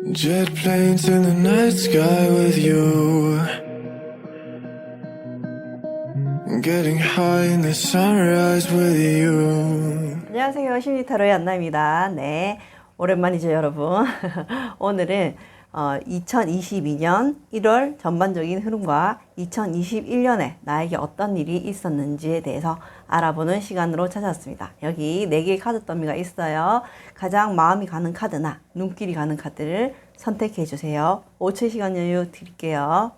Jet planes in the night sky with you. Getting high in the sunrise with you. 안녕하세요. 심리타로의 안나입니다. 네, 오랜만이죠, 여러분. 오늘은 2022년 1월 전반적인 흐름과 2021년에 나에게 어떤 일이 있었는지에 대해서 알아보는 시간으로 찾아왔습니다. 여기 4개의 카드 더미가 있어요. 가장 마음이 가는 카드나 눈길이 가는 카드를 선택해 주세요. 5초 시간 여유 드릴게요.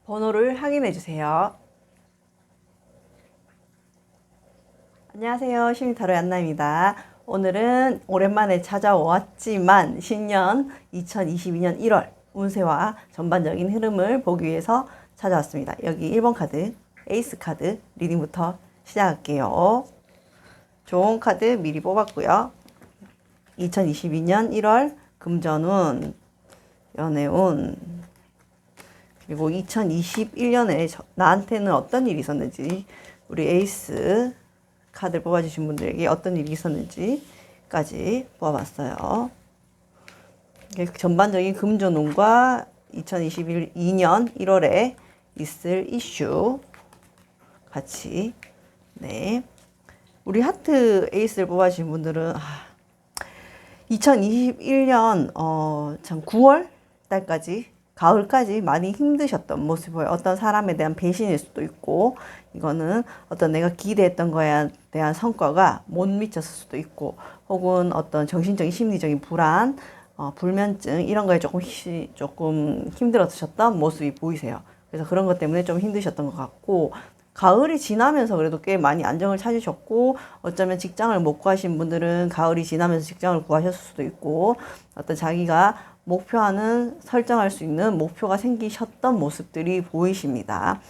번호를 확인해 주세요. 안녕하세요. 심리타로의 안나입니다. 오늘은 오랜만에 찾아왔지만 신년 2022년 1월 운세와 전반적인 흐름을 보기 위해서 찾아왔습니다. 여기 1번 카드, 에이스 카드 리딩부터 시작할게요. 좋은 카드 미리 뽑았고요. 2022년 1월 금전운, 연애운, 그리고 2021년에 나한테는 어떤 일이 있었는지, 우리 에이스 카드를 뽑아주신 분들에게 어떤 일이 있었는지까지 뽑아봤어요. 전반적인 금전운과 2022년 1월에 있을 이슈 같이. 네, 우리 하트 에이스를 뽑아주신 분들은 2021년 참 9월 달까지, 가을까지 많이 힘드셨던 모습을 보여요. 어떤 사람에 대한 배신일 수도 있고, 이거는 어떤 내가 기대했던 거에 대한 성과가 못 미쳤을 수도 있고, 혹은 어떤 정신적인 심리적인 불안, 불면증 이런 거에 조금 힘들어하셨던 모습이 보이세요. 그래서 그런 것 때문에 좀 힘드셨던 것 같고, 가을이 지나면서 그래도 꽤 많이 안정을 찾으셨고, 어쩌면 직장을 못 구하신 분들은 가을이 지나면서 직장을 구하셨을 수도 있고, 어떤 자기가 목표하는, 설정할 수 있는 목표가 생기셨던 모습들이 보이십니다.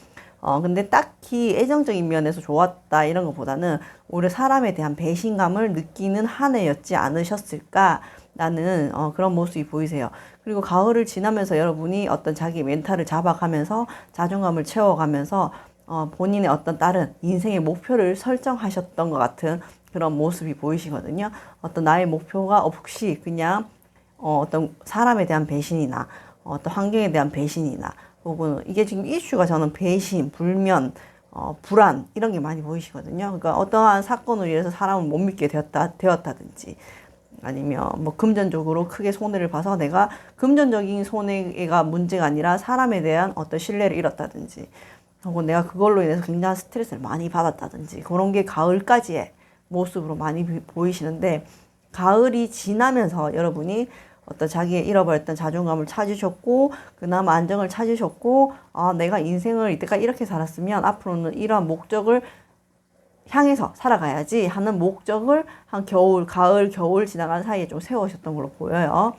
근데 딱히 애정적인 면에서 좋았다 이런 것보다는 오히려 사람에 대한 배신감을 느끼는 한 해였지 않으셨을까라는 그런 모습이 보이세요. 그리고 가을을 지나면서 여러분이 어떤 자기 멘탈을 잡아가면서 자존감을 채워가면서 본인의 어떤 다른 인생의 목표를 설정하셨던 것 같은 그런 모습이 보이시거든요. 어떤 나의 목표가 없이 그냥 어떤 사람에 대한 배신이나 어떤 환경에 대한 배신이나, 혹은 이게 지금 이슈가 저는 배신, 불면, 불안 이런 게 많이 보이시거든요. 그러니까 어떠한 사건으로 인해서 사람을 못 믿게 되었다든지, 아니면 뭐 금전적으로 크게 손해를 봐서 내가 금전적인 손해가 문제가 아니라 사람에 대한 어떤 신뢰를 잃었다든지, 혹은 내가 그걸로 인해서 굉장한 스트레스를 많이 받았다든지, 그런 게 가을까지의 모습으로 많이 보이시는데, 가을이 지나면서 여러분이 어떤 자기의 잃어버렸던 자존감을 찾으셨고, 그나마 안정을 찾으셨고, 내가 인생을 이때까지 이렇게 살았으면 앞으로는 이러한 목적을 향해서 살아가야지 하는 목적을 한 가을, 겨울 지나간 사이에 좀 세우셨던 걸로 보여요.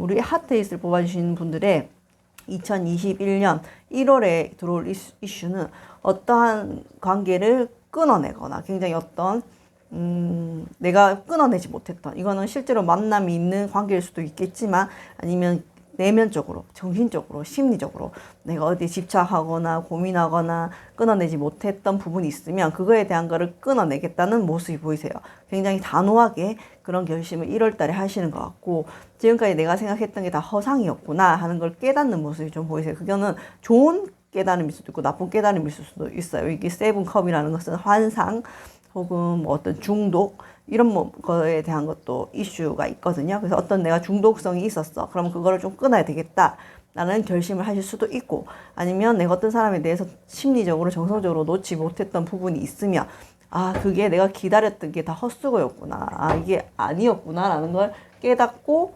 우리 하트에이스를 뽑아주신 분들의 2021년 1월에 들어올 이슈는 어떠한 관계를 끊어내거나, 굉장히 어떤 내가 끊어내지 못했던, 이거는 실제로 만남이 있는 관계일 수도 있겠지만, 아니면 내면적으로, 정신적으로, 심리적으로 내가 어디에 집착하거나 고민하거나 끊어내지 못했던 부분이 있으면 그거에 대한 거를 끊어내겠다는 모습이 보이세요. 굉장히 단호하게 그런 결심을 1월 달에 하시는 것 같고, 지금까지 내가 생각했던 게 다 허상이었구나 하는 걸 깨닫는 모습이 좀 보이세요. 그거는 좋은 깨달음일 수도 있고 나쁜 깨달음일 수도 있어요. 이게 세븐컵이라는 것은 환상, 혹은 뭐 어떤 중독 이런 거에 대한 것도 이슈가 있거든요. 그래서 어떤 내가 중독성이 있었어, 그러면 그거를 좀 끊어야 되겠다라는 결심을 하실 수도 있고, 아니면 내가 어떤 사람에 대해서 심리적으로 정서적으로 놓지 못했던 부분이 있으면, 그게 내가 기다렸던 게 다 헛수고였구나, 이게 아니었구나라는 걸 깨닫고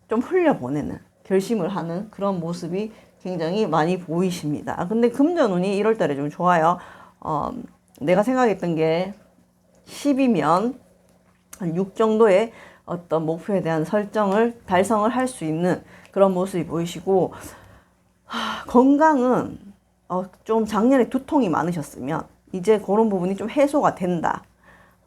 좀 흘려보내는 결심을 하는 그런 모습이 굉장히 많이 보이십니다. 근데 금전운이 1월 달에 좀 좋아요. 내가 생각했던 게 10이면 한 6 정도의 어떤 목표에 대한 설정을 달성을 할 수 있는 그런 모습이 보이시고, 건강은 좀 작년에 두통이 많으셨으면 이제 그런 부분이 좀 해소가 된다,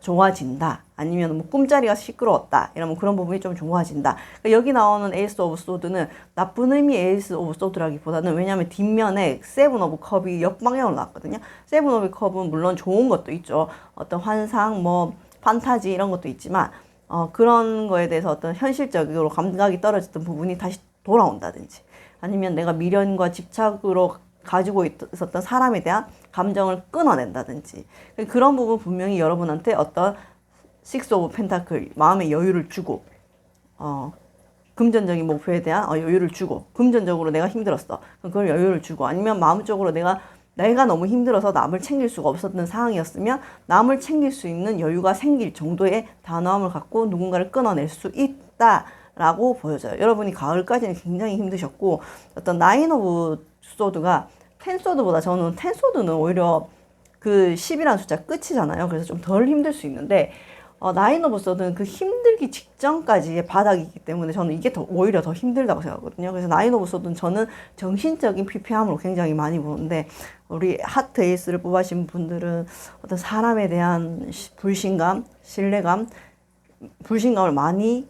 좋아진다, 아니면 뭐 꿈자리가 시끄러웠다 이러면 그런 부분이 좀 좋아진다. 그러니까 여기 나오는 에이스 오브 소드는 나쁜 의미의 에이스 오브 소드라기보다는, 왜냐하면 뒷면에 세븐 오브 컵이 역방향으로 나왔거든요. 세븐 오브 컵은 물론 좋은 것도 있죠. 어떤 환상, 뭐 판타지 이런 것도 있지만, 그런 거에 대해서 어떤 현실적으로 감각이 떨어졌던 부분이 다시 돌아온다든지, 아니면 내가 미련과 집착으로 가지고 있었던 사람에 대한 감정을 끊어낸다든지, 그런 부분 분명히 여러분한테 어떤 식스 오브 펜타클, 마음의 여유를 주고, 금전적인 목표에 대한 여유를 주고, 금전적으로 내가 힘들었어, 그걸 여유를 주고, 아니면 마음적으로 내가 너무 힘들어서 남을 챙길 수가 없었던 상황이었으면 남을 챙길 수 있는 여유가 생길 정도의 단호함을 갖고 누군가를 끊어낼 수 있다라고 보여져요. 여러분이 가을까지는 굉장히 힘드셨고, 어떤 나인 오브 소드가 텐소드보다, 저는 텐소드는 오히려 그 10이라는 숫자 끝이잖아요. 그래서 좀 덜 힘들 수 있는데, 나인 오브 소드는 그 힘들기 직전까지의 바닥이기 때문에 저는 이게 오히려 더 힘들다고 생각하거든요. 그래서 나인 오브 소드는 저는 정신적인 피폐함으로 굉장히 많이 보는데, 우리 하트 에이스를 뽑아신 분들은 어떤 사람에 대한 불신감, 신뢰감, 불신감을 많이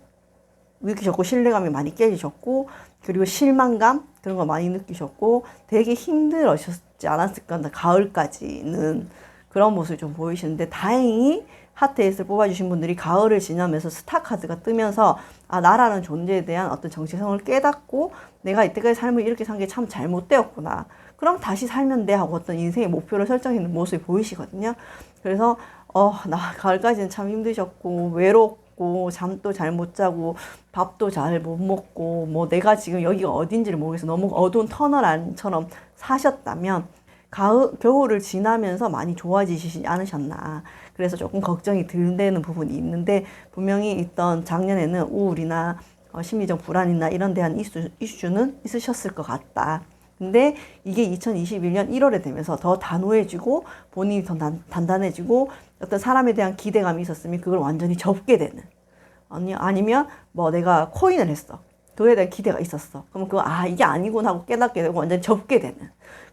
느끼셨고, 신뢰감이 많이 깨지셨고, 그리고 실망감, 그런 거 많이 느끼셨고, 되게 힘들으셨지 않았을까, 가을까지는. 그런 모습이 좀 보이시는데, 다행히 하트 에이스를 뽑아주신 분들이 가을을 지나면서 스타 카드가 뜨면서, 나라는 존재에 대한 어떤 정체성을 깨닫고, 내가 이때까지 삶을 이렇게 산 게 참 잘못되었구나, 그럼 다시 살면 돼 하고 어떤 인생의 목표를 설정하는 모습이 보이시거든요. 그래서 가을까지는 참 힘드셨고, 외롭고, 잠도 잘 못 자고, 밥도 잘 못 먹고, 뭐 내가 지금 여기가 어딘지를 모르겠어, 너무 어두운 터널 안처럼 사셨다면, 겨울을 지나면서 많이 좋아지시지 않으셨나. 그래서 조금 걱정이 덜 되는 부분이 있는데, 분명히 있던 작년에는 우울이나 심리적 불안이나 이런 대한 이슈는 있으셨을 것 같다. 근데 이게 2021년 1월에 되면서 더 단호해지고, 본인이 더 단단해지고, 어떤 사람에 대한 기대감이 있었으면 그걸 완전히 접게 되는, 아니면 뭐 내가 코인을 했어, 그거에 대한 기대가 있었어, 그럼 그거 이게 아니구나 하고 깨닫게 되고 완전히 접게 되는,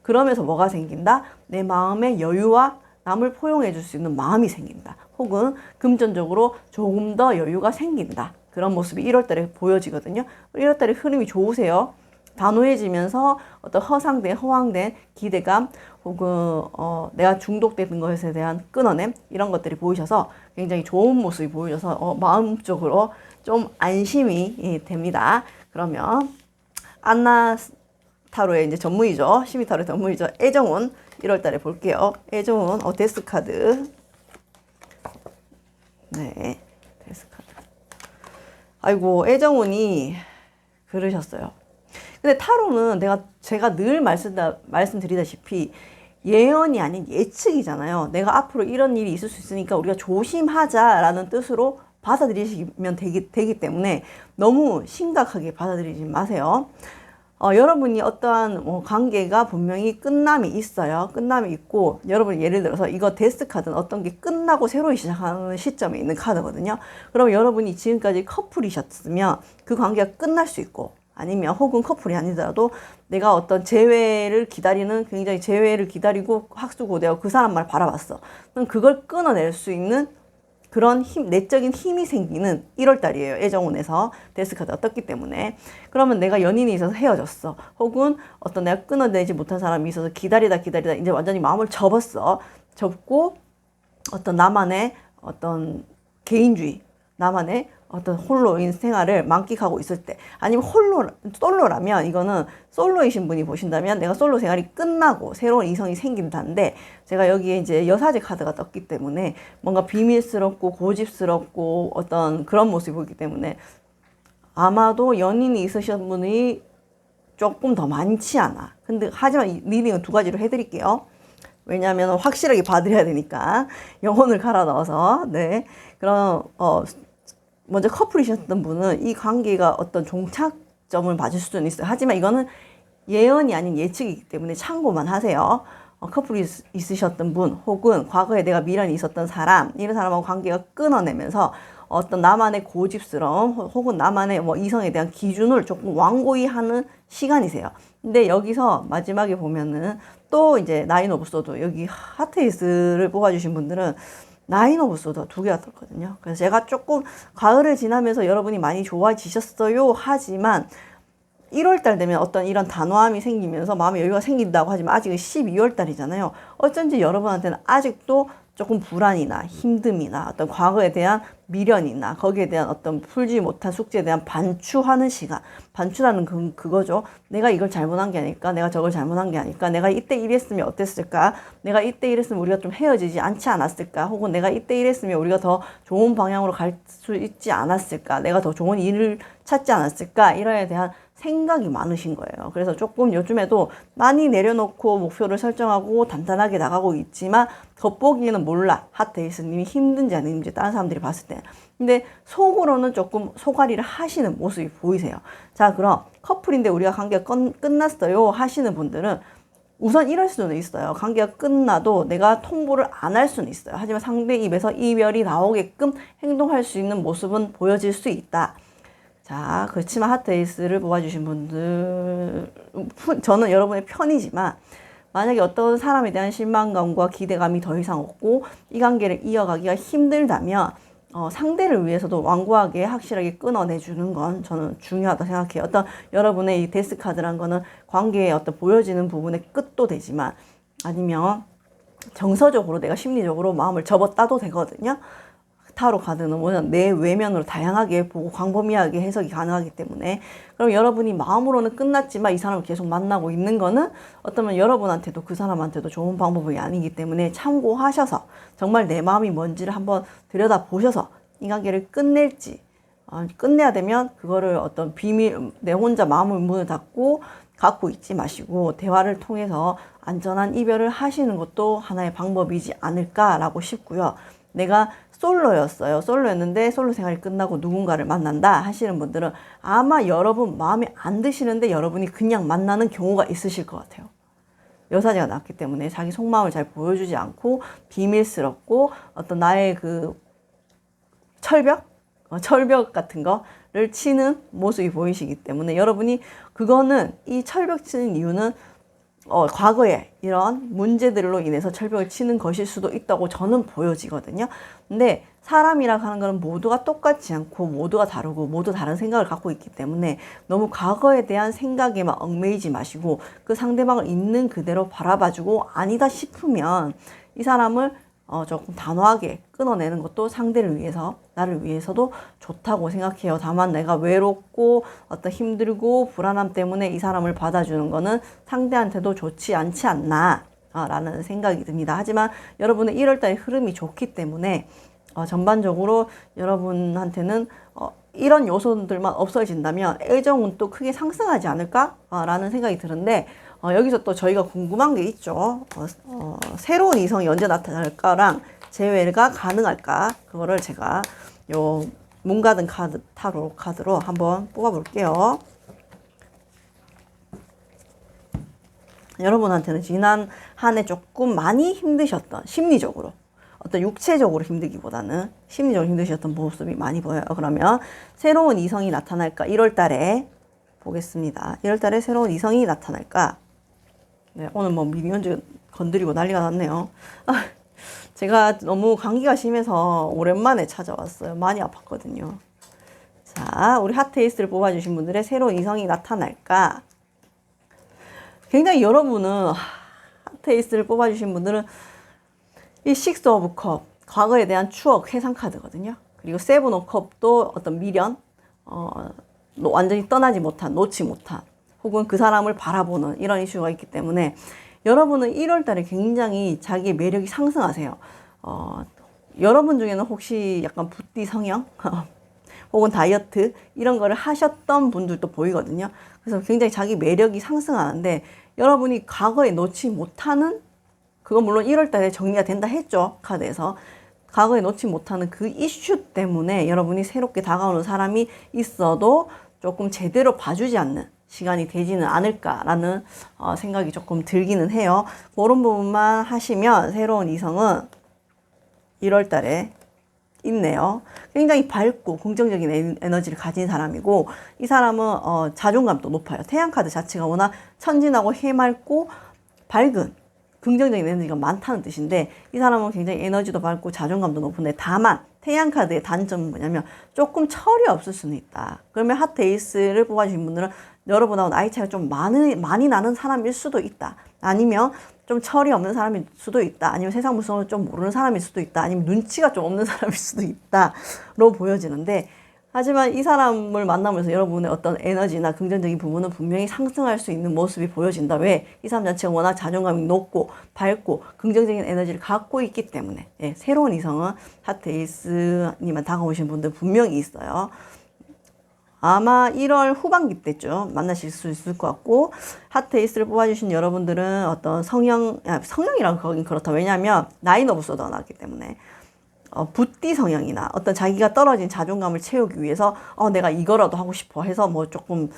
그러면서 뭐가 생긴다? 내 마음의 여유와 남을 포용해 줄 수 있는 마음이 생긴다, 혹은 금전적으로 조금 더 여유가 생긴다. 그런 모습이 1월달에 보여지거든요. 1월달에 흐름이 좋으세요. 단호해지면서 어떤 허황된 기대감, 혹은 내가 중독되는 것에 대한 끊어냄, 이런 것들이 보이셔서 굉장히 좋은 모습이 보여져서 마음적으로 좀 안심이 됩니다. 그러면 안나 타로의 이제 전무이죠. 시미 타로의 전무이죠. 애정운 1월달에 볼게요. 애정운 데스 카드. 네, 데스 카드. 아이고, 애정운이 그러셨어요. 근데 타로는 제가 늘 말씀드리다시피 예언이 아닌 예측이잖아요. 내가 앞으로 이런 일이 있을 수 있으니까 우리가 조심하자라는 뜻으로 받아들이시면 되기 때문에 너무 심각하게 받아들이지 마세요. 여러분이 어떠한 관계가 분명히 끝남이 있어요. 끝남이 있고, 여러분 예를 들어서 이거 데스 카드는 어떤 게 끝나고 새로 시작하는 시점에 있는 카드거든요. 그럼 여러분이 지금까지 커플이셨으면 그 관계가 끝날 수 있고, 아니면 혹은 커플이 아니더라도 내가 어떤 재회를 기다리고 학수고대하고 그 사람만 바라봤어. 그럼 그걸 끊어낼 수 있는 그런 내적인 힘이 생기는 1월달이에요. 애정운에서 데스카드가 떴기 때문에. 그러면 내가 연인이 있어서 헤어졌어. 혹은 어떤 내가 끊어내지 못한 사람이 있어서 기다리다 이제 완전히 마음을 접었어. 접고 어떤 나만의 어떤 개인주의, 나만의 어떤 홀로인 생활을 만끽하고 있을 때, 아니면 솔로라면, 이거는 솔로이신 분이 보신다면 내가 솔로 생활이 끝나고 새로운 이성이 생긴다는데, 제가 여기에 이제 여사제 카드가 떴기 때문에 뭔가 비밀스럽고 고집스럽고 어떤 그런 모습이 보이기 때문에 아마도 연인이 있으신 분이 조금 더 많지 않아. 근데 하지만 이 리딩은 두 가지로 해드릴게요. 왜냐하면 확실하게 봐드려야 되니까 영혼을 갈아 넣어서. 네, 그럼 먼저 커플이셨던 분은 이 관계가 어떤 종착점을 맞을 수는 있어요. 하지만 이거는 예언이 아닌 예측이기 때문에 참고만 하세요. 커플이 있으셨던 분, 혹은 과거에 내가 미련이 있었던 사람, 이런 사람하고 관계가 끊어내면서 어떤 나만의 고집스러움, 혹은 나만의 이성에 대한 기준을 조금 완고히 하는 시간이세요. 근데 여기서 마지막에 보면은 또 이제 나인 오브 소드, 여기 하트에이스를 뽑아주신 분들은 나인 오브 소드가 두 개가 떴거든요. 그래서 제가 조금 가을을 지나면서 여러분이 많이 좋아지셨어요 하지만 1월달 되면 어떤 이런 단호함이 생기면서 마음의 여유가 생긴다고 하지만 아직은 12월달이잖아요. 어쩐지 여러분한테는 아직도 조금 불안이나 힘듦이나 어떤 과거에 대한 미련이나 거기에 대한 어떤 풀지 못한 숙제에 대한 반추하는 시간. 반추라는 그거죠. 내가 이걸 잘못한 게 아닐까? 내가 저걸 잘못한 게 아닐까? 내가 이때 이랬으면 어땠을까? 내가 이때 이랬으면 우리가 좀 헤어지지 않지 않았을까? 혹은 내가 이때 이랬으면 우리가 더 좋은 방향으로 갈 수 있지 않았을까? 내가 더 좋은 일을 찾지 않았을까? 이러에 대한 생각이 많으신 거예요. 그래서 조금 요즘에도 많이 내려놓고 목표를 설정하고 단단하게 나가고 있지만 겉보기에는 몰라. 핫데이스님이 힘든지 아닌지 다른 사람들이 봤을 때. 근데 속으로는 조금 소가리를 하시는 모습이 보이세요. 자, 그럼 커플인데 우리가 관계가 끝났어요 하시는 분들은 우선 이럴 수는 있어요. 관계가 끝나도 내가 통보를 안 할 수는 있어요. 하지만 상대 입에서 이별이 나오게끔 행동할 수 있는 모습은 보여질 수 있다. 자, 그렇지만 핫데이스를 뽑아주신 분들, 저는 여러분의 편이지만, 만약에 어떤 사람에 대한 실망감과 기대감이 더 이상 없고, 이 관계를 이어가기가 힘들다면, 상대를 위해서도 완고하게 확실하게 끊어내주는 건 저는 중요하다고 생각해요. 어떤 여러분의 이 데스카드란 거는 관계의 어떤 보여지는 부분의 끝도 되지만, 아니면 정서적으로 내가 심리적으로 마음을 접었다도 되거든요. 타로 카드는 뭐냐면 내 외면으로 다양하게 보고 광범위하게 해석이 가능하기 때문에 그럼 여러분이 마음으로는 끝났지만 이 사람을 계속 만나고 있는 거는 어쩌면 여러분한테도 그 사람한테도 좋은 방법이 아니기 때문에 참고하셔서 정말 내 마음이 뭔지를 한번 들여다보셔서 이 관계를 끝낼지 끝내야 되면 그거를 어떤 비밀 내 혼자 마음의 문을 닫고 갖고 있지 마시고 대화를 통해서 안전한 이별을 하시는 것도 하나의 방법이지 않을까라고 싶고요. 내가 솔로였어요. 솔로였는데 솔로 생활이 끝나고 누군가를 만난다 하시는 분들은 아마 여러분 마음에 안 드시는데 여러분이 그냥 만나는 경우가 있으실 것 같아요. 여사제가 났기 때문에 자기 속마음을 잘 보여주지 않고 비밀스럽고 어떤 나의 그 철벽 같은 거를 치는 모습이 보이시기 때문에 여러분이 그거는 이 철벽 치는 이유는 과거에 이런 문제들로 인해서 철벽을 치는 것일 수도 있다고 저는 보여지거든요. 근데 사람이라 하는 거는 모두가 똑같지 않고 모두가 다르고 모두 다른 생각을 갖고 있기 때문에 너무 과거에 대한 생각에만 얽매이지 마시고 그 상대방을 있는 그대로 바라봐주고 아니다 싶으면 이 사람을 조금 단호하게 끊어내는 것도 상대를 위해서 나를 위해서도 좋다고 생각해요. 다만 내가 외롭고 어떤 힘들고 불안함 때문에 이 사람을 받아주는 거는 상대한테도 좋지 않지 않나 라는 생각이 듭니다. 하지만 여러분의 1월달의 흐름이 좋기 때문에 전반적으로 여러분한테는 이런 요소들만 없어진다면 애정은 또 크게 상승하지 않을까 라는 생각이 드는데 여기서 또 저희가 궁금한 게 있죠. 새로운 이성이 언제 나타날까랑 재회가 가능할까? 그거를 제가 요 문가든 카드 타로 카드로 한번 뽑아 볼게요. 여러분한테는 지난 한 해 조금 많이 힘드셨던 심리적으로 어떤 육체적으로 힘들기보다는 심리적으로 힘드셨던 모습이 많이 보여요. 그러면 새로운 이성이 나타날까? 1월 달에 보겠습니다. 1월 달에 새로운 이성이 나타날까? 네, 오늘 뭐 미니언즈 건드리고 난리가 났네요. 제가 너무 감기가 심해서 오랜만에 찾아왔어요. 많이 아팠거든요. 자, 우리 핫에이스를 뽑아주신 분들의 새로운 이성이 나타날까? 굉장히 여러분은 핫에이스를 뽑아주신 분들은 이 식스 오브 컵, 과거에 대한 추억, 회상 카드거든요. 그리고 세븐 오브 컵도 어떤 미련, 완전히 떠나지 못한, 놓지 못한, 혹은 그 사람을 바라보는 이런 이슈가 있기 때문에 여러분은 1월 달에 굉장히 자기의 매력이 상승하세요. 여러분 중에는 혹시 약간 붓디 성형 혹은 다이어트 이런 거를 하셨던 분들도 보이거든요. 그래서 굉장히 자기 매력이 상승하는데 여러분이 과거에 놓지 못하는 그건 물론 1월 달에 정리가 된다 했죠. 카드에서. 과거에 놓지 못하는 그 이슈 때문에 여러분이 새롭게 다가오는 사람이 있어도 조금 제대로 봐주지 않는 시간이 되지는 않을까라는 생각이 조금 들기는 해요. 그런 부분만 하시면 새로운 이성은 1월 달에 있네요. 굉장히 밝고 긍정적인 에너지를 가진 사람이고 이 사람은 자존감도 높아요. 태양카드 자체가 워낙 천진하고 해맑고 밝은 긍정적인 에너지가 많다는 뜻인데 이 사람은 굉장히 에너지도 밝고 자존감도 높은데 다만 태양카드의 단점은 뭐냐면 조금 철이 없을 수는 있다. 그러면 핫에이스를 뽑아주신 분들은 여러분하고 나이 차이가 좀 많이 나는 사람일 수도 있다. 아니면 좀 철이 없는 사람일 수도 있다. 아니면 세상 무서움을 좀 모르는 사람일 수도 있다. 아니면 눈치가 좀 없는 사람일 수도 있다로 보여지는데, 하지만 이 사람을 만나면서 여러분의 어떤 에너지나 긍정적인 부분은 분명히 상승할 수 있는 모습이 보여진다. 왜? 이 사람 자체가 워낙 자존감이 높고 밝고 긍정적인 에너지를 갖고 있기 때문에. 예, 새로운 이성은 하트 에이스님만 다가오신 분들 분명히 있어요. 아마 1월 후반기 때쯤 만나실 수 있을 것 같고, 하트 에이스를 뽑아주신 여러분들은 어떤 성형이라고 거긴 그렇다. 왜냐하면 나인 오브 소드가 나왔기 때문에 붓띠 성향이나 어떤 자기가 떨어진 자존감을 채우기 위해서 내가 이거라도 하고 싶어 해서 뭐 조금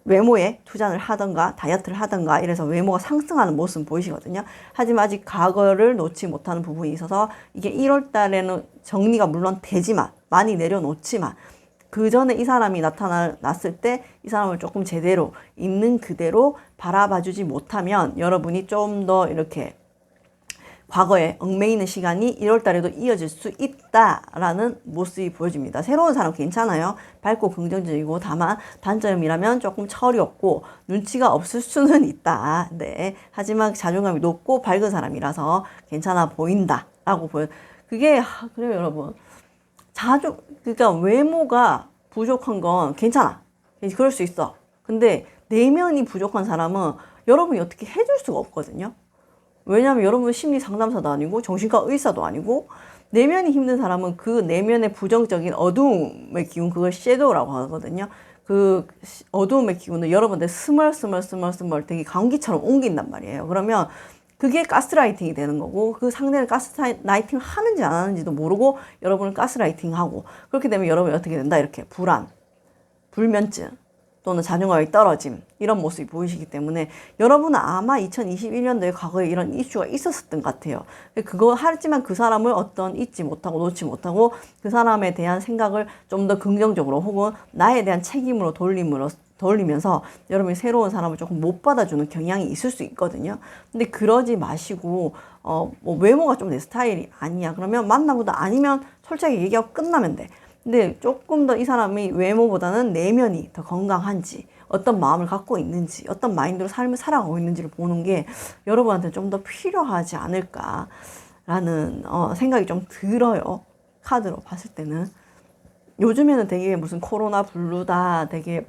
외모에 투자를 하던가 다이어트를 하던가 이래서 외모가 상승하는 모습 보이시거든요. 하지만 아직 과거를 놓지 못하는 부분이 있어서 이게 1월 달에는 정리가 물론 되지만, 많이 내려놓지만, 그 전에 이 사람이 나타났을 때 이 사람을 조금 제대로 있는 그대로 바라봐주지 못하면 여러분이 좀 더 이렇게 과거에 얽매이는 시간이 1월 달에도 이어질 수 있다라는 모습이 보여집니다. 새로운 사람 괜찮아요. 밝고 긍정적이고, 다만 단점이라면 조금 철이 없고 눈치가 없을 수는 있다. 네. 하지만 자존감이 높고 밝은 사람이라서 괜찮아 보인다라고 그래요, 여러분. 그러니까 외모가 부족한 건 괜찮아. 그럴 수 있어. 근데 내면이 부족한 사람은 여러분이 어떻게 해줄 수가 없거든요. 왜냐하면 여러분 심리 상담사도 아니고 정신과 의사도 아니고, 내면이 힘든 사람은 그 내면의 부정적인 어두움의 기운, 그걸 섀도우라고 하거든요. 그 어두움의 기운을 여러분들 스멀스멀 되게 감기처럼 옮긴단 말이에요. 그러면 그게 가스라이팅이 되는 거고, 그 상대는 가스라이팅을 하는지 안 하는지도 모르고 여러분을 가스라이팅하고, 그렇게 되면 여러분이 어떻게 된다? 이렇게 불안, 불면증 또는 자존감이 떨어짐, 이런 모습이 보이시기 때문에 여러분은 아마 2021년도에 과거에 이런 이슈가 있었던 것 같아요. 하지만 그 사람을 잊지 못하고 놓지 못하고 그 사람에 대한 생각을 좀 더 긍정적으로 혹은 나에 대한 책임으로 돌리면서 여러분이 새로운 사람을 조금 못 받아주는 경향이 있을 수 있거든요. 근데 그러지 마시고 뭐 외모가 좀 내 스타일이 아니야 그러면 만나보다, 아니면 솔직하게 얘기하고 끝나면 돼. 근데 조금 더 이 사람이 외모보다는 내면이 더 건강한지, 어떤 마음을 갖고 있는지, 어떤 마인드로 삶을 살아가고 있는지를 보는 게 여러분한테 좀 더 필요하지 않을까라는 생각이 좀 들어요. 카드로 봤을 때는. 요즘에는 되게 무슨 코로나 블루다, 되게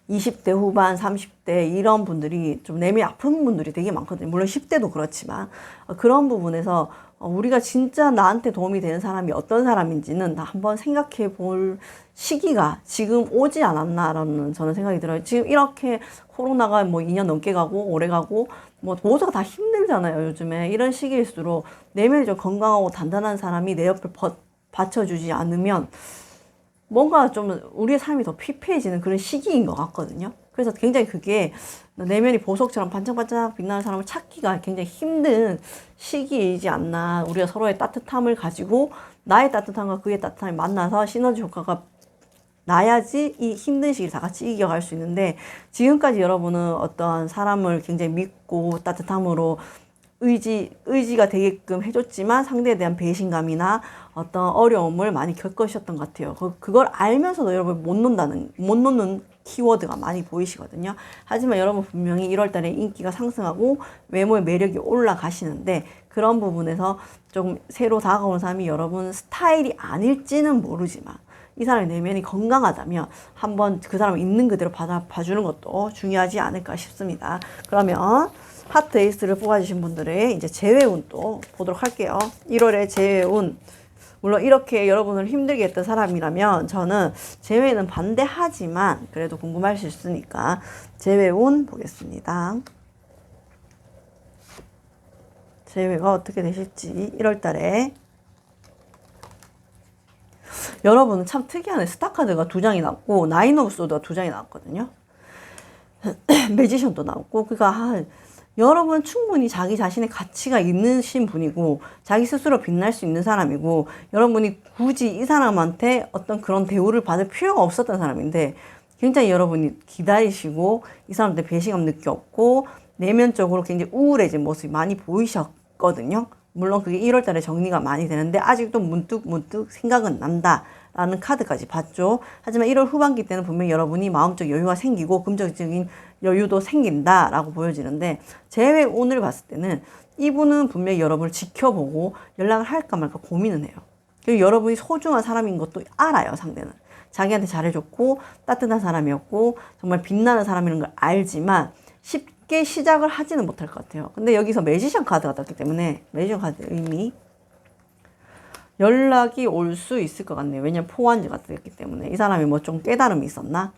20대 후반, 30대 이런 분들이 좀 내면이 아픈 분들이 되게 많거든요. 물론 10대도 그렇지만 그런 부분에서 우리가 진짜 나한테 도움이 되는 사람이 어떤 사람인지는 한번 생각해 볼 시기가 지금 오지 않았나라는 저는 생각이 들어요. 지금 이렇게 코로나가 뭐 2년 넘게 가고 오래 가고 뭐 모두가 다 힘들잖아요. 요즘에 이런 시기일수록 내면이 좀 건강하고 단단한 사람이 내 옆을 받쳐주지 않으면 뭔가 좀 우리의 삶이 더 피폐해지는 그런 시기인 것 같거든요. 그래서 굉장히 그게 내면이 보석처럼 반짝반짝 빛나는 사람을 찾기가 굉장히 힘든 시기이지 않나. 우리가 서로의 따뜻함을 가지고 나의 따뜻함과 그의 따뜻함이 만나서 시너지 효과가 나야지 이 힘든 시기를 다 같이 이겨갈 수 있는데, 지금까지 여러분은 어떤 사람을 굉장히 믿고 따뜻함으로 의지가 되게끔 해줬지만 상대에 대한 배신감이나 어떤 어려움을 많이 겪으셨던 것 같아요. 그걸 알면서도 여러분 못 놓는 키워드가 많이 보이시거든요. 하지만 여러분 분명히 1월 달에 인기가 상승하고 외모의 매력이 올라가시는데, 그런 부분에서 조금 새로 다가오는 사람이 여러분 스타일이 아닐지는 모르지만 이 사람의 내면이 건강하다면 한번 그 사람을 있는 그대로 봐주는 것도 중요하지 않을까 싶습니다. 그러면 하트 에이스를 뽑아주신 분들의 이제 재회운 또 보도록 할게요. 1월의 재회운. 물론 이렇게 여러분을 힘들게 했던 사람이라면 저는 재회는 반대하지만 그래도 궁금할 수 있으니까 재회운 보겠습니다. 재회가 어떻게 되실지 1월 달에. 여러분은 참 특이하네. 스타카드가 2장이 나왔고 나인 오브 소드가 2장이 나왔거든요. 매지션도 나왔고, 그러니까 여러분 충분히 자기 자신의 가치가 있으신 분이고 자기 스스로 빛날 수 있는 사람이고, 여러분이 굳이 이 사람한테 어떤 그런 대우를 받을 필요가 없었던 사람인데 굉장히 여러분이 기다리시고 이 사람한테 배신감 느꼈고 내면적으로 굉장히 우울해진 모습이 많이 보이셨거든요. 물론 그게 1월 달에 정리가 많이 되는데 아직도 문득 생각은 난다 라는 카드까지 봤죠. 하지만 1월 후반기 때는 분명히 여러분이 마음적 여유가 생기고 금전적인 여유도 생긴다라고 보여지는데 제외 오늘 봤을 때는 이분은 분명히 여러분을 지켜보고 연락을 할까 말까 고민은 해요. 그리고 여러분이 소중한 사람인 것도 알아요. 상대는. 자기한테 잘해줬고 따뜻한 사람이었고 정말 빛나는 사람이라는 걸 알지만 쉽게 시작을 하지는 못할 것 같아요. 근데 여기서 매지션 카드가 떴기 때문에 매지션 카드 의미 연락이 올 수 있을 것 같네요. 왜냐면 포환지가 뜨기 때문에 이 사람이 뭐 좀 깨달음이 있었나?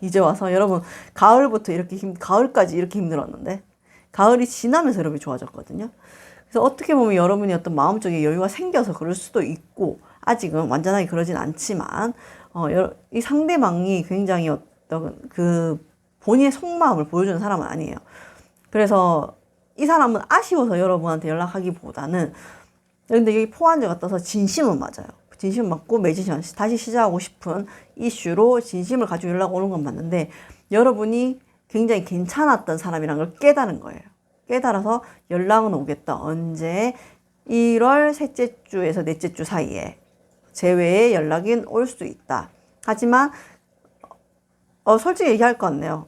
이제 와서 여러분 가을부터 가을까지 이렇게 힘들었는데 가을이 지나면서 여러분이 좋아졌거든요. 그래서 어떻게 보면 여러분이 어떤 마음적인 여유가 생겨서 그럴 수도 있고 아직은 완전하게 그러진 않지만 이 상대방이 굉장히 어떤 그 본인의 속마음을 보여주는 사람은 아니에요. 그래서 이 사람은 아쉬워서 여러분한테 연락하기보다는 근데 여기 포환제가 떠서 진심은 맞아요. 진심 맞고 매지션 다시 시작하고 싶은 이슈로 진심을 가지고 연락 오는 건 맞는데 여러분이 굉장히 괜찮았던 사람이란 걸 깨달은 거예요. 깨달아서 연락은 오겠다. 언제? 1월 셋째 주에서 넷째 주 사이에 제외에 연락이 올 수도 있다. 하지만 솔직히 얘기할 것 같네요.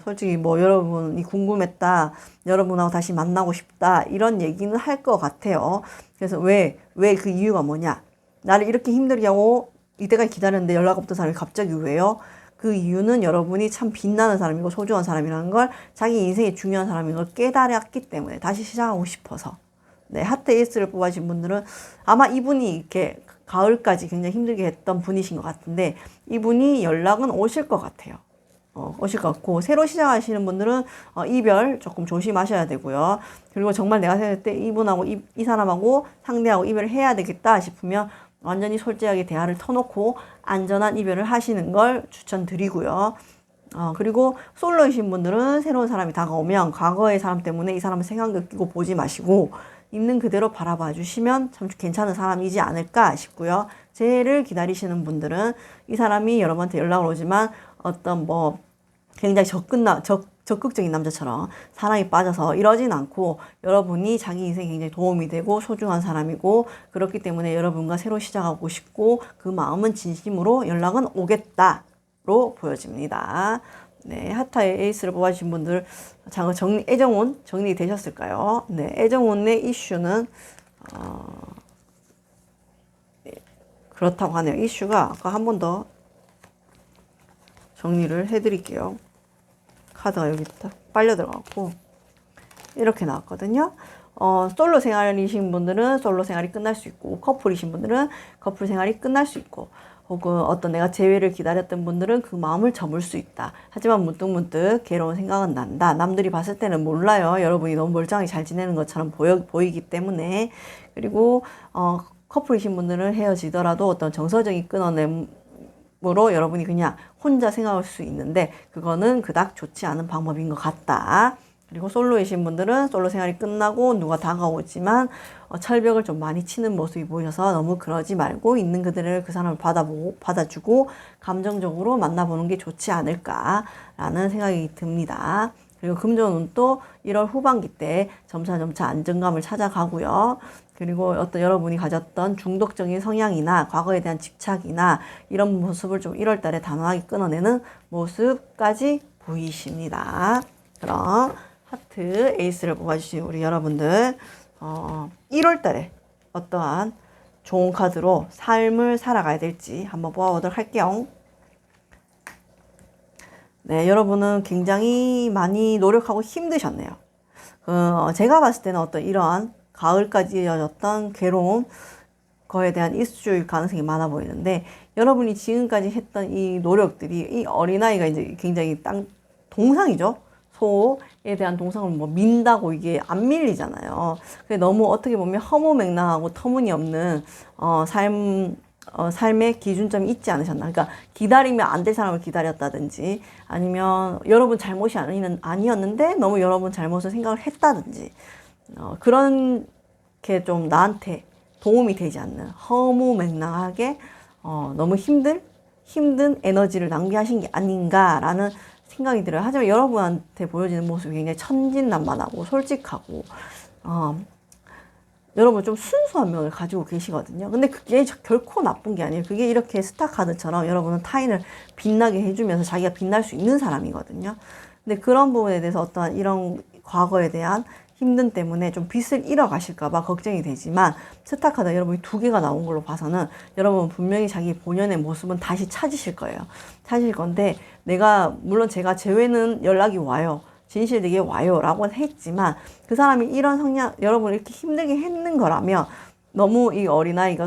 솔직히 뭐 여러분이 궁금했다. 여러분하고 다시 만나고 싶다. 이런 얘기는 할 것 같아요. 그래서 왜 그 이유가 뭐냐? 나를 이렇게 힘들게 하고 이때까지 기다렸는데 연락 없던 사람이 갑자기 왜요? 그 이유는 여러분이 참 빛나는 사람이고 소중한 사람이라는 걸 자기 인생에 중요한 사람인 걸 깨달았기 때문에 다시 시작하고 싶어서 네, 하트 에이스를 뽑아주신 분들은 아마 이분이 이렇게 가을까지 굉장히 힘들게 했던 분이신 것 같은데 이분이 연락은 오실 것 같아요. 오실 것 같고 새로 시작하시는 분들은 이별 조금 조심하셔야 되고요. 그리고 정말 내가 생각할 때 이분하고 이 사람하고 상대하고 이별을 해야 되겠다 싶으면 완전히 솔직하게 대화를 터놓고 안전한 이별을 하시는 걸 추천드리고요. 그리고 솔로이신 분들은 새로운 사람이 다가오면 과거의 사람 때문에 이 사람을 생각 끼고 보지 마시고 있는 그대로 바라봐 주시면 참 괜찮은 사람이지 않을까 싶고요. 재해를 기다리시는 분들은 이 사람이 여러분한테 연락을 오지만 어떤 뭐 굉장히 적극적인 남자처럼 사랑에 빠져서 이러진 않고 여러분이 자기 인생에 굉장히 도움이 되고 소중한 사람이고 그렇기 때문에 여러분과 새로 시작하고 싶고 그 마음은 진심으로 연락은 오겠다로 보여집니다. 네, 하타의 에이스를 뽑아주신 분들 애정운 정리되셨을까요? 네, 애정운의 이슈는 네, 그렇다고 하네요. 이슈가 아까 한 번 더 정리를 해드릴게요. 카드가 여기 딱 빨려 들어갔고 이렇게 나왔거든요. 솔로 생활이신 분들은 솔로 생활이 끝날 수 있고 커플이신 분들은 커플 생활이 끝날 수 있고 혹은 어떤 내가 재회를 기다렸던 분들은 그 마음을 접을 수 있다. 하지만 문득문득 괴로운 생각은 난다. 남들이 봤을 때는 몰라요. 여러분이 너무 멀쩡하게 잘 지내는 것처럼 보이기 때문에. 그리고 커플이신 분들은 헤어지더라도 어떤 정서적인 끊어냄으로 여러분이 그냥 혼자 생각할 수 있는데 그거는 그닥 좋지 않은 방법인 것 같다. 그리고 솔로이신 분들은 솔로 생활이 끝나고 누가 다가오지만 철벽을 좀 많이 치는 모습이 보여서 너무 그러지 말고 있는 그대로 그 사람을 받아주고 감정적으로 만나보는 게 좋지 않을까라는 생각이 듭니다. 그리고 금전운 또 1월 후반기 때 점차 안정감을 찾아가고요. 그리고 어떤 여러분이 가졌던 중독적인 성향이나 과거에 대한 집착이나 이런 모습을 좀 1월 달에 단호하게 끊어내는 모습까지 보이십니다. 그럼 하트 에이스를 뽑아주신 우리 여러분들 1월 달에 어떠한 좋은 카드로 삶을 살아가야 될지 한번 뽑아보도록 할게요. 네, 여러분은 굉장히 많이 노력하고 힘드셨네요. 제가 봤을 때는 어떤 이러한 가을까지 이어졌던 괴로움 거에 대한 이슈일 가능성이 많아 보이는데 여러분이 지금까지 했던 이 노력들이 이 어린아이가 이제 굉장히 동상이죠. 소에 대한 동상을 뭐 민다고 이게 안 밀리잖아요. 그게 너무 어떻게 보면 허무맹랑하고 터무니없는 삶의 기준점이 있지 않으셨나. 그러니까 기다리면 안 될 사람을 기다렸다든지 아니면 여러분 잘못이 아니었는데 너무 여러분 잘못을 생각을 했다든지 그런 게 좀 나한테 도움이 되지 않는 허무맹랑하게 너무 힘든 에너지를 낭비하신 게 아닌가라는 생각이 들어요. 하지만 여러분한테 보여지는 모습이 굉장히 천진난만하고 솔직하고 여러분 좀 순수한 면을 가지고 계시거든요. 근데 그게 결코 나쁜 게 아니에요. 그게 이렇게 스타 카드처럼 여러분은 타인을 빛나게 해주면서 자기가 빛날 수 있는 사람이거든요. 근데 그런 부분에 대해서 어떠한 이런 과거에 대한 힘든 때문에 좀 빚을 잃어가실까봐 걱정이 되지만 스타 카드 여러분이 2개가 나온 걸로 봐서는 여러분 분명히 자기 본연의 모습은 다시 찾으실 거예요. 찾으실 건데 물론 제가 제외는 연락이 와요. 진실되게 와요 라고 했지만 그 사람이 이런 성향 여러분을 이렇게 힘들게 했는 거라면 너무 이 어린아이가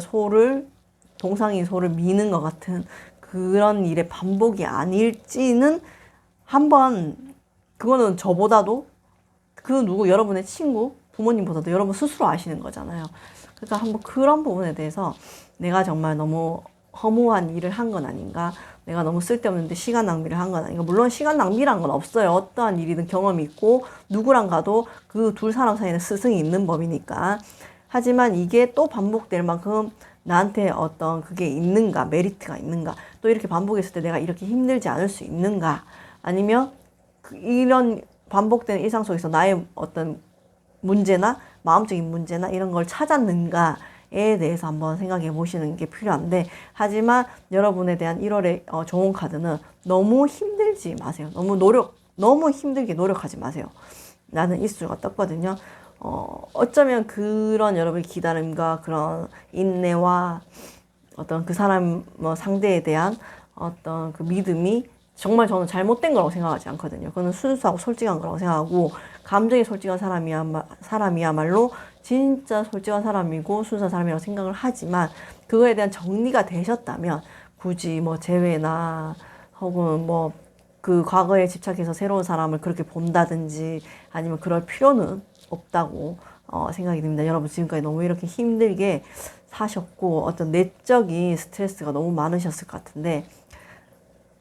동상이 소를 미는 것 같은 그런 일의 반복이 아닐지는 한번 그거는 저보다도 여러분의 친구 부모님보다도 여러분 스스로 아시는 거잖아요. 그러니까 한번 그런 부분에 대해서 내가 정말 너무 허무한 일을 한 건 아닌가, 내가 너무 쓸데없는데 시간 낭비를 한 건 아닌가. 물론 시간 낭비란 건 없어요. 어떠한 일이든 경험이 있고 누구랑 가도 그 두 사람 사이에는 스승이 있는 법이니까. 하지만 이게 또 반복될 만큼 나한테 어떤 그게 있는가, 메리트가 있는가, 또 이렇게 반복했을 때 내가 이렇게 힘들지 않을 수 있는가, 아니면 이런 반복되는 일상 속에서 나의 어떤 문제나 마음적인 문제나 이런 걸 찾았는가에 대해서 한번 생각해 보시는 게 필요한데, 하지만 여러분에 대한 1월의 좋은 카드는 너무 힘들지 마세요. 너무 힘들게 노력하지 마세요. 라는 이슈가 떴거든요. 어쩌면 그런 여러분의 기다림과 그런 인내와 어떤 그 사람 상대에 대한 어떤 그 믿음이 정말 저는 잘못된 거라고 생각하지 않거든요. 그거는 순수하고 솔직한 거라고 생각하고, 감정이 솔직한 사람이야말로 진짜 솔직한 사람이고 순수한 사람이라고 생각을 하지만, 그거에 대한 정리가 되셨다면 굳이 재회나 혹은 그 과거에 집착해서 새로운 사람을 그렇게 본다든지 아니면 그럴 필요는 없다고 생각이 듭니다. 여러분 지금까지 너무 이렇게 힘들게 사셨고 어떤 내적인 스트레스가 너무 많으셨을 것 같은데,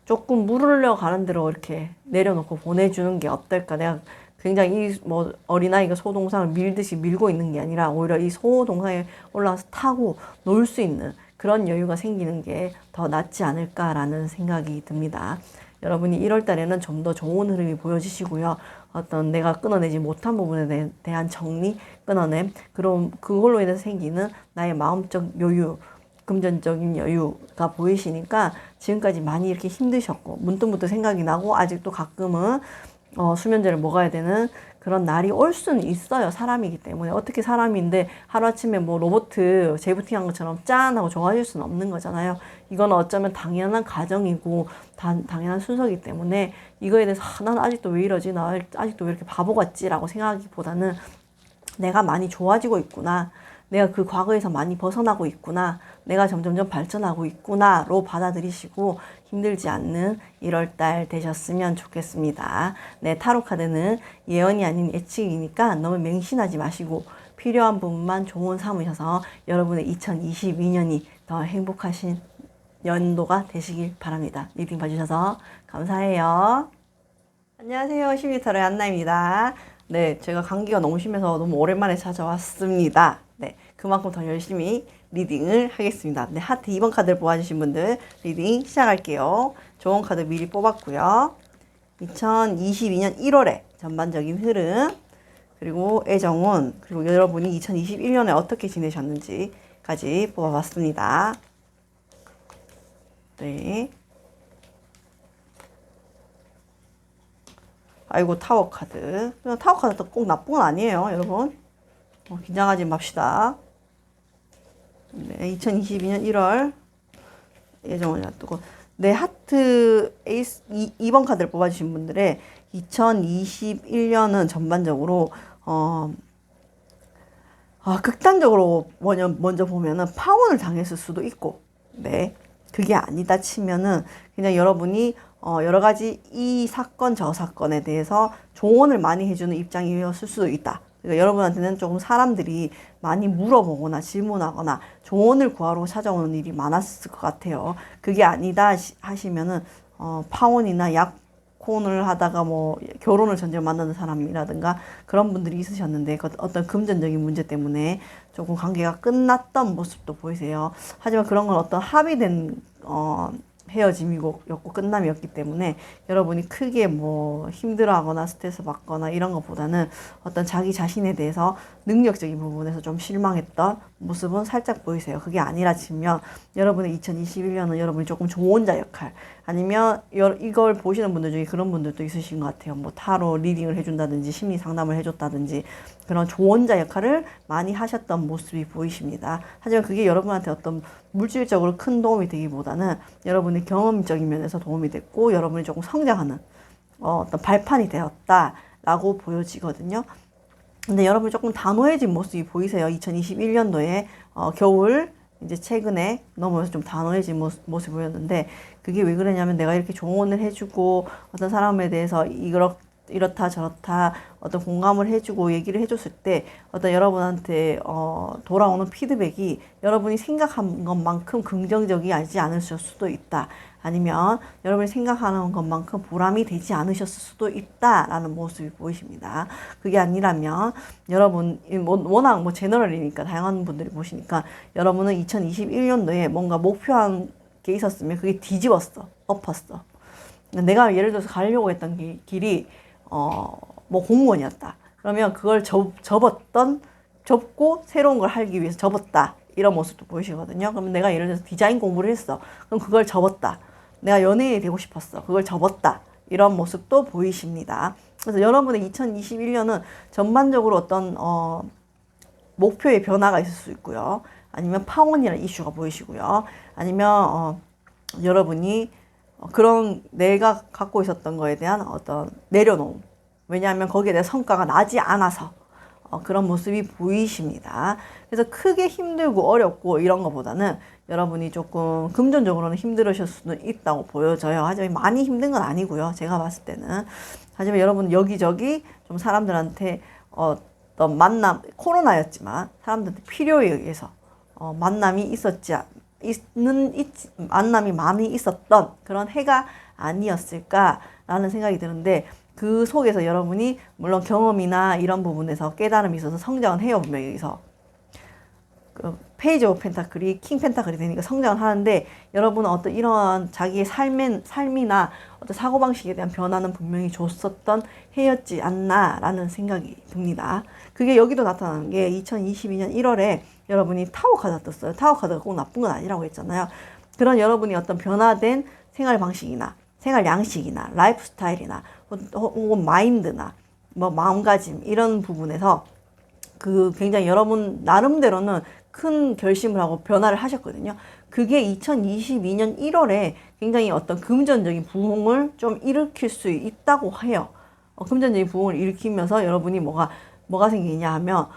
조금 물으려 가는 대로 이렇게 내려놓고 보내주는 게 어떨까. 내가 굉장히 어린아이가 소동상을 밀듯이 밀고 있는 게 아니라 오히려 이 소동상에 올라와서 타고 놀 수 있는 그런 여유가 생기는 게 더 낫지 않을까라는 생각이 듭니다. 여러분이 1월 달에는 좀 더 좋은 흐름이 보여지시고요. 어떤 내가 끊어내지 못한 부분에 대한 정리, 끊어냄, 그럼 그걸로 인해서 생기는 나의 마음적 여유, 금전적인 여유가 보이시니까 지금까지 많이 이렇게 힘드셨고 문득문득 생각이 나고 아직도 가끔은 수면제를 먹어야 되는 그런 날이 올 수는 있어요. 사람이기 때문에. 어떻게 사람인데 하루아침에 로보트 재부팅한 것처럼 짠 하고 좋아질 수는 없는 거잖아요. 이건 어쩌면 당연한 과정이고 당연한 순서이기 때문에 이거에 대해서 난 아직도 왜 이러지? 나 아직도 왜 이렇게 바보 같지? 라고 생각하기보다는 내가 많이 좋아지고 있구나, 내가 그 과거에서 많이 벗어나고 있구나, 내가 점점점 발전하고 있구나로 받아들이시고 힘들지 않는 1월달 되셨으면 좋겠습니다. 네, 타로카드는 예언이 아닌 예측이니까 너무 맹신하지 마시고 필요한 부분만 좋은 삼으셔서 여러분의 2022년이 더 행복하신 연도가 되시길 바랍니다. 리딩 봐주셔서 감사해요. 안녕하세요. 12타로의 안나입니다. 네, 제가 감기가 너무 심해서 너무 오랜만에 찾아왔습니다. 네, 그만큼 더 열심히 리딩을 하겠습니다. 네, 하트 2번 카드를 뽑아주신 분들 리딩 시작할게요. 좋은 카드 미리 뽑았고요. 2022년 1월에 전반적인 흐름, 그리고 애정운, 그리고 여러분이 2021년에 어떻게 지내셨는지까지 뽑아봤습니다. 네. 아이고, 타워 카드. 그냥 타워 카드도 꼭 나쁜 건 아니에요, 여러분. 긴장하지 맙시다. 네, 2022년 1월 예정을 놔두고, 네, 하트 에이스 2번 카드를 뽑아주신 분들의 2021년은 전반적으로 극단적으로 먼저 보면은 파혼을 당했을 수도 있고, 네, 그게 아니다 치면은 그냥 여러분이 여러 가지 이 사건 저 사건에 대해서 조언을 많이 해주는 입장이었을 수도 있다. 그러니까 여러분한테는 조금 사람들이 많이 물어보거나 질문하거나 조언을 구하러 찾아오는 일이 많았을 것 같아요. 그게 아니다 하시면은 파혼이나 약혼을 하다가 결혼을 전제로 만나는 사람이라든가 그런 분들이 있으셨는데 어떤 금전적인 문제 때문에 조금 관계가 끝났던 모습도 보이세요. 하지만 그런 건 어떤 합의된 헤어짐이었고 끝남이었기 때문에 여러분이 크게 뭐 힘들어하거나 스트레스 받거나 이런 것보다는 어떤 자기 자신에 대해서 능력적인 부분에서 좀 실망했던 모습은 살짝 보이세요. 그게 아니라 치면 여러분의 2021년은 여러분이 조금 조언자 역할 아니면 이걸 보시는 분들 중에 그런 분들도 있으신 것 같아요. 뭐 타로 리딩을 해준다든지 심리 상담을 해줬다든지 그런 조언자 역할을 많이 하셨던 모습이 보이십니다. 하지만 그게 여러분한테 어떤 물질적으로 큰 도움이 되기보다는 여러분의 경험적인 면에서 도움이 됐고 여러분이 조금 성장하는 어떤 발판이 되었다라고 보여지거든요. 근데 여러분이 조금 단호해진 모습이 보이세요. 2021년도에 겨울 이제 최근에 넘어서 좀 단호해진 모습이 보였는데 그게 왜 그러냐면 내가 이렇게 조언을 해주고 어떤 사람에 대해서 이렇다 저렇다 어떤 공감을 해주고 얘기를 해줬을 때 어떤 여러분한테 돌아오는 피드백이 여러분이 생각한 것만큼 긍정적이지 않으실 수도 있다. 아니면 여러분이 생각하는 것만큼 보람이 되지 않으셨을 수도 있다라는 모습이 보이십니다. 그게 아니라면 여러분 워낙 뭐 제너럴이니까 다양한 분들이 보시니까 여러분은 2021년도에 뭔가 목표한 게 있었으면 그게 뒤집었어. 엎었어. 내가 예를 들어서 가려고 했던 길이 뭐 공무원이었다. 그러면 그걸 접고 새로운 걸 하기 위해서 접었다. 이런 모습도 보이시거든요. 그러면 내가 예를 들어서 디자인 공부를 했어. 그럼 그걸 접었다. 내가 연예인이 되고 싶었어. 그걸 접었다. 이런 모습도 보이십니다. 그래서 여러분의 2021년은 전반적으로 어떤 목표의 변화가 있을 수 있고요. 아니면 파혼이라는 이슈가 보이시고요. 아니면 여러분이 그런 내가 갖고 있었던 거에 대한 어떤 내려놓음. 왜냐하면 거기에 대한 성과가 나지 않아서 그런 모습이 보이십니다. 그래서 크게 힘들고 어렵고 이런 것보다는 여러분이 조금 금전적으로는 힘들으실 수도 있다고 보여져요. 하지만 많이 힘든 건 아니고요. 제가 봤을 때는. 하지만 여러분 여기저기 좀 사람들한테 어떤 만남, 코로나였지만 사람들한테 필요에 의해서 만남이 만남이 많이 있었던 그런 해가 아니었을까라는 생각이 드는데 그 속에서 여러분이 물론 경험이나 이런 부분에서 깨달음이 있어서 성장은 해요. 분명히 여기서 그 페이지 오브 펜타클이 킹 펜타클이 되니까 성장을 하는데 여러분은 어떤 이러한 자기의 삶이나 어떤 사고방식에 대한 변화는 분명히 줬었던 해였지 않나라는 생각이 듭니다. 그게 여기도 나타나는 게 2022년 1월에 여러분이 타워 카드가 떴어요. 타워 카드가 꼭 나쁜 건 아니라고 했잖아요. 그런 여러분이 어떤 변화된 생활 방식이나 생활 양식이나 라이프 스타일이나 혹은 마인드나 뭐 마음가짐 이런 부분에서 그 굉장히 여러분 나름대로는 큰 결심을 하고 변화를 하셨거든요. 그게 2022년 1월에 굉장히 어떤 금전적인 부흥을 좀 일으킬 수 있다고 해요. 금전적인 부흥을 일으키면서 여러분이 뭐가 생기냐 하면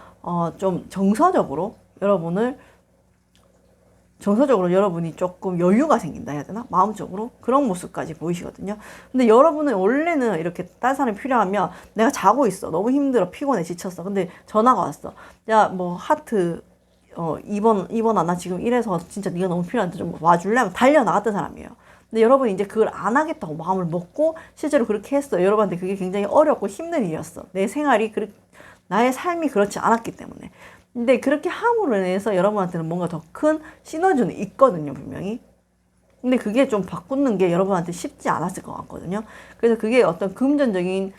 좀 정서적으로 여러분이 조금 여유가 생긴다 해야 되나? 마음적으로 그런 모습까지 보이시거든요. 근데 여러분은 원래는 이렇게 다른 사람이 필요하면 내가 자고 있어. 너무 힘들어. 피곤해. 지쳤어. 근데 전화가 왔어. 야, 뭐 하트 입원아 나 지금 이래서 진짜 네가 너무 필요한데 좀 와줄래? 하면 달려나갔던 사람이에요. 근데 여러분이 이제 그걸 안 하겠다고 마음을 먹고 실제로 그렇게 했어요. 여러분한테 그게 굉장히 어렵고 힘든 일이었어. 내 생활이 나의 삶이 그렇지 않았기 때문에. 근데 그렇게 함으로 인해서 여러분한테는 뭔가 더 큰 시너지는 있거든요, 분명히. 근데 그게 좀 바꾸는 게 여러분한테 쉽지 않았을 것 같거든요. 그래서 그게 어떤 금전적인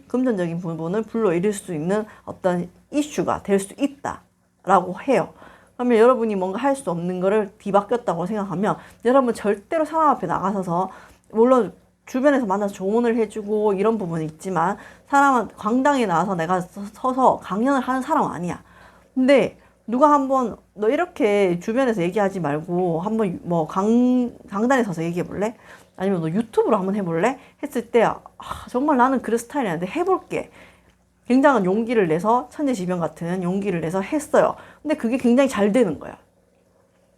금전적인 부분을 불러일으킬 수 있는 어떤 이슈가 될 수 있다라고 해요. 그러면 여러분이 뭔가 할 수 없는 거를 뒤바뀌었다고 생각하면 여러분 절대로 사람 앞에 나가서서 물론 주변에서 만나서 조언을 해주고 이런 부분이 있지만 사람은 광장에 나와서 내가 서서 강연을 하는 사람은 아니야. 근데 누가 한번 너 이렇게 주변에서 얘기하지 말고 한번 뭐 강단에 서서 얘기해 볼래? 아니면 너 유튜브로 한번 해볼래? 했을 때 정말 나는 그런 스타일이 아닌데 해볼게. 굉장한 용기를 내서 천재지변 같은 용기를 내서 했어요. 근데 그게 굉장히 잘 되는 거야.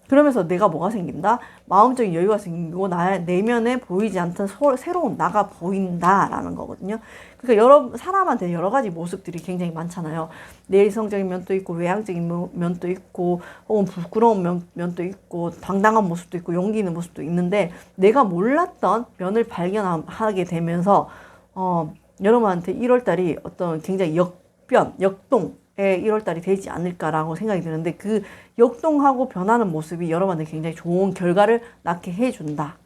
그러면서 내가 뭐가 생긴다? 마음적인 여유가 생기고 나의 내면에 보이지 않던 새로운 나가 보인다라는 거거든요. 그러니까 사람한테 여러 가지 모습들이 굉장히 많잖아요. 내성적인 면도 있고 외향적인 면도 있고 혹은 부끄러운 면도 있고 당당한 모습도 있고 용기 있는 모습도 있는데 내가 몰랐던 면을 발견하게 되면서 여러분한테 1월달이 어떤 굉장히 역동 1월달이 되지 않을까라고 생각이 드는데 그 역동하고 변하는 모습이 여러분한테 굉장히 좋은 결과를 낳게 해준다.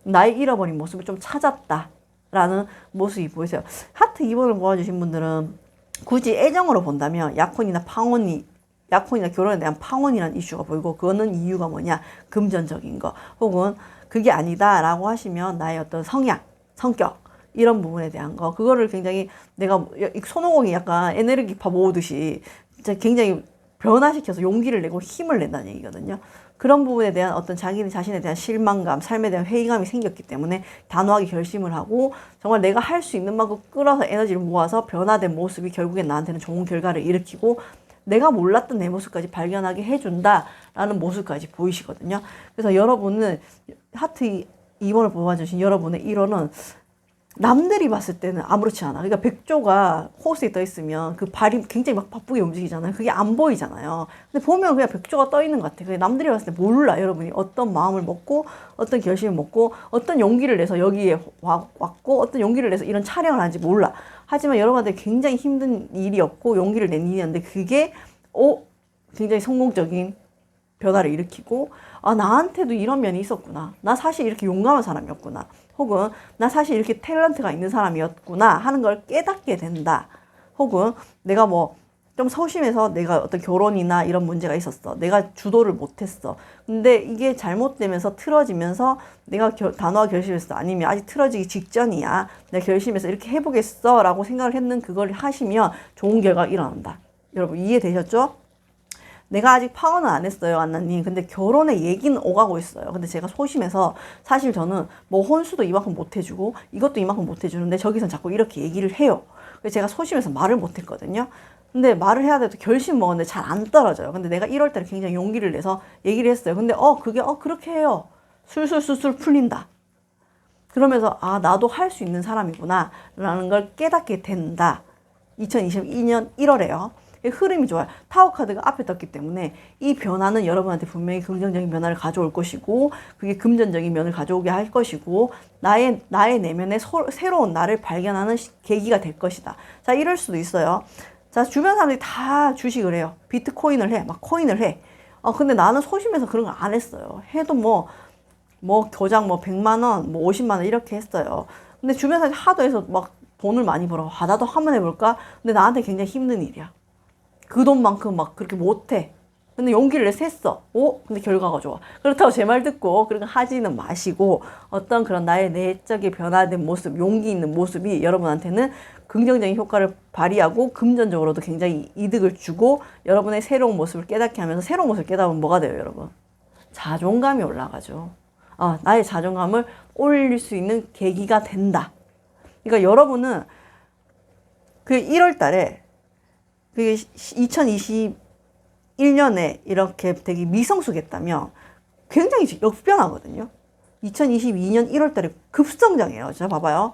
나의 잃어버린 모습을 좀 찾았다라는 모습이 보이세요. 하트 2번을 모아주신 분들은 굳이 애정으로 본다면 약혼이나 결혼에 대한 팡혼이라는 이슈가 보이고 그거는 이유가 뭐냐? 금전적인 거 혹은 그게 아니다라고 하시면 나의 어떤 성향, 성격 이런 부분에 대한 거 그거를 굉장히 내가 손오공이 약간 에너지파 모으듯이 진짜 굉장히 변화시켜서 용기를 내고 힘을 낸다는 얘기거든요. 그런 부분에 대한 어떤 자기 자신에 대한 실망감, 삶에 대한 회의감이 생겼기 때문에 단호하게 결심을 하고 정말 내가 할 수 있는 만큼 끌어서 에너지를 모아서 변화된 모습이 결국엔 나한테는 좋은 결과를 일으키고 내가 몰랐던 내 모습까지 발견하게 해준다라는 모습까지 보이시거든요. 그래서 여러분은 하트 2번을 뽑아주신 여러분의 1호는 남들이 봤을 때는 아무렇지 않아. 그러니까 백조가 호수에 떠 있으면 그 발이 굉장히 막 바쁘게 움직이잖아요. 그게 안 보이잖아요. 근데 보면 그냥 백조가 떠 있는 것 같아. 근데 남들이 봤을 때 몰라. 여러분이 어떤 마음을 먹고 어떤 결심을 먹고 어떤 용기를 내서 여기에 왔고 어떤 용기를 내서 이런 촬영을 하는지 몰라. 하지만 여러분한테 굉장히 힘든 일이었고 용기를 낸 일이었는데 그게 굉장히 성공적인 변화를 일으키고 아 나한테도 이런 면이 있었구나. 나 사실 이렇게 용감한 사람이었구나. 혹은 나 사실 이렇게 탤런트가 있는 사람이었구나 하는 걸 깨닫게 된다. 혹은 내가 뭐 좀 소심해서 내가 어떤 결혼이나 이런 문제가 있었어. 내가 주도를 못했어. 근데 이게 잘못되면서 틀어지면서 내가 단호하게 결심했어. 아니면 아직 틀어지기 직전이야. 내가 결심해서 이렇게 해보겠어 라고 생각을 했는 그걸 하시면 좋은 결과가 일어난다. 여러분 이해되셨죠? 내가 아직 파혼은 안 했어요, 안나님. 근데 결혼의 얘기는 오가고 있어요. 근데 제가 소심해서 사실 저는 뭐 혼수도 이만큼 못 해주고 이것도 이만큼 못 해주는데 저기선 자꾸 이렇게 얘기를 해요. 그래서 제가 소심해서 말을 못 했거든요. 근데 말을 해야 돼도 결심 먹었는데 잘 안 떨어져요. 근데 내가 1월 달에 굉장히 용기를 내서 얘기를 했어요. 근데 그게 그렇게 해요. 술술술술 풀린다. 그러면서 아 나도 할 수 있는 사람이구나 라는 걸 깨닫게 된다. 2022년 1월에요. 흐름이 좋아요. 타워 카드가 앞에 떴기 때문에 이 변화는 여러분한테 분명히 긍정적인 변화를 가져올 것이고 그게 금전적인 면을 가져오게 할 것이고 나의 내면의 새로운 나를 발견하는 계기가 될 것이다. 자 이럴 수도 있어요. 자 주변 사람들이 다 주식을 해요. 비트코인을 해. 막 코인을 해. 근데 나는 소심해서 그런 거 안 했어요. 해도 뭐 교장 100만 원, 50만 원 이렇게 했어요. 근데 주변 사람들이 하도 해서 막 돈을 많이 벌어. 나도 한번 해볼까? 근데 나한테 굉장히 힘든 일이야. 그 돈만큼 막 그렇게 못해. 근데 용기를 내서 했어. 근데 결과가 좋아. 그렇다고 제 말 듣고 그렇게 하지는 마시고 어떤 그런 나의 내적인 변화된 모습, 용기 있는 모습이 여러분한테는 긍정적인 효과를 발휘하고 금전적으로도 굉장히 이득을 주고 여러분의 새로운 모습을 깨닫게 하면서 새로운 모습을 깨닫으면 뭐가 돼요, 여러분? 자존감이 올라가죠. 나의 자존감을 올릴 수 있는 계기가 된다. 그러니까 여러분은 그 1월 달에 그게 2021년에 이렇게 되게 미성숙했다면 굉장히 역변하거든요. 2022년 1월 달에 급성장해요. 자, 봐봐요.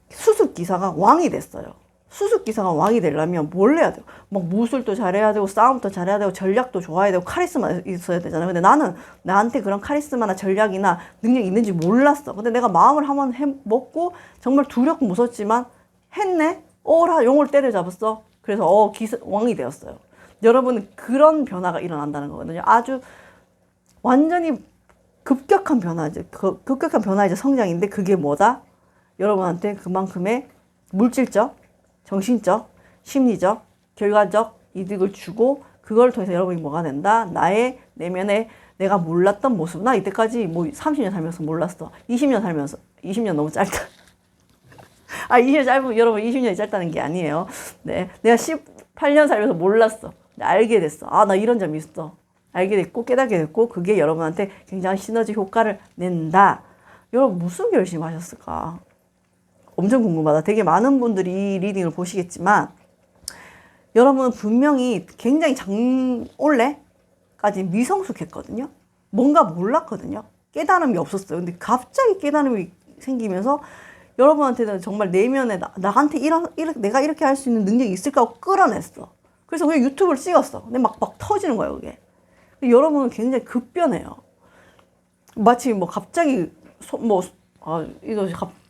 수습기사가 왕이 됐어요. 수습기사가 왕이 되려면 뭘 해야 돼요? 막 무술도 잘해야 되고 싸움도 잘해야 되고 전략도 좋아야 되고 카리스마 있어야 되잖아요. 근데 나는 나한테 그런 카리스마나 전략이나 능력이 있는지 몰랐어. 근데 내가 마음을 한번 먹고 정말 두렵고 무섭지만 했네? 용을 때려잡았어. 그래서 왕이 되었어요. 여러분은 그런 변화가 일어난다는 거거든요. 아주 완전히 급격한 변화죠. 급격한 변화이자 성장인데 그게 뭐다? 여러분한테 그만큼의 물질적, 정신적, 심리적, 결과적 이득을 주고 그걸 통해서 여러분이 뭐가 된다? 나의 내면에 내가 몰랐던 모습. 나 이때까지 30년 살면서 몰랐어. 20년 너무 짧다. 20년 짧으면 여러분 20년이 짧다는 게 아니에요. 네. 내가 18년 살면서 몰랐어. 알게 됐어. 나 이런 점이 있어. 알게 됐고 깨닫게 됐고 그게 여러분한테 굉장한 시너지 효과를 낸다. 여러분 무슨 결심하셨을까? 엄청 궁금하다. 되게 많은 분들이 이 리딩을 보시겠지만 여러분은 분명히 굉장히 올해까지 미성숙했거든요. 뭔가 몰랐거든요. 깨달음이 없었어요. 근데 갑자기 깨달음이 생기면서 여러분한테는 정말 내면에 나한테 내가 이렇게 할 수 있는 능력이 있을까 하고 끌어냈어. 그래서 그냥 유튜브를 찍었어. 근데 막 터지는 거예요, 그게. 여러분은 굉장히 급변해요. 마치 갑자기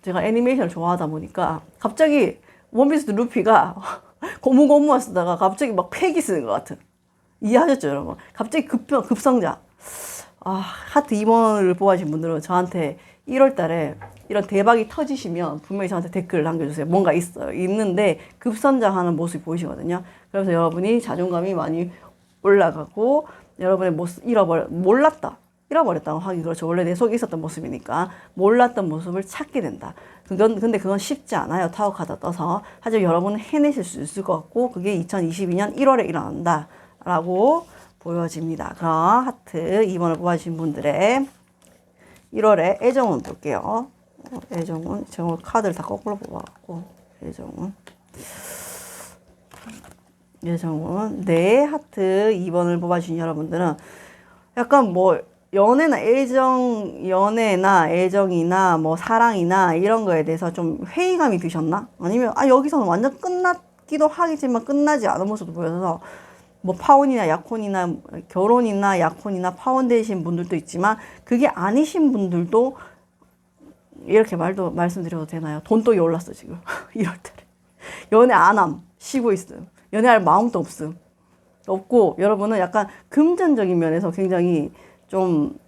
제가 애니메이션을 좋아하다 보니까 갑자기 원피스 루피가 고무고무만 쓰다가 갑자기 막 폐기 쓰는 것 같은. 이해하셨죠, 여러분? 갑자기 급성장. 하트 2번을 뽑아주신 분들은 저한테 1월 달에 이런 대박이 터지시면 분명히 저한테 댓글을 남겨주세요. 뭔가 있어요. 있는데 급성장하는 모습이 보이시거든요. 그래서 여러분이 자존감이 많이 올라가고 여러분의 모습 잃어버렸다고 하기 그렇죠. 원래 내 속에 있었던 모습이니까 몰랐던 모습을 찾게 된다. 근데 그건 쉽지 않아요. 타워 카드 떠서. 하지만 여러분은 해내실 수 있을 것 같고 그게 2022년 1월에 일어난다 라고 보여집니다. 그럼 하트 2번을 뽑아주신 분들의 1월에 애정운 볼게요. 애정운 제가 카드를 다 거꾸로 뽑아갖고 애정운 네, 하트 2번을 뽑아주신 여러분들은 약간 뭐 연애나 애정이나 뭐 사랑이나 이런 거에 대해서 좀 회의감이 드셨나? 아니면 여기서는 완전 끝났기도 하겠지만 끝나지 않은 모습도 보여서 뭐 파혼이나 약혼이나 결혼이나 약혼이나 파혼되신 분들도 있지만 그게 아니신 분들도 이렇게 말씀드려도 되나요? 돈독이 올랐어 지금 1월달에 연애 안함 쉬고 있음 연애할 마음도 없고 여러분은 약간 금전적인 면에서 굉장히 좀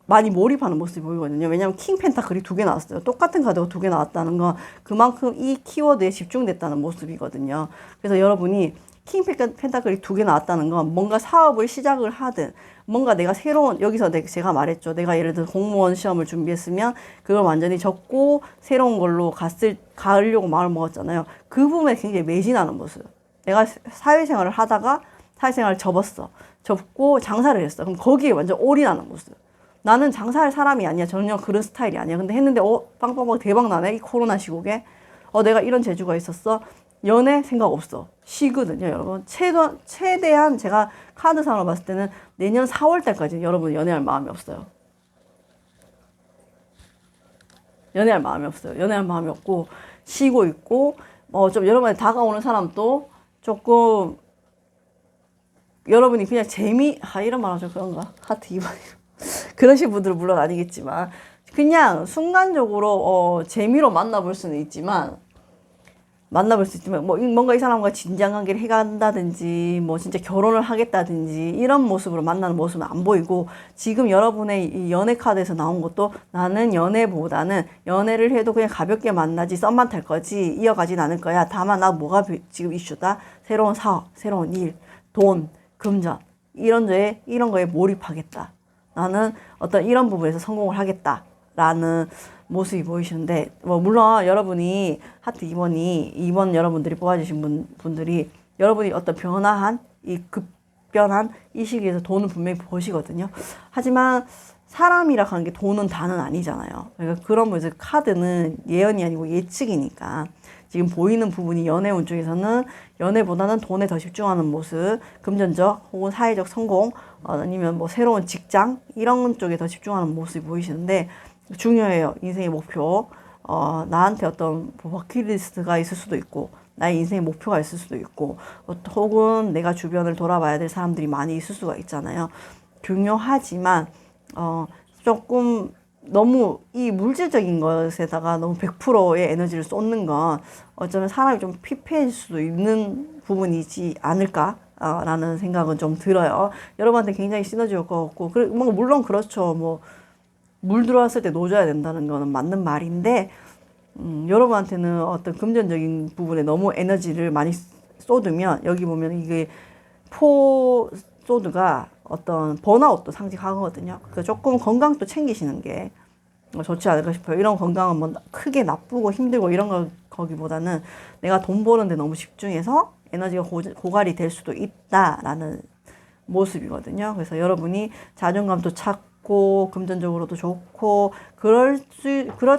많이 몰입하는 모습이 보이거든요. 왜냐하면 킹 펜타클이 2개 나왔어요. 똑같은 카드가 2개 나왔다는 건 그만큼 이 키워드에 집중됐다는 모습이거든요. 그래서 여러분이 킹 펜타클이 2개 나왔다는 건 뭔가 사업을 시작을 하든 뭔가 내가 새로운 여기서 제가 말했죠. 내가 예를 들어 공무원 시험을 준비했으면 그걸 완전히 접고 새로운 걸로 가려고 마음을 먹었잖아요. 그 부분에 굉장히 매진하는 모습. 내가 사회생활을 하다가 사회생활을 접고 장사를 했어. 그럼 거기에 완전 올인하는 모습. 나는 장사할 사람이 아니야. 전혀 그런 스타일이 아니야. 근데 했는데 빵빵빵 대박 나네. 이 코로나 시국에. 내가 이런 재주가 있었어. 연애 생각 없어. 쉬거든요, 여러분. 최대한 제가 카드상으로 봤을 때는 내년 4월 달까지 여러분 연애할 마음이 없어요. 연애할 마음이 없고 쉬고 있고 좀 여러분한테 다가오는 사람도 조금 여러분이 그냥 이런 말 하죠. 그런가? 하트 2번. 그러신 분들은 물론 아니겠지만, 그냥 순간적으로, 재미로 만나볼 수 있지만, 뭐, 뭔가 이 사람과 진지한 관계를 해간다든지, 뭐, 진짜 결혼을 하겠다든지, 이런 모습으로 만나는 모습은 안 보이고, 지금 여러분의 이 연애 카드에서 나온 것도 나는 연애보다는 연애를 해도 그냥 가볍게 만나지, 썸만 탈 거지, 이어가진 않을 거야. 다만 나 뭐가 지금 이슈다? 새로운 사업, 새로운 일, 돈, 금전 이런 거에 몰입하겠다. 나는 어떤 이런 부분에서 성공을 하겠다라는 모습이 보이시는데 물론 여러분이 하트 2번 여러분들이 뽑아주신 분들이 여러분이 어떤 급변한 이 시기에서 돈은 분명히 버시거든요. 하지만 사람이라 하는 게 돈은 다는 아니잖아요. 그러니까 그런 면에서 카드는 예언이 아니고 예측이니까 지금 보이는 부분이 연애운 쪽에서는 연애보다는 돈에 더 집중하는 모습, 금전적 혹은 사회적 성공, 아니면 뭐 새로운 직장 이런 쪽에 더 집중하는 모습이 보이시는데 중요해요. 인생의 목표. 나한테 어떤 버킷리스트가 있을 수도 있고 나의 인생의 목표가 있을 수도 있고 혹은 내가 주변을 돌아봐야 될 사람들이 많이 있을 수가 있잖아요. 중요하지만 조금 너무 이 물질적인 것에다가 너무 100%의 에너지를 쏟는 건 어쩌면 사람이 좀 피폐해질 수도 있는 부분이지 않을까? 라는 생각은 좀 들어요. 여러분한테 굉장히 시너지일 것 같고, 물론 그렇죠. 뭐, 물 들어왔을 때 놓아줘야 된다는 거는 맞는 말인데, 여러분한테는 어떤 금전적인 부분에 너무 에너지를 많이 쏟으면, 여기 보면 이게 소드가 어떤 번아웃도 상징하거든요. 그래서 조금 건강도 챙기시는 게 좋지 않을까 싶어요. 이런 건강은 뭐 크게 나쁘고 힘들고 이런 거기보다는 내가 돈 버는데 너무 집중해서 에너지가 고갈이 될 수도 있다라는 모습이거든요. 그래서 여러분이 자존감도 찾고 금전적으로도 좋고 그럴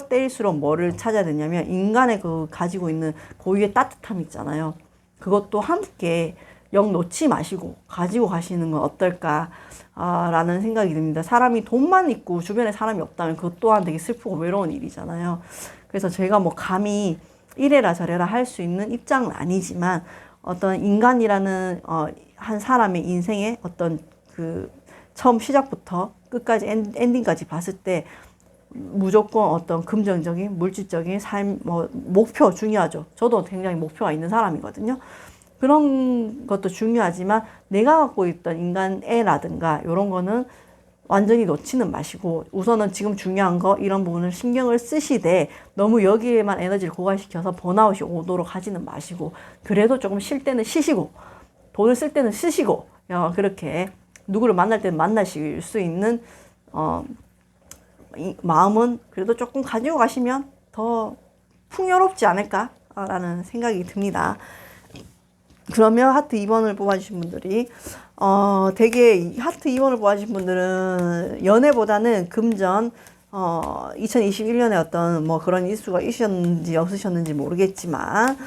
때일수록 뭐를 찾아야 되냐면 인간의 그 가지고 있는 고유의 따뜻함 있잖아요. 그것도 함께 영 놓지 마시고 가지고 가시는 건 어떨까 라는 생각이 듭니다. 사람이 돈만 있고 주변에 사람이 없다면 그것 또한 되게 슬프고 외로운 일이잖아요. 그래서 제가 뭐 감히 이래라 저래라 할 수 있는 입장은 아니지만 어떤 인간이라는 한 사람의 인생의 어떤 그 처음 시작부터 끝까지 엔딩까지 봤을 때 무조건 어떤 금전적인 물질적인 삶 목표 중요하죠. 저도 굉장히 목표가 있는 사람이거든요. 그런 것도 중요하지만 내가 갖고 있던 인간애라든가 이런 거는 완전히 놓지는 마시고 우선은 지금 중요한 거 이런 부분을 신경을 쓰시되 너무 여기에만 에너지를 고갈시켜서 번아웃이 오도록 하지는 마시고 그래도 조금 쉴 때는 쉬시고 돈을 쓸 때는 쓰시고 그렇게 누구를 만날 때는 만나실 수 있는 마음은 그래도 조금 가지고 가시면 더 풍요롭지 않을까라는 생각이 듭니다. 그러면 하트 2번을 뽑아주신 분들이 되게 하트 2번을 뽑아주신 분들은 연애보다는 금전 2021년에 어떤 뭐 그런 이슈가 있으셨는지 없으셨는지 모르겠지만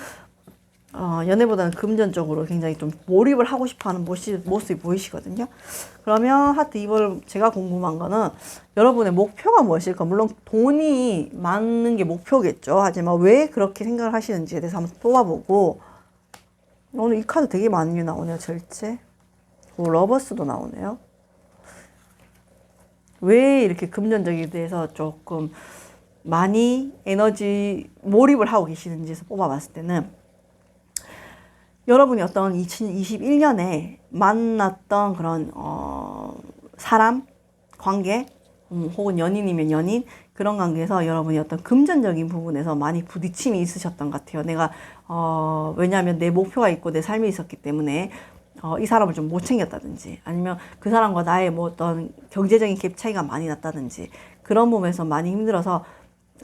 연애보다는 금전적으로 굉장히 좀 몰입을 하고 싶어하는 모습이 보이시거든요. 그러면 하트 2번을 제가 궁금한 거는 여러분의 목표가 무엇일까? 물론 돈이 많은 게 목표겠죠. 하지만 왜 그렇게 생각을 하시는지에 대해서 한번 뽑아보고 오늘 이 카드 되게 많이 나오네요. 절제. 러버스도 나오네요. 왜 이렇게 금전적인 데서 조금 많이 에너지 몰입을 하고 계시는지에서 뽑아봤을 때는 여러분이 어떤 2021년에 만났던 그런 사람, 관계, 혹은 연인이면 연인 그런 관계에서 여러분이 어떤 금전적인 부분에서 많이 부딪힘이 있으셨던 것 같아요. 내가 왜냐하면 내 목표가 있고 내 삶이 있었기 때문에 이 사람을 좀 못 챙겼다든지 아니면 그 사람과 나의 뭐 어떤 경제적인 갭 차이가 많이 났다든지 그런 부분에서 많이 힘들어서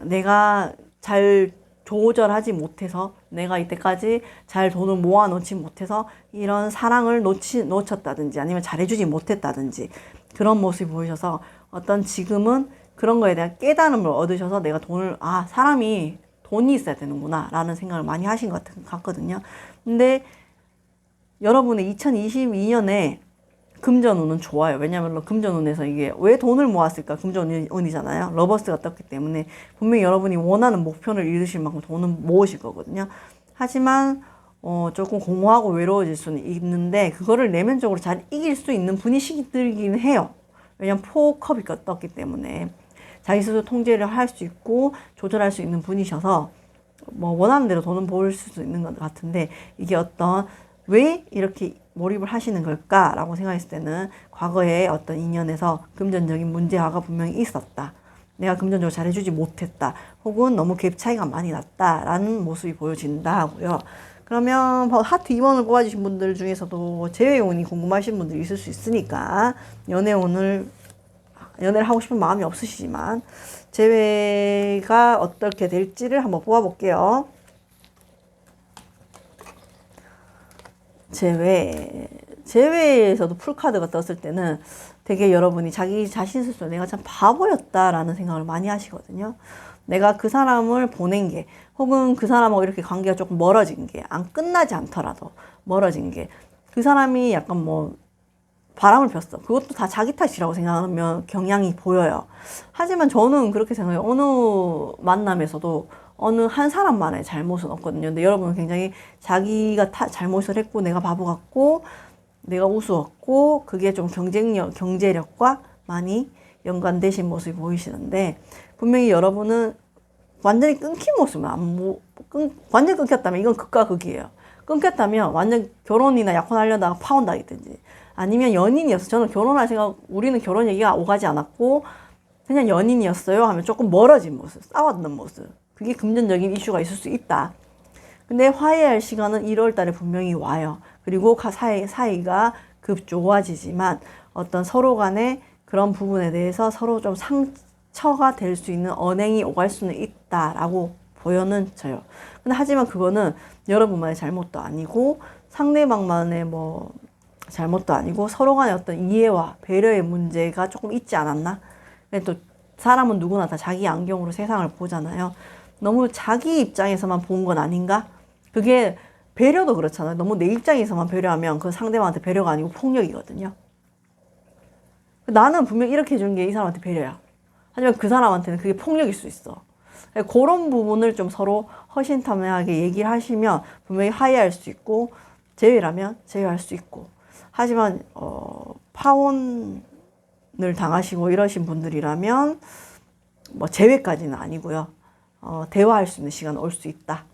내가 잘 조절하지 못해서 내가 이때까지 잘 돈을 모아놓지 못해서 이런 사랑을 놓쳤다든지 아니면 잘해주지 못했다든지 그런 모습이 보이셔서 어떤 지금은 그런 거에 대한 깨달음을 얻으셔서 내가 사람이 돈이 있어야 되는구나 라는 생각을 많이 하신 것 같거든요. 근데 여러분의 2022년에 금전운은 좋아요. 왜냐하면 금전운에서 이게 왜 돈을 모았을까? 금전운이잖아요. 러버스가 떴기 때문에 분명히 여러분이 원하는 목표를 이루실 만큼 돈은 모으실 거거든요. 하지만 조금 공허하고 외로워질 수는 있는데 그거를 내면적으로 잘 이길 수 있는 분이시긴 해요. 왜냐하면 포컵이 떴기 때문에 자기 스스로 통제를 할 수 있고 조절할 수 있는 분이셔서 뭐 원하는 대로 돈은 모을 수 있는 것 같은데 이게 왜 이렇게 몰입을 하시는 걸까라고 생각했을 때는 과거에 어떤 인연에서 금전적인 문제화가 분명히 있었다. 내가 금전적으로 잘해주지 못했다. 혹은 너무 갭 차이가 많이 났다라는 모습이 보여진다 하고요. 그러면 하트 2번을 뽑아주신 분들 중에서도 재회운이 궁금하신 분들이 있을 수 있으니까 연애를 하고 싶은 마음이 없으시지만 재회가 어떻게 될지를 한번 뽑아볼게요. 재회에서도 풀카드가 떴을 때는 되게 여러분이 자기 자신 스스로 내가 참 바보였다라는 생각을 많이 하시거든요. 내가 그 사람을 보낸 게 혹은 그 사람하고 이렇게 관계가 조금 멀어진 게 안 끝나지 않더라도 멀어진 게 그 사람이 약간 뭐 바람을 폈어. 그것도 다 자기 탓이라고 생각하면 경향이 보여요. 하지만 저는 그렇게 생각해요. 어느 만남에서도 어느 한 사람만의 잘못은 없거든요. 근데 여러분은 굉장히 자기가 잘못을 했고 내가 바보 같고 내가 우스웠고 그게 좀 경제력과 많이 연관되신 모습이 보이시는데 분명히 여러분은 완전히 끊긴 모습은 완전히 끊겼다면 이건 극과 극이에요. 끊겼다면 완전 결혼이나 약혼하려다가 파혼당했든지 아니면 연인이었어. 저는 결혼할 생각, 우리는 결혼 얘기가 오가지 않았고 그냥 연인이었어요 하면 조금 멀어진 모습, 싸웠는 모습. 그게 금전적인 이슈가 있을 수 있다. 근데 화해할 시간은 1월 달에 분명히 와요. 그리고 사이가 급 좋아지지만 어떤 서로 간에 그런 부분에 대해서 서로 좀 상처가 될 수 있는 언행이 오갈 수는 있다라고 보여는 져요. 근데 하지만 그거는 여러분만의 잘못도 아니고 상대방만의 뭐 잘못도 아니고 서로 간의 어떤 이해와 배려의 문제가 조금 있지 않았나? 또 사람은 누구나 다 자기 안경으로 세상을 보잖아요. 너무 자기 입장에서만 본 건 아닌가? 그게 배려도 그렇잖아요. 너무 내 입장에서만 배려하면 그 상대방한테 배려가 아니고 폭력이거든요. 나는 분명 이렇게 해준 게 이 사람한테 배려야. 하지만 그 사람한테는 그게 폭력일 수 있어. 그런 부분을 좀 서로 허심탄회하게 얘기를 하시면 분명히 화해할 수 있고 재회라면 재회할 수 있고 하지만 파혼을 당하시고 이러신 분들이라면 뭐 재회까지는 아니고요. 대화할 수 있는 시간 올 수 있다.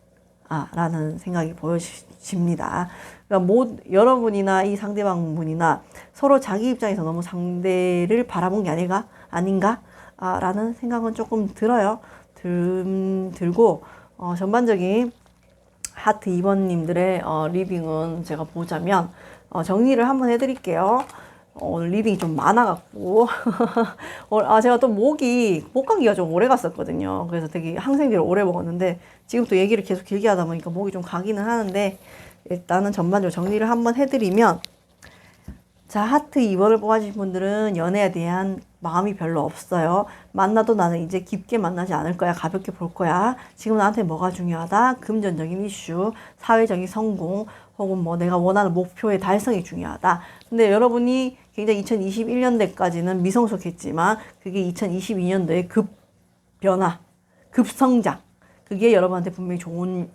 라는 생각이 보여집니다. 그러니까 여러분이나 이 상대방 분이나 서로 자기 입장에서 너무 상대를 바라본 게 아닌가? 라는 생각은 조금 들어요. 들고, 전반적인 하트 2번님들의 리딩은 제가 보자면, 정리를 한번 해드릴게요. 오늘 리딩이 좀 많아갖고. 제가 또 목감기가 좀 오래 갔었거든요. 그래서 되게 항생제를 오래 먹었는데, 지금 또 얘기를 계속 길게 하다 보니까 목이 좀 가기는 하는데, 일단은 전반적으로 정리를 한번 해드리면, 자, 하트 2번을 뽑아주신 분들은 연애에 대한 마음이 별로 없어요. 만나도 나는 이제 깊게 만나지 않을 거야. 가볍게 볼 거야. 지금 나한테 뭐가 중요하다? 금전적인 이슈, 사회적인 성공, 혹은 뭐 내가 원하는 목표의 달성이 중요하다. 근데 여러분이 굉장히 2021년대까지는 미성숙했지만 그게 2022년도에 급 변화, 급성장. 그게 여러분한테 분명히 좋은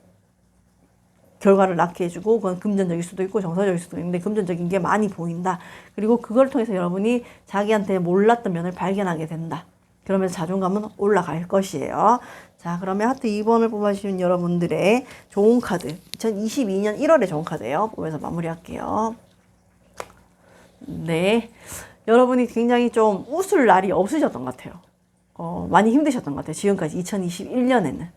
결과를 낳게 해주고, 그건 금전적일 수도 있고 정서적일 수도 있는데 금전적인 게 많이 보인다. 그리고 그걸 통해서 여러분이 자기한테 몰랐던 면을 발견하게 된다. 그러면서 자존감은 올라갈 것이에요. 자, 그러면 하트 2번을 뽑아주신 여러분들의 좋은 카드, 2022년 1월에 좋은 카드예요. 보면서 마무리할게요. 네, 여러분이 굉장히 좀 웃을 날이 없으셨던 것 같아요. 많이 힘드셨던 것 같아요. 지금까지 2021년에는.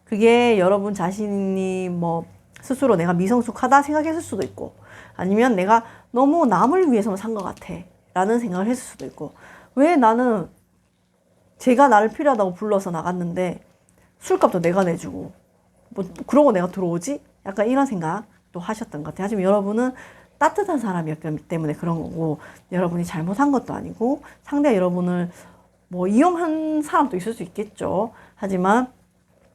그게 여러분 자신이 뭐 스스로 내가 미성숙하다 생각했을 수도 있고, 아니면 내가 너무 남을 위해서만 산 것 같아 라는 생각을 했을 수도 있고, 왜 나는 제가 나를 필요하다고 불러서 나갔는데 술값도 내가 내주고 뭐 그러고 내가 들어오지? 약간 이런 생각도 하셨던 것 같아요. 하지만 여러분은 따뜻한 사람이었기 때문에 그런 거고, 여러분이 잘못한 것도 아니고 상대가 여러분을 뭐 이용한 사람도 있을 수 있겠죠. 하지만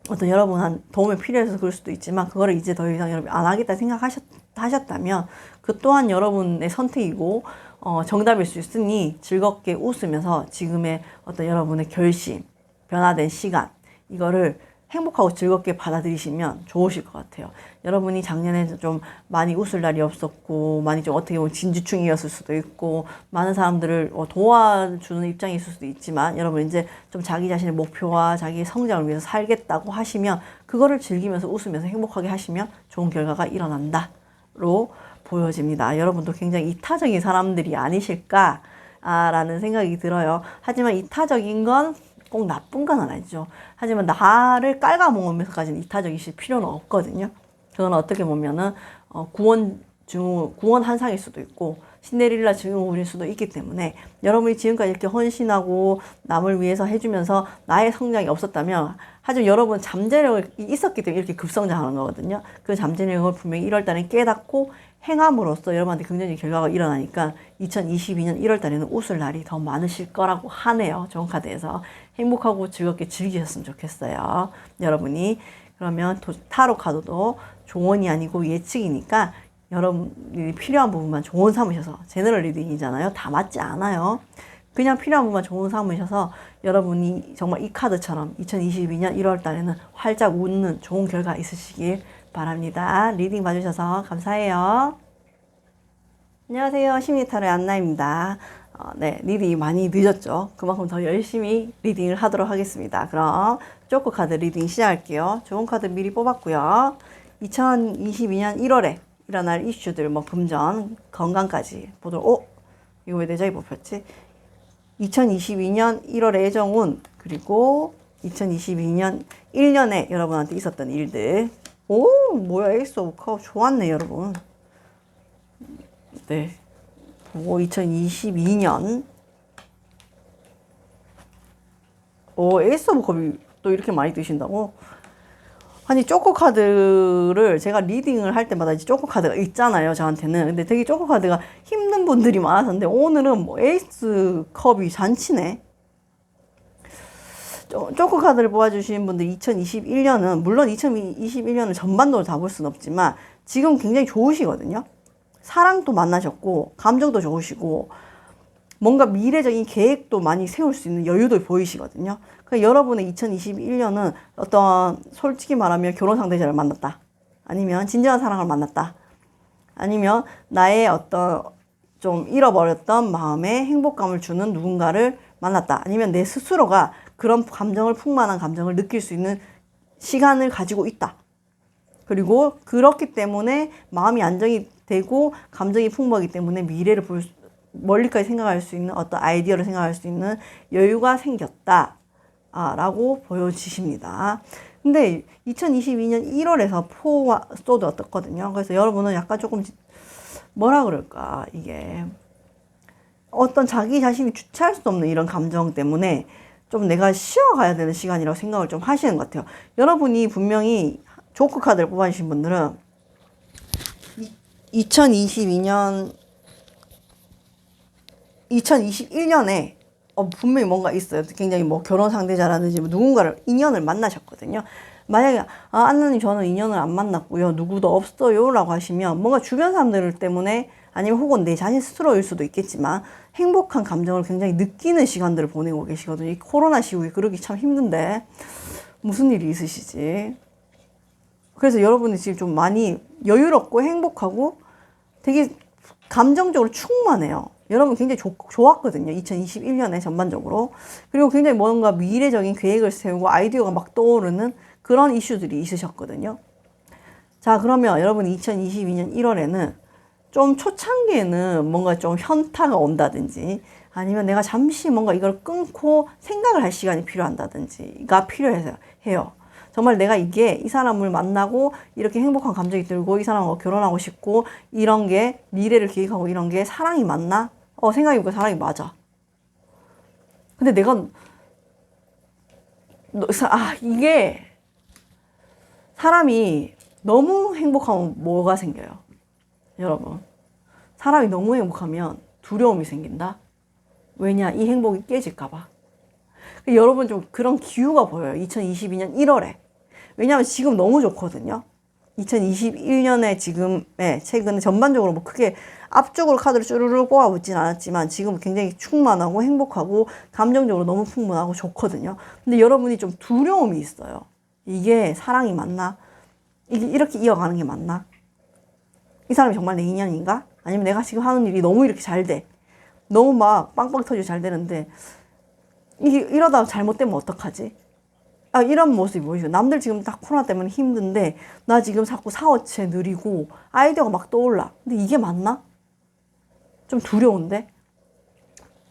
어떤 여러분 도움이 필요해서 그럴 수도 있지만, 그거를 이제 더 이상 여러분이 안 하겠다 생각하셨다면 그 또한 여러분의 선택이고 정답일 수 있으니 즐겁게 웃으면서 지금의 어떤 여러분의 결심, 변화된 시간, 이거를 행복하고 즐겁게 받아들이시면 좋으실 것 같아요. 여러분이 작년에 좀 많이 웃을 날이 없었고, 많이 좀 어떻게 보면 진주충이었을 수도 있고, 많은 사람들을 도와주는 입장이 있을 수도 있지만, 여러분 이제 좀 자기 자신의 목표와 자기의 성장을 위해서 살겠다고 하시면, 그거를 즐기면서 웃으면서 행복하게 하시면 좋은 결과가 일어난다로 보여집니다. 여러분도 굉장히 이타적인 사람들이 아니실까라는 생각이 들어요. 하지만 이타적인 건 꼭 나쁜 건 아니죠. 하지만 나를 깔아먹으면서까지는 이타적이실 필요는 없거든요. 그건 어떻게 보면은 구원 한상일 수도 있고 신데렐라 증후군일 수도 있기 때문에, 여러분이 지금까지 이렇게 헌신하고 남을 위해서 해주면서 나의 성장이 없었다면, 하지만 여러분 잠재력이 있었기 때문에 이렇게 급성장하는 거거든요. 그 잠재력을 분명히 1월달에 깨닫고 행함으로써 여러분한테 긍정적인 결과가 일어나니까 2022년 1월달에는 웃을 날이 더 많으실 거라고 하네요. 좋은 카드에서 행복하고 즐겁게 즐기셨으면 좋겠어요. 여러분이. 그러면 타로 카드도 조언이 아니고 예측이니까 여러분이 필요한 부분만 조언 삼으셔서, 제너럴 리딩이잖아요. 다 맞지 않아요. 그냥 필요한 부분만 조언 삼으셔서 여러분이 정말 이 카드처럼 2022년 1월 달에는 활짝 웃는 좋은 결과 있으시길 바랍니다. 리딩 봐주셔서 감사해요. 안녕하세요. 심리타로의 안나입니다. 네, 리딩이 많이 늦었죠. 그만큼 더 열심히 리딩을 하도록 하겠습니다. 그럼 쪼꼬 카드 리딩 시작할게요. 좋은 카드 미리 뽑았고요. 2022년 1월에 일어날 이슈들, 뭐 금전, 건강까지 보도록. 이거 왜 내 자리 뽑혔지? 2022년 1월의 애정운, 그리고 2022년 1년에 여러분한테 있었던 일들. 오, 뭐야, 에이스 오브 컵 좋았네, 여러분. 네. 그리고 2022년. 에이스 오브 컵이 또 이렇게 많이 뜨신다고? 아니, 쪼꼬 카드를 제가 리딩을 할 때마다 이제 쪼꼬 카드가 있잖아요, 저한테는. 근데 되게 쪼꼬 카드가 힘든 분들이 많았는데, 오늘은 뭐 에이스 컵이 잔치네. 쪼꼬 카드를 뽑아주신 분들 2021년은, 물론 2021년을 전반적으로 다 볼 수는 없지만, 지금 굉장히 좋으시거든요. 사랑도 만나셨고, 감정도 좋으시고, 뭔가 미래적인 계획도 많이 세울 수 있는 여유도 보이시거든요. 그러니까 여러분의 2021년은 어떤, 솔직히 말하면 결혼 상대자를 만났다. 아니면 진정한 사랑을 만났다. 아니면 나의 어떤 좀 잃어버렸던 마음에 행복감을 주는 누군가를 만났다. 아니면 내 스스로가 그런 감정을, 풍만한 감정을 느낄 수 있는 시간을 가지고 있다. 그리고 그렇기 때문에 마음이 안정이 되고 감정이 풍부하기 때문에 미래를 멀리까지 생각할 수 있는 어떤 아이디어를 생각할 수 있는 여유가 생겼다. 라고 보여지십니다. 근데 2022년 1월에서 포와 소드가 떴거든요. 그래서 여러분은 약간 조금 뭐라 그럴까, 이게 어떤 자기 자신이 주체할 수 없는 이런 감정 때문에 좀 내가 쉬어가야 되는 시간이라고 생각을 좀 하시는 것 같아요. 여러분이 분명히 조크 카드를 뽑아주신 분들은 2021년에 분명히 뭔가 있어요. 굉장히 뭐 결혼 상대자라든지 뭐 누군가를, 인연을 만나셨거든요. 만약에, 안나님 저는 인연을 안 만났고요. 누구도 없어요. 라고 하시면 뭔가 주변 사람들 때문에 아니면 혹은 내 자신 스스로일 수도 있겠지만 행복한 감정을 굉장히 느끼는 시간들을 보내고 계시거든요. 이 코로나 시국에 그러기 참 힘든데 무슨 일이 있으시지? 그래서 여러분이 지금 좀 많이 여유롭고 행복하고 되게 감정적으로 충만해요. 여러분 굉장히 좋았거든요. 2021년에 전반적으로. 그리고 굉장히 뭔가 미래적인 계획을 세우고 아이디어가 막 떠오르는 그런 이슈들이 있으셨거든요. 자, 그러면 여러분 2022년 1월에는 좀 초창기에는 뭔가 좀 현타가 온다든지 아니면 내가 잠시 뭔가 이걸 끊고 생각을 할 시간이 필요한다든지가 필요해요. 정말 내가 이 사람을 만나고 이렇게 행복한 감정이 들고 이 사람하고 결혼하고 싶고 이런 게 미래를 계획하고 이런 게 사랑이 맞나? 생각해보니까 사랑이 맞아. 근데 내가 이게 사람이 너무 행복하면 뭐가 생겨요? 여러분, 사람이 너무 행복하면 두려움이 생긴다? 왜냐? 이 행복이 깨질까봐. 여러분 좀 그런 기후가 보여요. 2022년 1월에. 왜냐하면 지금 너무 좋거든요. 2021년에 지금의 최근에 전반적으로 뭐 크게 앞쪽으로 카드를 쭈르르 뽑아붙진 않았지만 지금 굉장히 충만하고 행복하고 감정적으로 너무 풍부하고 좋거든요. 근데 여러분이 좀 두려움이 있어요. 이게 사랑이 맞나? 이게 이렇게 이어가는 게 맞나? 이 사람이 정말 내 인연인가? 아니면 내가 지금 하는 일이 너무 이렇게 잘 돼. 너무 막 빵빵 터지고 잘 되는데 이러다 잘못되면 어떡하지? 이런 모습이 보이죠. 남들 지금 다 코로나 때문에 힘든데 나 지금 자꾸 사업체 느리고 아이디어가 막 떠올라. 근데 이게 맞나? 좀 두려운데?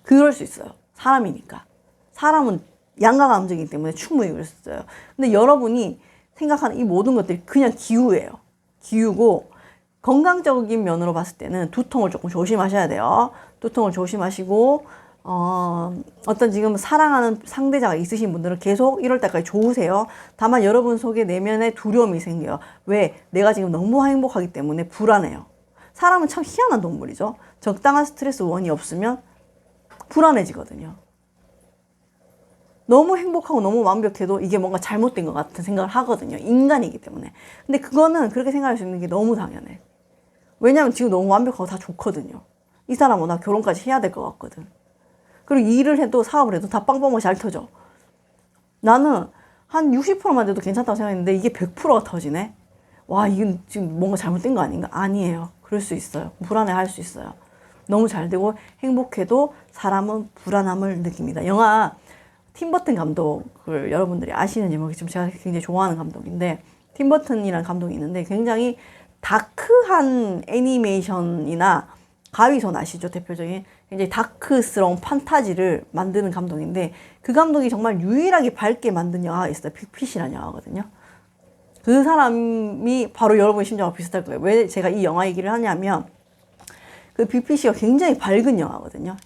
그럴 수 있어요. 사람이니까. 사람은 양가 감정이기 때문에 충분히 그럴 수 있어요. 근데 여러분이 생각하는 이 모든 것들이 그냥 기우예요. 기우고 건강적인 면으로 봤을 때는 두통을 조금 조심하셔야 돼요. 두통을 조심하시고 어떤 지금 사랑하는 상대자가 있으신 분들은 계속 이럴 때까지 좋으세요. 다만 여러분 속에 내면에 두려움이 생겨요. 왜? 내가 지금 너무 행복하기 때문에 불안해요. 사람은 참 희한한 동물이죠. 적당한 스트레스 원이 없으면 불안해지거든요. 너무 행복하고 너무 완벽해도 이게 뭔가 잘못된 것 같은 생각을 하거든요. 인간이기 때문에. 근데 그거는 그렇게 생각할 수 있는 게 너무 당연해. 왜냐면 지금 너무 완벽하고 다 좋거든요. 이 사람은 나 결혼까지 해야 될 것 같거든. 그리고 일을 해도 사업을 해도 다 빵빵하게 잘 터져. 나는 한 60%만 돼도 괜찮다고 생각했는데 이게 100%가 터지네. 와, 이건 지금 뭔가 잘못된 거 아닌가? 아니에요. 그럴 수 있어요. 불안해할 수 있어요. 너무 잘 되고 행복해도 사람은 불안함을 느낍니다. 영화 팀버튼 감독을 여러분들이 아시는지 모르겠지만 제가 굉장히 좋아하는 감독인데 팀버튼이라는 감독이 있는데 굉장히 다크한 애니메이션이나 가위손 아시죠? 대표적인 굉장히 다크스러운 판타지를 만드는 감독인데 그 감독이 정말 유일하게 밝게 만든 영화가 있어요. 빅핏이라는 영화거든요. 그 사람이 바로 여러분의 심정과 비슷할 거예요. 왜 제가 이 영화 얘기를 하냐면 그 빅핏이가 굉장히 밝은 영화거든요.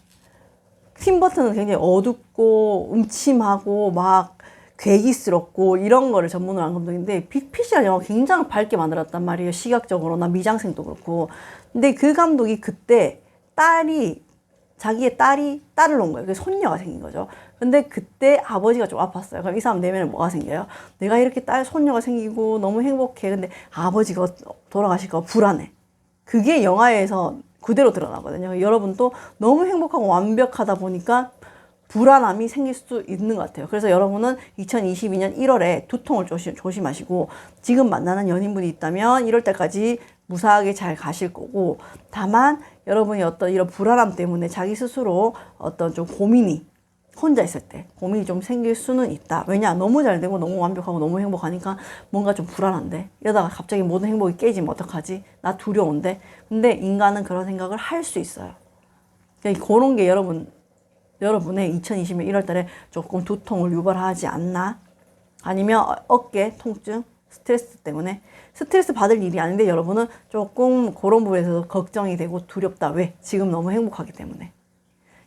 팀버튼은 굉장히 어둡고 음침하고 막 괴기스럽고 이런 거를 전문으로 한 감독인데 빅핏이라는 영화가 굉장히 밝게 만들었단 말이에요. 시각적으로나 미장센도 그렇고. 근데 그 감독이 그때 자기의 딸을 놓은 거예요. 그래서 손녀가 생긴 거죠. 근데 그때 아버지가 좀 아팠어요. 그럼 이 사람 내면에 뭐가 생겨요? 내가 이렇게 손녀가 생기고 너무 행복해. 근데 아버지가 돌아가실까 봐 불안해. 그게 영화에서 그대로 드러나거든요. 여러분도 너무 행복하고 완벽하다 보니까 불안함이 생길 수도 있는 것 같아요. 그래서 여러분은 2022년 1월에 두통을 조심하시고 지금 만나는 연인분이 있다면 1월 때까지 무사하게 잘 가실 거고 다만 여러분이 어떤 이런 불안함 때문에 자기 스스로 어떤 좀 고민이 혼자 있을 때 고민이 좀 생길 수는 있다. 왜냐? 너무 잘 되고 너무 완벽하고 너무 행복하니까 뭔가 좀 불안한데, 이러다가 갑자기 모든 행복이 깨지면 어떡하지? 나 두려운데. 근데 인간은 그런 생각을 할 수 있어요. 그러니까 그런 게 여러분의 2020년 1월 달에 조금 두통을 유발하지 않나? 아니면 어깨 통증, 스트레스 때문에, 스트레스 받을 일이 아닌데 여러분은 조금 그런 부분에서 걱정이 되고 두렵다. 왜? 지금 너무 행복하기 때문에.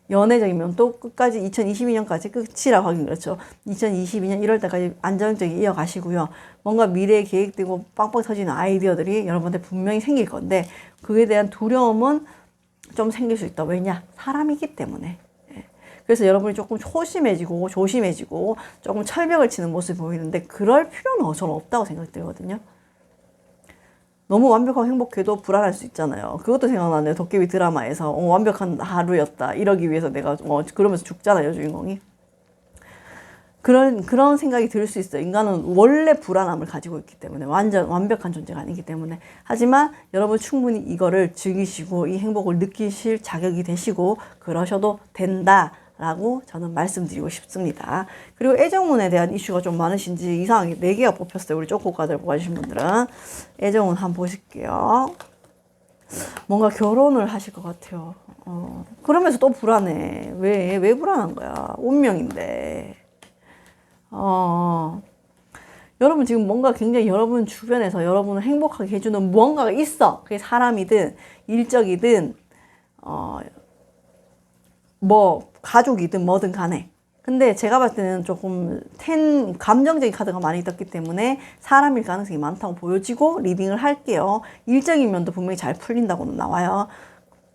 연애적이면 또 끝까지 2022년까지 끝이라고 하긴 그렇죠. 2022년 1월 달까지 안정적이 이어가시고요. 뭔가 미래에 계획되고 빵빵 터지는 아이디어들이 여러분한테 분명히 생길 건데, 그에 대한 두려움은 좀 생길 수 있다. 왜냐? 사람이기 때문에. 그래서 여러분이 조금 소심해지고 조심해지고 조금 철벽을 치는 모습이 보이는데, 그럴 필요는 저는 없다고 생각이 들거든요. 너무 완벽하고 행복해도 불안할 수 있잖아요. 그것도 생각나네요. 도깨비 드라마에서 완벽한 하루였다. 이러기 위해서 내가 그러면서 죽잖아요, 주인공이. 그런 생각이 들 수 있어요. 인간은 원래 불안함을 가지고 있기 때문에, 완전 완벽한 존재가 아니기 때문에. 하지만 여러분 충분히 이거를 즐기시고 이 행복을 느끼실 자격이 되시고 그러셔도 된다 라고 저는 말씀드리고 싶습니다. 그리고 애정운에 대한 이슈가 좀 많으신지 이상하게 4개가 뽑혔어요. 우리 쪼꼬카들 뽑아주신 분들은. 애정운 한번 보실게요. 뭔가 결혼을 하실 것 같아요. 그러면서 또 불안해. 왜 불안한 거야? 운명인데. 여러분 지금 뭔가 굉장히 여러분 주변에서 여러분을 행복하게 해주는 무언가가 있어. 그게 사람이든 일적이든 뭐 가족이든 뭐든 간에. 근데 제가 봤을 때는 조금 감정적인 카드가 많이 떴기 때문에 사람일 가능성이 많다고 보여지고 리딩을 할게요. 일적인 면도 분명히 잘 풀린다고는 나와요.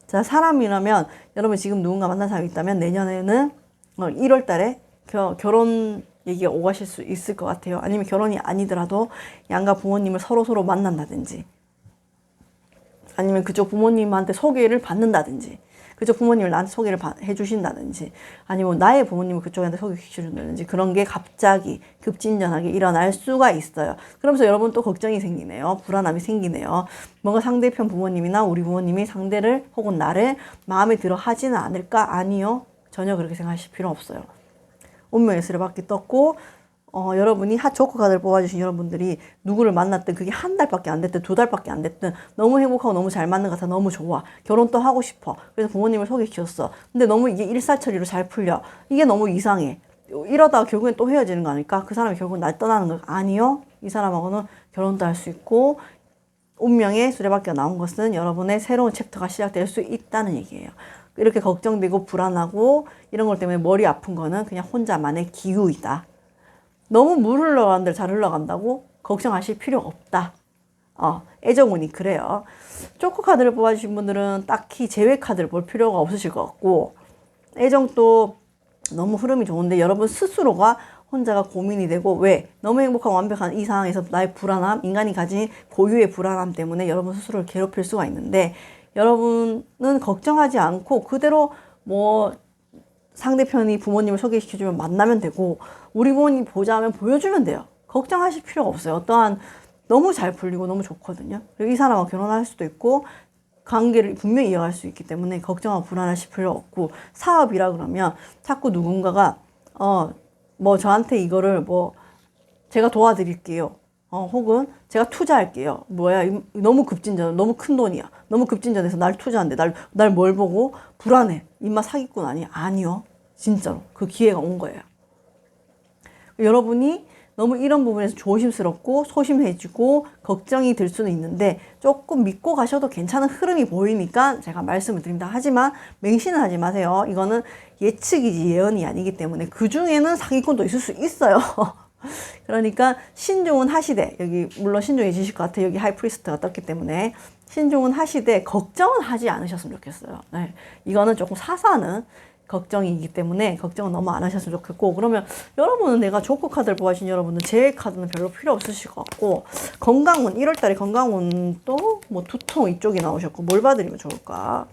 자, 사람이라면 여러분 지금 누군가 만난 사람이 있다면 내년에는 1월 달에 결혼 얘기가 오가실 수 있을 것 같아요. 아니면 결혼이 아니더라도 양가 부모님을 서로 만난다든지, 아니면 그쪽 부모님한테 소개를 받는다든지, 그쪽 부모님을 나한테 소개를 해주신다든지, 아니면 나의 부모님을 그쪽한테 소개시켜준다든지, 그런 게 갑자기 급진전하게 일어날 수가 있어요. 그러면서 여러분 또 걱정이 생기네요. 불안함이 생기네요. 뭔가 상대편 부모님이나 우리 부모님이 상대를 혹은 나를 마음에 들어 하지는 않을까? 아니요. 전혀 그렇게 생각하실 필요 없어요. 운명의 수레바퀴 떴고, 여러분이 핫초코 카드를 뽑아주신 여러분들이 누구를 만났든 그게 한 달밖에 안 됐든 2달밖에 안 됐든 너무 행복하고 너무 잘 맞는 것 같아. 너무 좋아. 결혼 또 하고 싶어. 그래서 부모님을 소개시켰어. 근데 너무 이게 일사천리로 잘 풀려. 이게 너무 이상해. 이러다가 결국엔 또 헤어지는 거 아닐까? 그 사람이 결국은 날 떠나는 거 아니요. 이 사람하고는 결혼도 할 수 있고, 운명의 수레바퀴가 나온 것은 여러분의 새로운 챕터가 시작될 수 있다는 얘기예요. 이렇게 걱정되고 불안하고 이런 것 때문에 머리 아픈 거는 그냥 혼자만의 기우이다. 너무 물 흘러가는 데를 잘 흘러간다고 걱정하실 필요 없다. 애정운이 그래요. 쪼코 카드를 뽑아주신 분들은 딱히 제외 카드를 볼 필요가 없으실 것 같고, 애정도 너무 흐름이 좋은데 여러분 스스로가 혼자가 고민이 되고, 왜? 너무 행복한 완벽한 이 상황에서 나의 불안함, 인간이 가진 고유의 불안함 때문에 여러분 스스로를 괴롭힐 수가 있는데, 여러분은 걱정하지 않고 그대로 뭐 상대편이 부모님을 소개시켜주면 만나면 되고, 우리 부모님 보자 하면 보여주면 돼요. 걱정하실 필요가 없어요. 어떠한 너무 잘 풀리고 너무 좋거든요. 그리고 이 사람하고 결혼할 수도 있고 관계를 분명히 이어갈 수 있기 때문에 걱정하고 불안하실 필요 없고, 사업이라 그러면 자꾸 누군가가 뭐 저한테 이거를 뭐 제가 도와드릴게요. 혹은 제가 투자할게요. 너무 급진전, 너무 큰 돈이야. 너무 급진전해서 날 투자한대. 날 뭘 보고 불안해. 입맛 사기꾼 아니야? 아니요. 진짜로. 그 기회가 온 거예요. 여러분이 너무 이런 부분에서 조심스럽고 소심해지고 걱정이 들 수는 있는데, 조금 믿고 가셔도 괜찮은 흐름이 보이니까 제가 말씀을 드립니다. 하지만 맹신은 하지 마세요. 이거는 예측이지 예언이 아니기 때문에 그 중에는 사기꾼도 있을 수 있어요. 그러니까 신중은 하시되, 여기 물론 신중해지실 것 같아요. 여기 하이프리스트가 떴기 때문에 신중은 하시되 걱정은 하지 않으셨으면 좋겠어요. 네. 이거는 조금 사사는 걱정이기 때문에 걱정은 너무 안 하셨으면 좋겠고, 그러면 여러분은 내가 조커 카드를 뽑아주신 여러분은 제외 카드는 별로 필요 없으실 것 같고, 건강운 1월달에 건강운 또 뭐 두통 이쪽이 나오셨고, 뭘 봐드리면 좋을까?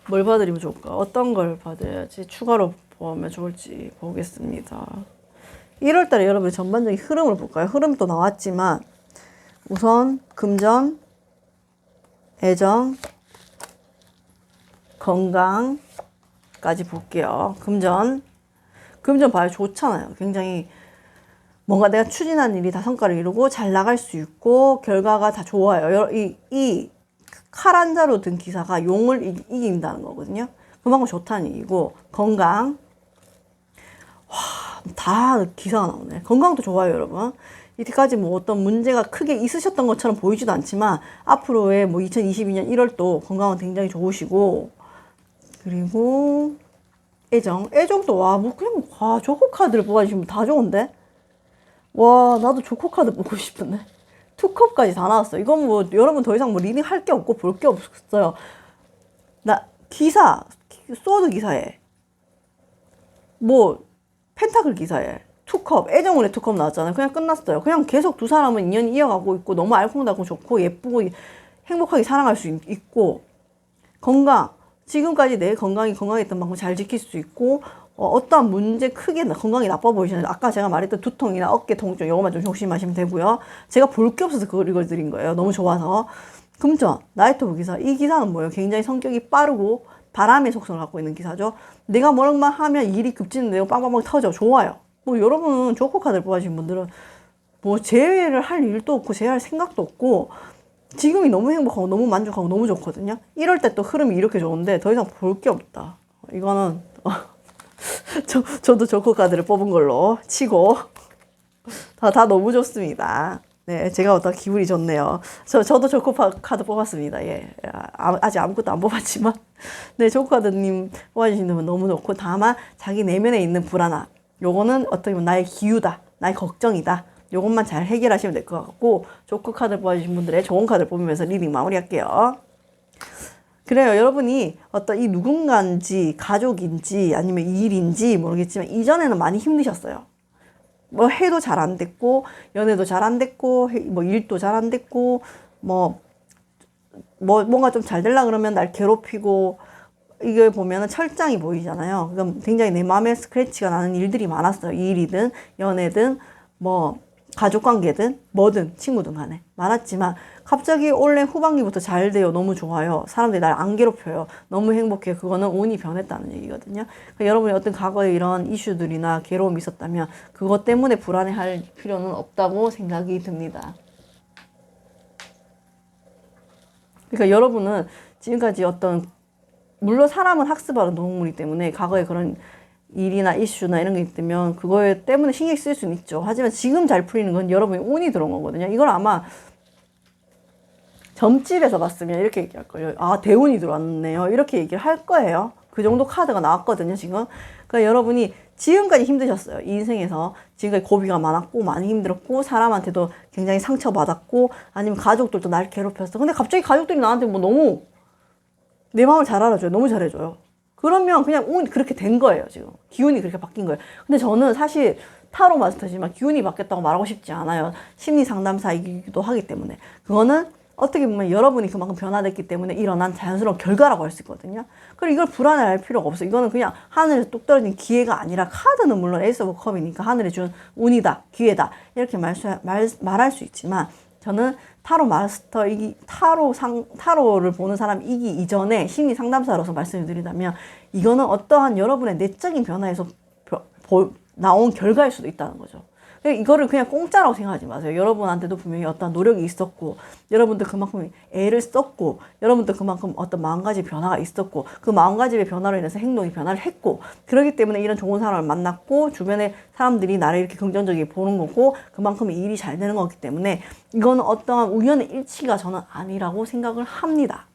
뭘 봐드리면 좋을까? 어떤 걸 받아야지 추가로 보면 좋을지 보겠습니다. 1월달에 여러분의 전반적인 흐름을 볼까요? 흐름도 나왔지만 우선 금전, 애정, 건강까지 볼게요. 금전 봐요. 좋잖아요. 굉장히 뭔가 내가 추진한 일이 다 성과를 이루고 잘 나갈 수 있고 결과가 다 좋아요. 이 칼 한 자로 든 기사가 용을 이긴다는 거거든요. 그만큼 좋다는 얘기고 건강. 다 기사가 나오네. 건강도 좋아요, 여러분. 이때까지 뭐 어떤 문제가 크게 있으셨던 것처럼 보이지도 않지만 앞으로의 뭐 2022년 1월도 건강은 굉장히 좋으시고 그리고 애정도 뭐 그냥 조커 카드를 뽑아주시면 다 좋은데 와 나도 조커 카드 보고 싶은데 투컵까지 다 나왔어. 이건 뭐 여러분 더 이상 뭐 리딩 할 게 없고 볼 게 없어요. 나 소드 기사에 뭐 펜타클 기사에 투컵, 애정운의 투컵 나왔잖아요. 그냥 끝났어요. 그냥 계속 두 사람은 인연이 이어가고 있고 너무 알콩달콩 좋고 예쁘고 행복하게 살아갈 수 있고 건강, 지금까지 내 건강했던 만큼 잘 지킬 수 있고 어떠한 문제 크게 건강이 나빠 보이시는데 아까 제가 말했던 두통이나 어깨 통증 이거만 좀 조심하시면 되고요. 제가 볼 게 없어서 그걸 읽어드린 거예요. 너무 좋아서. 금전, 나이트 오브 기사. 이 기사는 뭐예요? 굉장히 성격이 빠르고 바람의 속성을 갖고 있는 기사죠. 내가 뭐만 하면 일이 급진되고 빵빵빵 터져. 좋아요. 뭐 여러분 조커 카드를 뽑아주신 분들은 뭐 제외를 할 일도 없고 제외할 생각도 없고 지금이 너무 행복하고 너무 만족하고 너무 좋거든요. 이럴 때 또 흐름이 이렇게 좋은데 더 이상 볼 게 없다. 이거는 저도 조커 카드를 뽑은 걸로 치고 다 너무 좋습니다. 네, 제가 어떤 기분이 좋네요. 저도 조커 카드 뽑았습니다. 예, 아직 아무것도 안 뽑았지만 네, 조커 카드님 뽑아주시는 분 너무 좋고 다만 자기 내면에 있는 불안함 요거는 어떻게 보면 나의 기우다, 나의 걱정이다. 요것만 잘 해결하시면 될 것 같고 조커 카드 뽑아주신 분들의 좋은 카드를 뽑으면서 리딩 마무리할게요. 그래요. 여러분이 어떤 이 누군가인지 가족인지 아니면 일인지 모르겠지만 이전에는 많이 힘드셨어요. 뭐 해도 잘 안 됐고 연애도 잘 안 됐고 뭐 일도 잘 안 됐고 뭐 뭔가 좀 잘 되려고 그러면 날 괴롭히고 이걸 보면은 철장이 보이잖아요. 그러니까 굉장히 내 마음에 스크래치가 나는 일들이 많았어요. 일이든 연애든 뭐 가족관계든 뭐든 친구든 간에 많았지만 갑자기 올해 후반기부터 잘 돼요. 너무 좋아요. 사람들이 날 안 괴롭혀요. 너무 행복해요. 그거는 운이 변했다는 얘기거든요. 그러니까 여러분이 어떤 과거에 이런 이슈들이나 괴로움이 있었다면 그것 때문에 불안해할 필요는 없다고 생각이 듭니다. 그러니까 여러분은 지금까지 물론 사람은 학습하는 동물이기 때문에 과거에 그런 일이나 이슈나 이런 게 있다면 그거에 때문에 신경 쓸 수는 있죠. 하지만 지금 잘 풀리는 건 여러분이 운이 들어온 거거든요. 이걸 아마 점집에서 봤으면 이렇게 얘기할 거예요. 아, 대운이 들어왔네요. 이렇게 얘기를 할 거예요. 그 정도 카드가 나왔거든요, 지금. 그러니까 여러분이 지금까지 힘드셨어요. 이 인생에서 지금까지 고비가 많았고 많이 힘들었고 사람한테도 굉장히 상처받았고 아니면 가족들도 날 괴롭혔어. 근데 갑자기 가족들이 나한테 뭐 너무 내 마음을 잘 알아줘요. 너무 잘해줘요. 그러면 그냥 그렇게 된 거예요, 지금. 기운이 그렇게 바뀐 거예요. 근데 저는 사실 타로 마스터지만 기운이 바뀌었다고 말하고 싶지 않아요. 심리 상담사이기도 하기 때문에. 그거는 어떻게 보면 여러분이 그만큼 변화됐기 때문에 일어난 자연스러운 결과라고 할 수 있거든요. 그리고 이걸 불안해할 필요가 없어요. 이거는 그냥 하늘에서 뚝 떨어진 기회가 아니라 카드는 물론 에이스 오브 컵이니까 하늘이 준 운이다, 기회다 이렇게 말할 수 있지만 저는 타로 마스터 타로를 보는 사람이기 이전에 심리 상담사로서 말씀을 드리자면 이거는 어떠한 여러분의 내적인 변화에서 나온 결과일 수도 있다는 거죠. 이거를 그냥 공짜라고 생각하지 마세요. 여러분한테도 분명히 어떤 노력이 있었고, 여러분도 그만큼 애를 썼고, 여러분도 그만큼 어떤 마음가짐 변화가 있었고, 그 마음가짐의 변화로 인해서 행동이 변화를 했고, 그렇기 때문에 이런 좋은 사람을 만났고, 주변에 사람들이 나를 이렇게 긍정적이게 보는 거고, 그만큼 일이 잘 되는 거기 때문에 이거는 어떠한 우연의 일치가 저는 아니라고 생각을 합니다.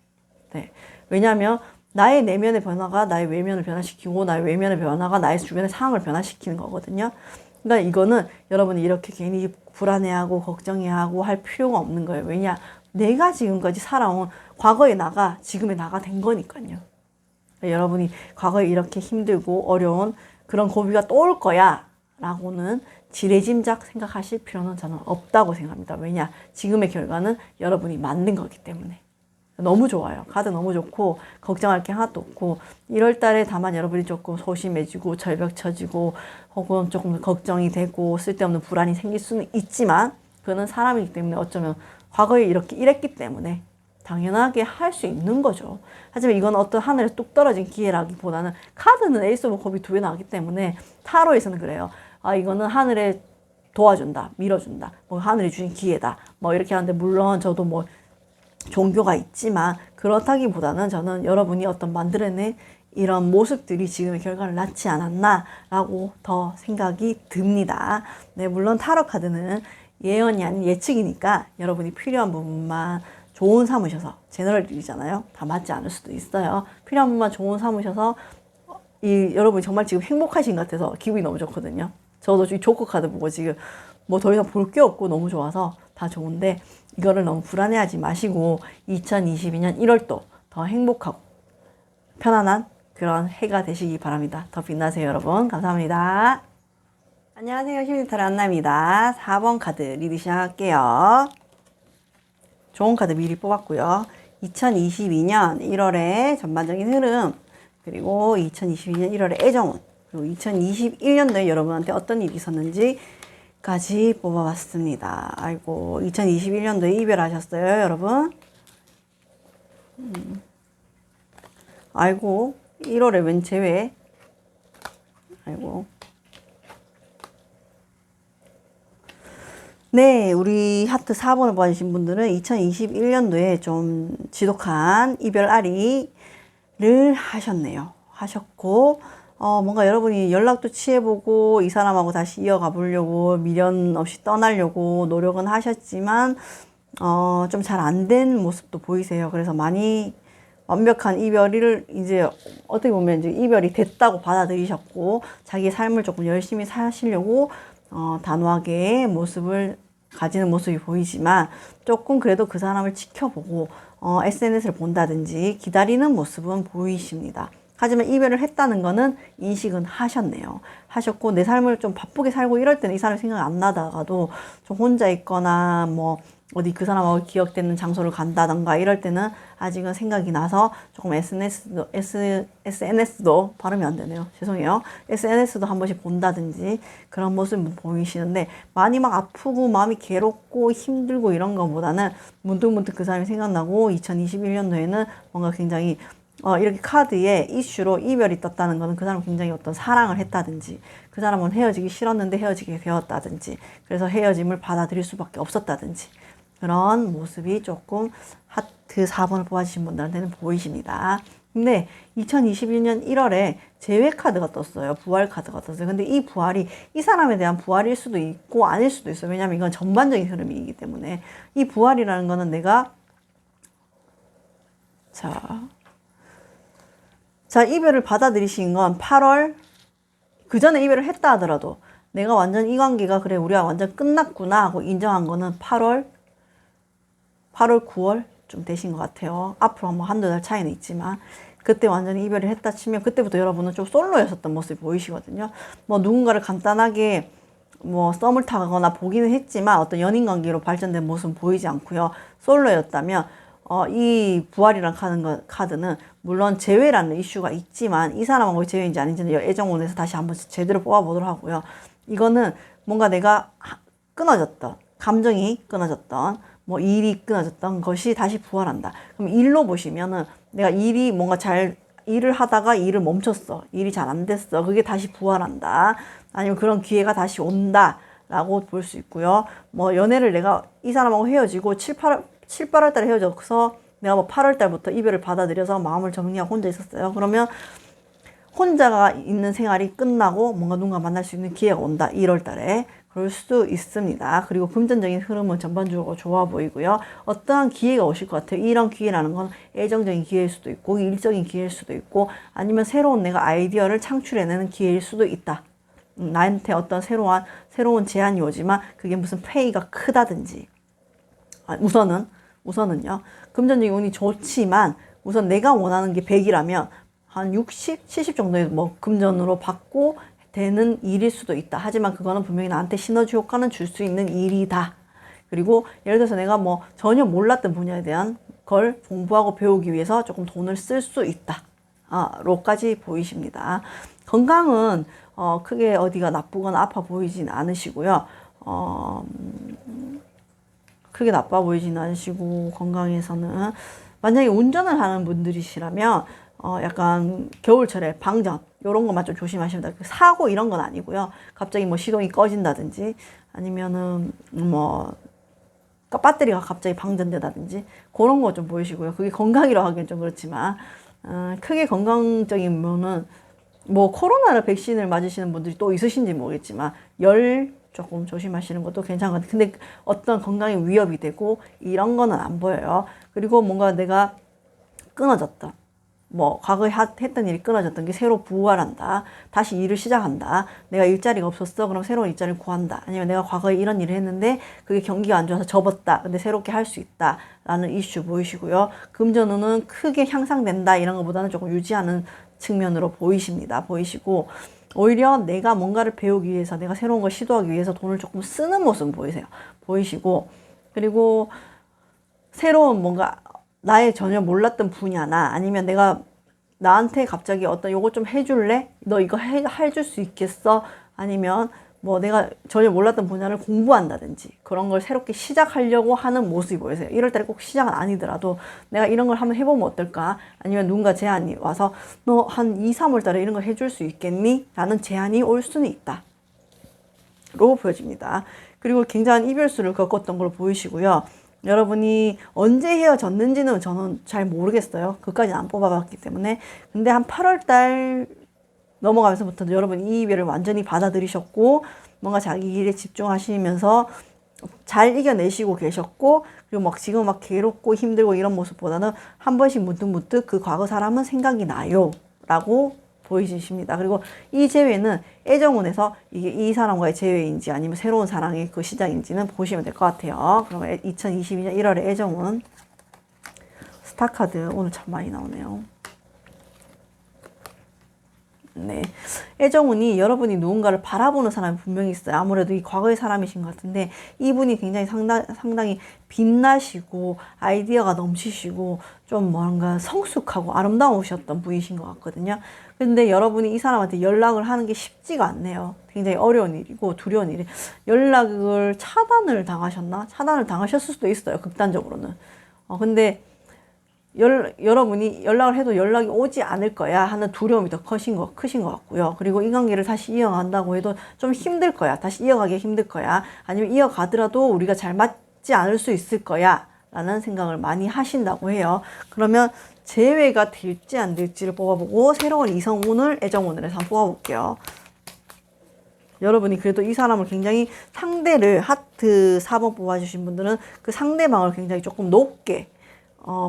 네. 왜냐하면 나의 내면의 변화가 나의 외면을 변화시키고, 나의 외면의 변화가 나의 주변의 상황을 변화시키는 거거든요. 그러니까 이거는 여러분이 이렇게 괜히 불안해하고 걱정해하고 할 필요가 없는 거예요. 왜냐? 내가 지금까지 살아온 과거의 나가 지금의 나가 된 거니까요. 그러니까 여러분이 과거에 이렇게 힘들고 어려운 그런 고비가 또 올 거야 라고는 지레짐작 생각하실 필요는 저는 없다고 생각합니다. 왜냐? 지금의 결과는 여러분이 만든 거기 때문에. 너무 좋아요. 카드 너무 좋고 걱정할 게 하나도 없고 1월 달에 다만 여러분이 조금 소심해지고 절벽 쳐지고 혹은 조금 걱정이 되고 쓸데없는 불안이 생길 수는 있지만 그는 사람이기 때문에 어쩌면 과거에 이렇게 이랬기 때문에 당연하게 할 수 있는 거죠. 하지만 이건 어떤 하늘에 뚝 떨어진 기회라기보다는 카드는 에이스 오브 컵이 2개 나왔기 때문에 타로에서는 그래요. 아, 이거는 하늘에 도와준다, 밀어준다, 뭐 하늘이 주신 기회다, 뭐 이렇게 하는데 물론 저도 뭐 종교가 있지만 그렇다기보다는 저는 여러분이 어떤 만들어낸 이런 모습들이 지금의 결과를 낳지 않았나라고 더 생각이 듭니다. 네, 물론 타로 카드는 예언이 아닌 예측이니까 여러분이 필요한 부분만 좋은 삼으셔서 제너럴이잖아요. 다 맞지 않을 수도 있어요. 필요한 부분만 좋은 삼으셔서 여러분이 정말 지금 행복하신 것 같아서 기분이 너무 좋거든요. 저도 이 조커 카드 보고 지금 뭐 더 이상 볼 게 없고 너무 좋아서 다 좋은데 이거를 너무 불안해하지 마시고 2022년 1월도 더 행복하고 편안한 그런 해가 되시기 바랍니다. 더 빛나세요, 여러분. 감사합니다. 안녕하세요. 힐리터의 안나입니다. 4번 카드 리드 시작할게요. 좋은 카드 미리 뽑았고요. 2022년 1월에 전반적인 흐름, 그리고 2022년 1월에 애정운, 그리고 2021년도에 여러분한테 어떤 일이 있었는지까지 뽑아봤습니다. 아이고, 2021년도에 이별하셨어요, 여러분. 아이고, 1월에 웬 제외. 아이고. 네, 우리 하트 4번을 봐주신 분들은 2021년도에 좀 지독한 이별 아리를 하셨고, 뭔가 여러분이 연락도 취해보고 이 사람하고 다시 이어가 보려고 미련 없이 떠나려고 노력은 하셨지만, 좀 잘 안 된 모습도 보이세요. 그래서 많이 완벽한 이별을 이제 어떻게 보면 이제 이별이 됐다고 받아들이셨고, 자기 삶을 조금 열심히 사시려고 단호하게 모습을 가지는 모습이 보이지만 조금 그래도 그 사람을 지켜보고 SNS를 본다든지 기다리는 모습은 보이십니다. 하지만 이별을 했다는 거는 인식은 하셨네요. 하셨고 내 삶을 좀 바쁘게 살고 이럴 때는 이 사람 생각 안 나다가도 좀 혼자 있거나 뭐 어디 그 사람하고 기억되는 장소를 간다던가 이럴 때는 아직은 생각이 나서 조금 SNS도 발음이 안 되네요. 죄송해요. SNS도 한 번씩 본다든지 그런 모습 보이시는데 많이 막 아프고 마음이 괴롭고 힘들고 이런 것보다는 문득문득 그 사람이 생각나고 2021년도에는 뭔가 굉장히 이렇게 카드에 이슈로 이별이 떴다는 거는 그 사람 굉장히 어떤 사랑을 했다든지 그 사람은 헤어지기 싫었는데 헤어지게 되었다든지 그래서 헤어짐을 받아들일 수밖에 없었다든지 그런 모습이 조금 하트 4번을 뽑아주신 분들한테는 보이십니다. 근데 2021년 1월에 재회 카드가 떴어요. 부활 카드가 떴어요. 근데 이 부활이 이 사람에 대한 부활일 수도 있고 아닐 수도 있어요. 왜냐하면 이건 전반적인 흐름이기 때문에 이 부활이라는 거는 내가 자, 이별을 받아들이신 건 8월, 그 전에 이별을 했다 하더라도 내가 완전 이 관계가 그래, 우리가 완전 끝났구나 하고 인정한 거는 8월, 9월 좀 되신 것 같아요. 앞으로 뭐 한두 달 차이는 있지만, 그때 완전히 이별을 했다 치면 그때부터 여러분은 좀 솔로였었던 모습이 보이시거든요. 뭐 누군가를 간단하게 뭐 썸을 타거나 보기는 했지만 어떤 연인 관계로 발전된 모습은 보이지 않고요. 솔로였다면, 이 부활이란 카드는 물론 재회라는 이슈가 있지만 이 사람하고 재회인지 아닌지는 애정운에서 다시 한번 제대로 뽑아보도록 하고요. 이거는 뭔가 내가 끊어졌던 감정이 끊어졌던 뭐 일이 끊어졌던 것이 다시 부활한다. 그럼 일로 보시면은 내가 일이 뭔가 일을 하다가 일을 멈췄어. 일이 잘 안 됐어. 그게 다시 부활한다. 아니면 그런 기회가 다시 온다. 라고 볼 수 있고요. 뭐 연애를 내가 이 사람하고 헤어지고 7, 8월 달에 헤어져서 내가 뭐 8월 달부터 이별을 받아들여서 마음을 정리하고 혼자 있었어요. 그러면 혼자가 있는 생활이 끝나고 뭔가 누군가 만날 수 있는 기회가 온다. 1월 달에. 그럴 수도 있습니다. 그리고 금전적인 흐름은 전반적으로 좋아 보이고요. 어떠한 기회가 오실 것 같아요. 이런 기회라는 건 애정적인 기회일 수도 있고 일적인 기회일 수도 있고 아니면 새로운 내가 아이디어를 창출해내는 기회일 수도 있다. 나한테 어떤 새로운 제안이 오지만 그게 무슨 페이가 크다든지 우선은요. 금전적인 운이 좋지만 우선 내가 원하는 게 100이라면 한 60, 70 정도의 뭐 금전으로 받고 되는 일일 수도 있다. 하지만 그거는 분명히 나한테 시너지 효과는 줄 수 있는 일이다. 그리고 예를 들어서 내가 뭐 전혀 몰랐던 분야에 대한 걸 공부하고 배우기 위해서 조금 돈을 쓸 수 있다. 로까지 보이십니다. 건강은 크게 어디가 나쁘거나 아파 보이진 않으시고요. 크게 나빠 보이지는 않으시고 건강에서는 만약에 운전을 하는 분들이시라면 약간 겨울철에 방전 요런 것만 좀 조심하시면 돼요. 사고 이런 건 아니고요. 갑자기 뭐 시동이 꺼진다든지 아니면은 뭐 배터리가 갑자기 방전된다든지 그런 거 좀 보이시고요. 그게 건강이라고 하기엔 좀 그렇지만 크게 건강적인 면은 뭐 코로나를 백신을 맞으시는 분들이 또 있으신지 모르겠지만 열 조금 조심하시는 것도 괜찮은 것 같아요. 근데 어떤 건강에 위협이 되고 이런 거는 안 보여요. 그리고 뭔가 내가 끊어졌다. 뭐 과거에 했던 일이 끊어졌던 게 새로 부활한다. 다시 일을 시작한다. 내가 일자리가 없었어. 그럼 새로운 일자리를 구한다. 아니면 내가 과거에 이런 일을 했는데 그게 경기가 안 좋아서 접었다. 근데 새롭게 할 수 있다. 라는 이슈 보이시고요. 금전운은 크게 향상된다. 이런 것보다는 조금 유지하는 측면으로 보이시고 오히려 내가 뭔가를 배우기 위해서 내가 새로운 걸 시도하기 위해서 돈을 조금 쓰는 모습 보이시고 그리고 새로운 뭔가 나의 전혀 몰랐던 분야나 아니면 내가 나한테 갑자기 어떤 요거 좀 해줄래? 너 이거 해줄 수 있겠어? 아니면 뭐 내가 전혀 몰랐던 분야를 공부한다든지 그런 걸 새롭게 시작하려고 하는 모습이 보이세요. 1월달에 꼭 시작은 아니더라도 내가 이런 걸 한번 해보면 어떨까? 아니면 누군가 제안이 와서 너 한 2, 3월달에 이런 걸 해줄 수 있겠니? 라는 제안이 올 수는 있다. 로 보여집니다. 그리고 굉장한 이별수를 겪었던 걸 보이시고요. 여러분이 언제 헤어졌는지는 저는 잘 모르겠어요. 그까지는 안 뽑아봤기 때문에. 근데 한 8월달 넘어가면서부터 여러분 이 이별을 완전히 받아들이셨고 뭔가 자기 일에 집중하시면서 잘 이겨내시고 계셨고 그리고 막 지금 막 괴롭고 힘들고 이런 모습보다는 한 번씩 문득문득 그 과거 사람은 생각이 나요 라고 보이십니다. 그리고 이 재회는 애정운에서 이게 이 사람과의 재회인지 아니면 새로운 사랑의 그 시작인지는 보시면 될 것 같아요. 그러면 2022년 1월의 애정운 스타카드 오늘 참 많이 나오네요. 네. 애정운이 여러분이 누군가를 바라보는 사람이 분명히 있어요. 아무래도 이 과거의 사람이신 것 같은데 이분이 굉장히 상당히 빛나시고 아이디어가 넘치시고 좀 뭔가 성숙하고 아름다우셨던 분이신 것 같거든요. 근데 여러분이 이 사람한테 연락을 하는 게 쉽지가 않네요. 굉장히 어려운 일이고 두려운 일이. 연락을 차단을 당하셨나? 차단을 당하셨을 수도 있어요. 극단적으로는. 근데 여러분이 연락을 해도 연락이 오지 않을 거야 하는 두려움이 더 크신 것 같고요. 그리고 이 관계를 다시 이어간다고 해도 좀 힘들 거야. 다시 이어가기 힘들 거야. 아니면 이어가더라도 우리가 잘 맞지 않을 수 있을 거야. 라는 생각을 많이 하신다고 해요. 그러면 재회가 될지 안 될지를 뽑아보고 새로운 이성운을 애정운을 해서 한번 뽑아볼게요. 여러분이 그래도 이 사람을 굉장히 상대를 하트 4번 뽑아주신 분들은 그 상대방을 굉장히 조금 높게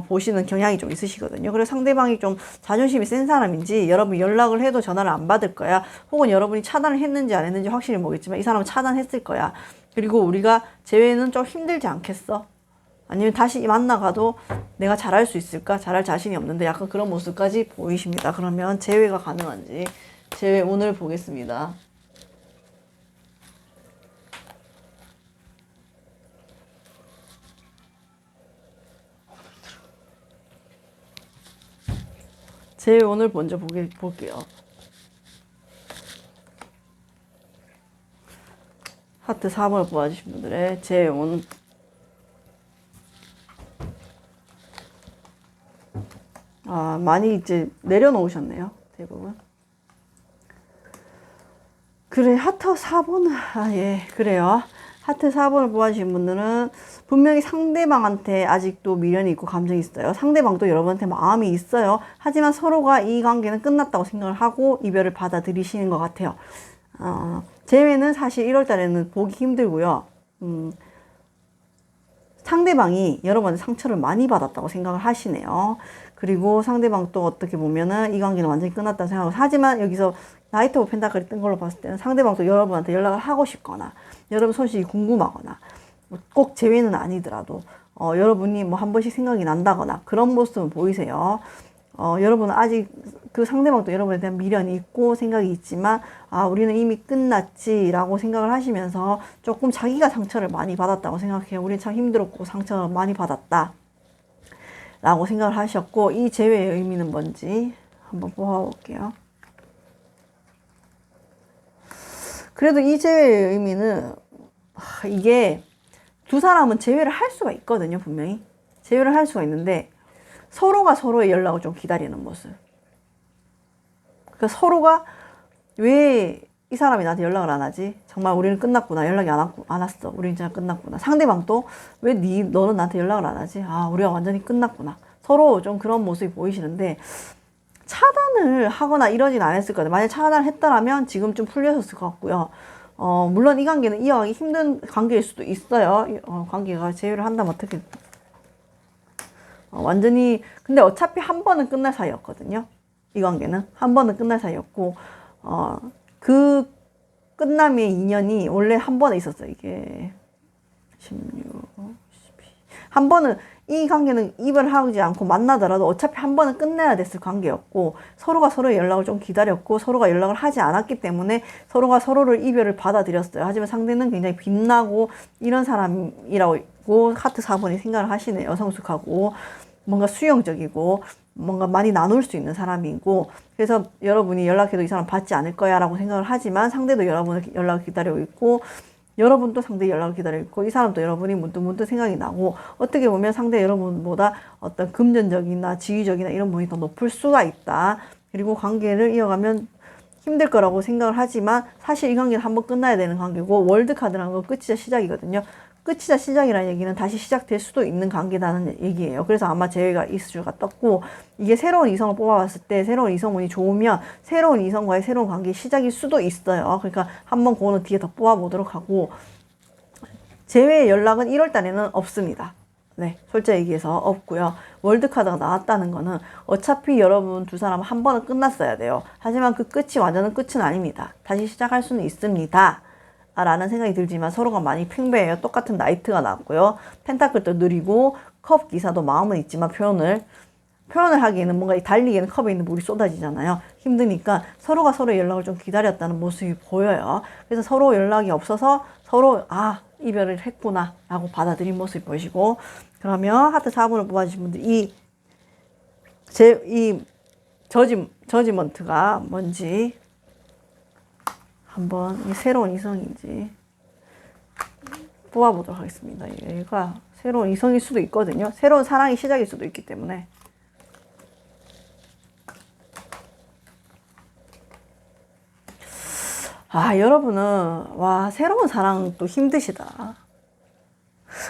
보시는 경향이 좀 있으시거든요. 그래서 상대방이 좀 자존심이 센 사람인지 여러분이 연락을 해도 전화를 안 받을 거야. 혹은 여러분이 차단을 했는지 안 했는지 확실히 모르겠지만 이 사람은 차단했을 거야. 그리고 우리가 재회는 좀 힘들지 않겠어? 아니면 다시 만나가도 내가 잘할 수 있을까? 잘할 자신이 없는데 약간 그런 모습까지 보이십니다. 그러면 재회가 가능한지 재회 오늘 보겠습니다. 재회 오늘 먼저 볼게요. 하트 4번을 뽑아주신 분들의 재회 온 많이 이제 내려놓으셨네요. 대부분. 그래, 하트 4번. 예, 그래요. 하트 4번을 뽑아주신 분들은 분명히 상대방한테 아직도 미련이 있고 감정이 있어요. 상대방도 여러분한테 마음이 있어요. 하지만 서로가 이 관계는 끝났다고 생각을 하고 이별을 받아들이시는 것 같아요. 재회는 사실 1월 달에는 보기 힘들고요. 상대방이 여러분한테 상처를 많이 받았다고 생각을 하시네요. 그리고 상대방 또 어떻게 보면은 이 관계는 완전히 끝났다고 생각하고 하지만 여기서 나이트 오브 펜타클이 뜬 걸로 봤을 때는 상대방도 여러분한테 연락을 하고 싶거나 여러분 소식이 궁금하거나 꼭 재회는 아니더라도 여러분이 뭐 한 번씩 생각이 난다거나 그런 모습은 보이세요. 여러분은 아직 그 상대방도 여러분에 대한 미련이 있고 생각이 있지만 우리는 이미 끝났지 라고 생각을 하시면서 조금 자기가 상처를 많이 받았다고 생각해요. 우린 참 힘들었고 상처를 많이 받았다 라고 생각을 하셨고 이 재회의 의미는 뭔지 한번 뽑아볼게요. 그래도 이 재회의 의미는 이게 두 사람은 재회를 할 수가 있거든요, 분명히. 재회를 할 수가 있는데 서로가 서로의 연락을 좀 기다리는 모습. 그러니까 서로가 왜 이 사람이 나한테 연락을 안 하지? 정말 우리는 끝났구나. 연락이 안 왔어. 우리는 진짜 끝났구나. 상대방도 왜 너는 나한테 연락을 안 하지? 아, 우리가 완전히 끝났구나. 서로 좀 그런 모습이 보이시는데 차단을 하거나 이러진 않았을 거예요. 만약 차단을 했다라면 지금 좀 풀렸을 것 같고요. 물론 이 관계는 이어가기 힘든 관계일 수도 있어요. 관계가 재회를 한다면 어떻게 완전히 근데 어차피 한 번은 끝날 사이였거든요. 이 관계는 한 번은 끝날 사이였고 그 끝남의 인연이 원래 한 번에 있었어요. 이게 16, 12. 한 번은 이 관계는 이별을 하지 않고 만나더라도 어차피 한 번은 끝내야 됐을 관계였고 서로가 서로의 연락을 좀 기다렸고 서로가 연락을 하지 않았기 때문에 서로가 서로를 이별을 받아들였어요. 하지만 상대는 굉장히 빛나고 이런 사람이라고 하트 4번이 생각을 하시네요. 성숙하고 뭔가 수용적이고 뭔가 많이 나눌 수 있는 사람이고 그래서 여러분이 연락해도 이 사람 받지 않을 거야 라고 생각을 하지만 상대도 여러분의 연락을 기다리고 있고 여러분도 상대의 연락을 기다리고 있고 이 사람도 여러분이 문득문득 생각이 나고 어떻게 보면 상대 여러분보다 어떤 금전적이나 지위적이나 이런 부분이 더 높을 수가 있다. 그리고 관계를 이어가면 힘들 거라고 생각을 하지만 사실 이 관계는 한번 끝나야 되는 관계고 월드카드라는 건 끝이자 시작이거든요. 끝이자 시작이라는 얘기는 다시 시작될 수도 있는 관계라는 얘기예요. 그래서 아마 재회가 이슈가 떴고 이게 새로운 이성을 뽑아봤을 때 새로운 이성운이 좋으면 새로운 이성과의 새로운 관계의 시작일 수도 있어요. 그러니까 한번 그거는 뒤에 더 뽑아보도록 하고 재회의 연락은 1월 달에는 없습니다. 네, 솔직히 얘기해서 없고요. 월드카드가 나왔다는 거는 어차피 여러분 두 사람은 한 번은 끝났어야 돼요. 하지만 그 끝이 완전한 끝은 아닙니다. 다시 시작할 수는 있습니다. 라는 생각이 들지만 서로가 많이 팽배해요. 똑같은 나이트가 나왔고요. 펜타클도 느리고 컵 기사도 마음은 있지만 표현을 하기에는 뭔가 달리기에는 컵에 있는 물이 쏟아지잖아요. 힘드니까 서로가 서로의 연락을 좀 기다렸다는 모습이 보여요. 그래서 서로 연락이 없어서 서로 이별을 했구나 라고 받아들인 모습이 보이시고 그러면 하트 4번을 뽑아주신 분들 이 저지먼트가 뭔지 한번 이 새로운 이성인지 뽑아보도록 하겠습니다. 얘가 새로운 이성일 수도 있거든요. 새로운 사랑의 시작일 수도 있기 때문에 여러분은 새로운 사랑 또 힘드시다.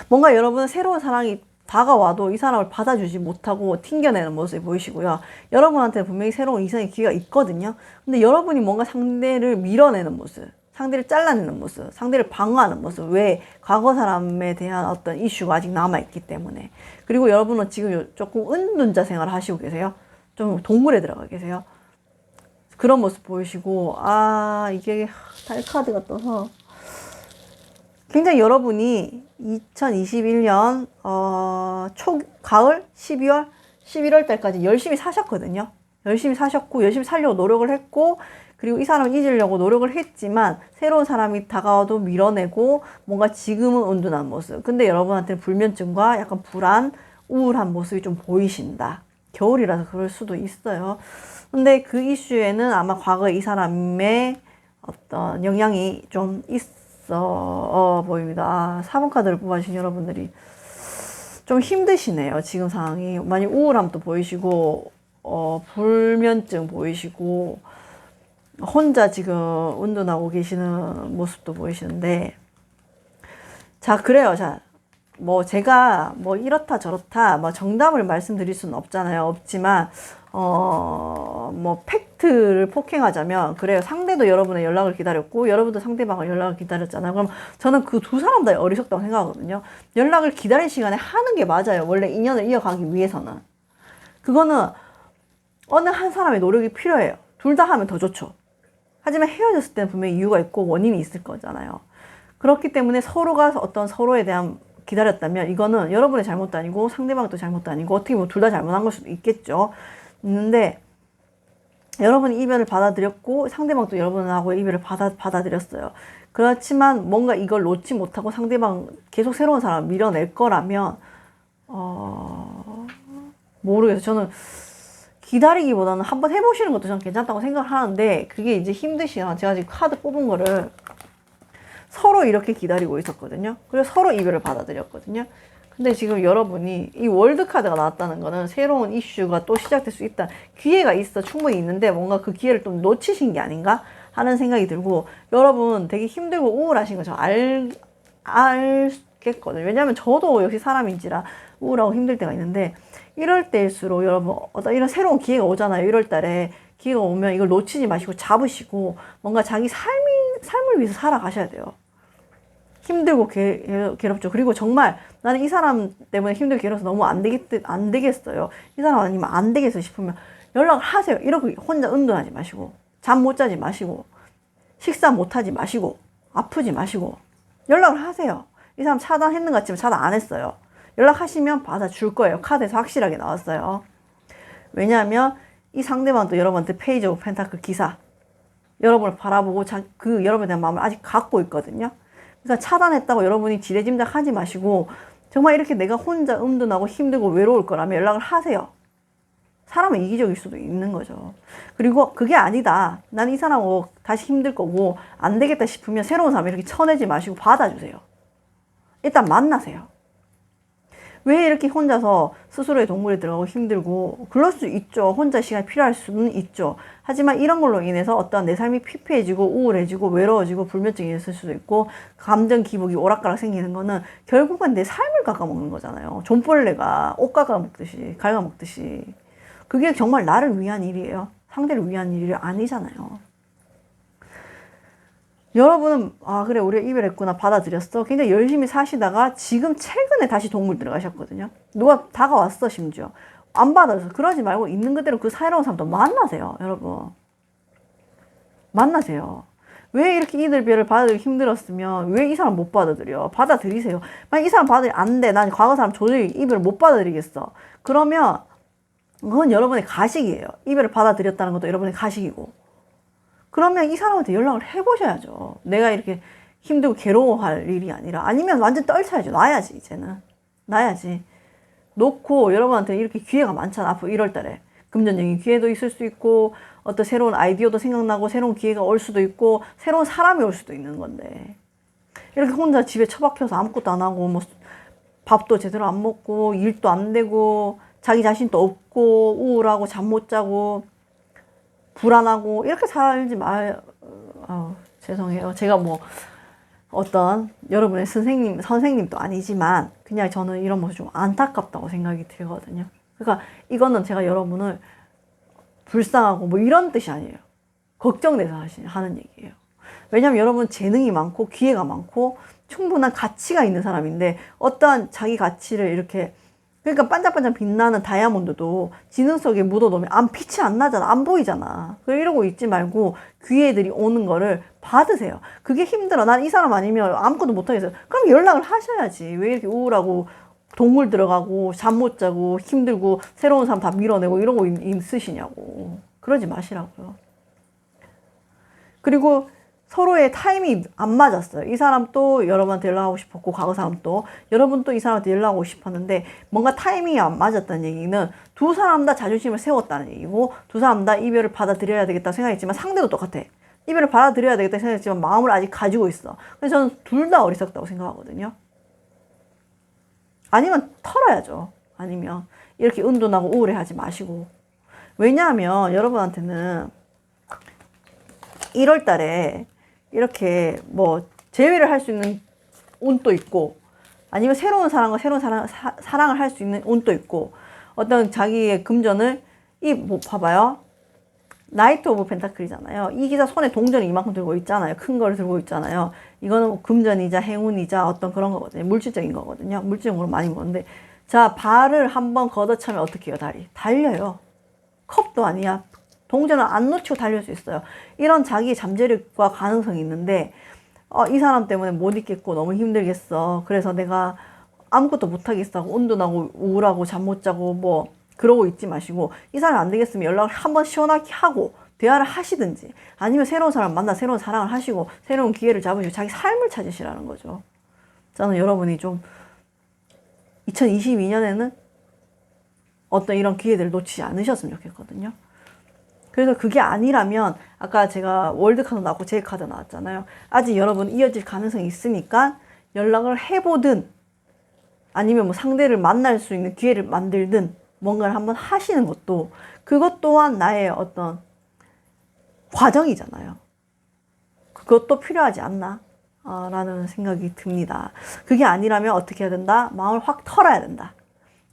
뭔가 여러분은 새로운 사랑이 다가와도 이 사람을 받아주지 못하고 튕겨내는 모습이 보이시고요. 여러분한테는 분명히 새로운 이성의 기회가 있거든요. 근데 여러분이 뭔가 상대를 밀어내는 모습, 상대를 잘라내는 모습, 상대를 방어하는 모습. 왜? 과거 사람에 대한 어떤 이슈가 아직 남아있기 때문에. 그리고 여러분은 지금 조금 은둔자 생활을 하시고 계세요. 좀 동굴에 들어가 계세요. 그런 모습 보이시고 이게 달카드가 떠서 굉장히 여러분이 2021년 가을 11월 달까지 열심히 사셨거든요. 열심히 사셨고 열심히 살려고 노력을 했고 그리고 이 사람을 잊으려고 노력을 했지만 새로운 사람이 다가와도 밀어내고 뭔가 지금은 온둔한 모습. 근데 여러분한테는 불면증과 약간 불안, 우울한 모습이 좀 보이신다. 겨울이라서 그럴 수도 있어요. 근데 그 이슈에는 아마 과거에 이 사람의 어떤 영향이 좀 있어 보입니다. 4번 카드를 뽑아주신 여러분들이 좀 힘드시네요. 지금 상황이. 많이 우울함도 보이시고 불면증 보이시고 혼자 지금 운둔하고 계시는 모습도 보이시는데 그래요. 뭐 제가 뭐 이렇다 저렇다 뭐 정답을 말씀드릴 수는 없잖아요. 없지만 뭐 팩트를 폭행하자면 그래요. 상대도 여러분의 연락을 기다렸고 여러분도 상대방의 연락을 기다렸잖아요. 그럼 저는 그 두 사람 다 어리석다고 생각하거든요. 연락을 기다릴 시간에 하는 게 맞아요. 원래 인연을 이어가기 위해서는. 그거는 어느 한 사람의 노력이 필요해요. 둘 다 하면 더 좋죠. 하지만 헤어졌을 때는 분명히 이유가 있고 원인이 있을 거잖아요. 그렇기 때문에 서로가 어떤 서로에 대한 기다렸다면 이거는 여러분의 잘못도 아니고 상대방도 잘못도 아니고 어떻게 보면 둘 다 잘못한 걸 수도 있겠죠. 있는데 여러분이 이별을 받아들였고 상대방도 여러분하고 이별을 받아들였어요. 그렇지만 뭔가 이걸 놓지 못하고 상대방 계속 새로운 사람을 밀어낼 거라면 모르겠어요. 저는 기다리기보다는 한번 해보시는 것도 저는 괜찮다고 생각을 하는데 그게 이제 힘드시면 제가 지금 카드 뽑은 거를 서로 이렇게 기다리고 있었거든요. 그래서 서로 이별을 받아들였거든요. 근데 지금 여러분이 이 월드카드가 나왔다는 거는 새로운 이슈가 또 시작될 수 있다. 기회가 있어. 충분히 있는데 뭔가 그 기회를 좀 놓치신 게 아닌가 하는 생각이 들고, 여러분 되게 힘들고 우울하신 거 저 알겠거든요. 왜냐하면 저도 역시 사람인지라 우울하고 힘들 때가 있는데, 이럴 때일수록 여러분 어떤 이런 새로운 기회가 오잖아요. 1월 달에 기회가 오면 이걸 놓치지 마시고 잡으시고 뭔가 자기 삶을 위해서 살아가셔야 돼요. 힘들고 괴롭죠. 그리고 정말 나는 이 사람 때문에 힘들고 괴로워서 너무 안 되겠어요. 이 사람 아니면 안 되겠어 싶으면 연락을 하세요. 이렇게 혼자 은둔하지 마시고, 잠 못 자지 마시고, 식사 못 하지 마시고, 아프지 마시고, 연락을 하세요. 이 사람 차단했는 것 같지만 차단 안 했어요. 연락하시면 받아줄 거예요. 카드에서 확실하게 나왔어요. 왜냐하면 이 상대방도 여러분한테 페이지 오브 펜타클 기사, 여러분을 바라보고 그 여러분에 대한 마음을 아직 갖고 있거든요. 그러니까 차단했다고 여러분이 지레짐작 하지 마시고, 정말 이렇게 내가 혼자 은둔하고 힘들고 외로울 거라면 연락을 하세요. 사람은 이기적일 수도 있는 거죠. 그리고 그게 아니다, 난 이 사람하고 다시 힘들 거고 안 되겠다 싶으면 새로운 사람 이렇게 쳐내지 마시고 받아주세요. 일단 만나세요. 왜 이렇게 혼자서 스스로의 동굴에 들어가고 힘들고, 그럴 수 있죠. 혼자 시간이 필요할 수는 있죠. 하지만 이런 걸로 인해서 어떤 내 삶이 피폐해지고 우울해지고 외로워지고 불면증이 있을 수도 있고 감정 기복이 오락가락 생기는 거는 결국은 내 삶을 갉아먹는 거잖아요. 존벌레가 옷 갉아먹듯이. 그게 정말 나를 위한 일이에요. 상대를 위한 일이 아니잖아요. 여러분은 그래 우리가 이별했구나 받아들였어. 굉장히 열심히 사시다가 지금 최근에 다시 동굴 들어가셨거든요. 누가 다가왔어. 심지어 안 받아서. 그러지 말고 있는 그대로 그 새로운 사람도 만나세요. 여러분 만나세요. 왜 이렇게 이별을 받아들이기 힘들었으면 왜 이 사람 못 받아들여? 받아들이세요. 만약 이 사람 받아들이면 안 돼, 난 과거 사람 도저히 이별을 못 받아들이겠어, 그러면 그건 여러분의 가식이에요. 이별을 받아들였다는 것도 여러분의 가식이고. 그러면 이 사람한테 연락을 해보셔야죠. 내가 이렇게 힘들고 괴로워할 일이 아니라. 아니면 완전 떨쳐야죠. 놔야지. 이제는 놔야지. 놓고, 여러분한테 이렇게 기회가 많잖아. 앞으로 1월 달에 금전적인 기회도 있을 수 있고, 어떤 새로운 아이디어도 생각나고, 새로운 기회가 올 수도 있고, 새로운 사람이 올 수도 있는 건데, 이렇게 혼자 집에 처박혀서 아무것도 안 하고, 뭐 밥도 제대로 안 먹고, 일도 안 되고, 자기 자신도 없고, 우울하고, 잠 못 자고, 불안하고, 이렇게 살지 죄송해요. 제가 뭐 어떤 여러분의 선생님도 아니지만 그냥 저는 이런 모습이 좀 안타깝다고 생각이 들거든요. 그러니까 이거는 제가 여러분을 불쌍하고 뭐 이런 뜻이 아니에요. 걱정돼서 하는 얘기예요. 왜냐하면 여러분 재능이 많고 기회가 많고 충분한 가치가 있는 사람인데, 어떠한 자기 가치를 이렇게, 그러니까 반짝반짝 빛나는 다이아몬드도 지능 속에 묻어놓으면 빛이 안 나잖아. 안 보이잖아. 이러고 있지 말고 기회들이 오는 거를 받으세요. 그게 힘들어, 난 이 사람 아니면 아무것도 못하겠어요, 그럼 연락을 하셔야지. 왜 이렇게 우울하고 동굴 들어가고 잠 못 자고 힘들고 새로운 사람 다 밀어내고 이러고 있으시냐고. 그러지 마시라고요. 그리고 서로의 타임이 안 맞았어요. 이 사람 또 여러분한테 연락하고 싶었고, 과거 사람 또 여러분 또 이 사람한테 연락하고 싶었는데, 뭔가 타이밍이 안 맞았다는 얘기는 두 사람 다 자존심을 세웠다는 얘기고, 두 사람 다 이별을 받아들여야 되겠다 생각했지만 상대도 똑같아. 이별을 받아들여야 되겠다 생각했지만 마음을 아직 가지고 있어. 그래서 저는 둘 다 어리석다고 생각하거든요. 아니면 털어야죠. 아니면 이렇게 은둔하고 우울해하지 마시고. 왜냐하면 여러분한테는 1월 달에 이렇게 뭐 재회를 할 수 있는 운도 있고, 아니면 새로운 사람과 새로운 사랑을 할 수 있는 운도 있고, 어떤 자기의 금전을 뭐 봐봐요. 나이트 오브 펜타클이잖아요. 이 기사 손에 동전이 이만큼 들고 있잖아요. 큰 걸 들고 있잖아요. 이거는 금전이자 행운이자 어떤 그런 거거든요. 물질적인 거거든요. 물질적으로 많이 보는데, 자, 발을 한번 걷어차면 어떻게 해요? 달려요. 컵도 아니야. 동전을 안 놓치고 달릴 수 있어요. 이런 자기 잠재력과 가능성이 있는데, 이 사람 때문에 못 있겠고 너무 힘들겠어, 그래서 내가 아무것도 못하겠어 하고 은둔하고 우울하고 잠 못 자고 뭐 그러고 있지 마시고, 이 사람 안 되겠으면 연락을 한번 시원하게 하고 대화를 하시든지, 아니면 새로운 사람 만나 새로운 사랑을 하시고 새로운 기회를 잡으시고 자기 삶을 찾으시라는 거죠. 저는 여러분이 좀 2022년에는 어떤 이런 기회들을 놓치지 않으셨으면 좋겠거든요. 그래서 그게 아니라면 아까 제가 월드카드 나왔고 제이카드 나왔잖아요. 아직 여러분 이어질 가능성이 있으니까 연락을 해보든 아니면 뭐 상대를 만날 수 있는 기회를 만들든 뭔가를 한번 하시는 것도 그것 또한 나의 어떤 과정이잖아요. 그것도 필요하지 않나? 라는 생각이 듭니다. 그게 아니라면 어떻게 해야 된다? 마음을 확 털어야 된다.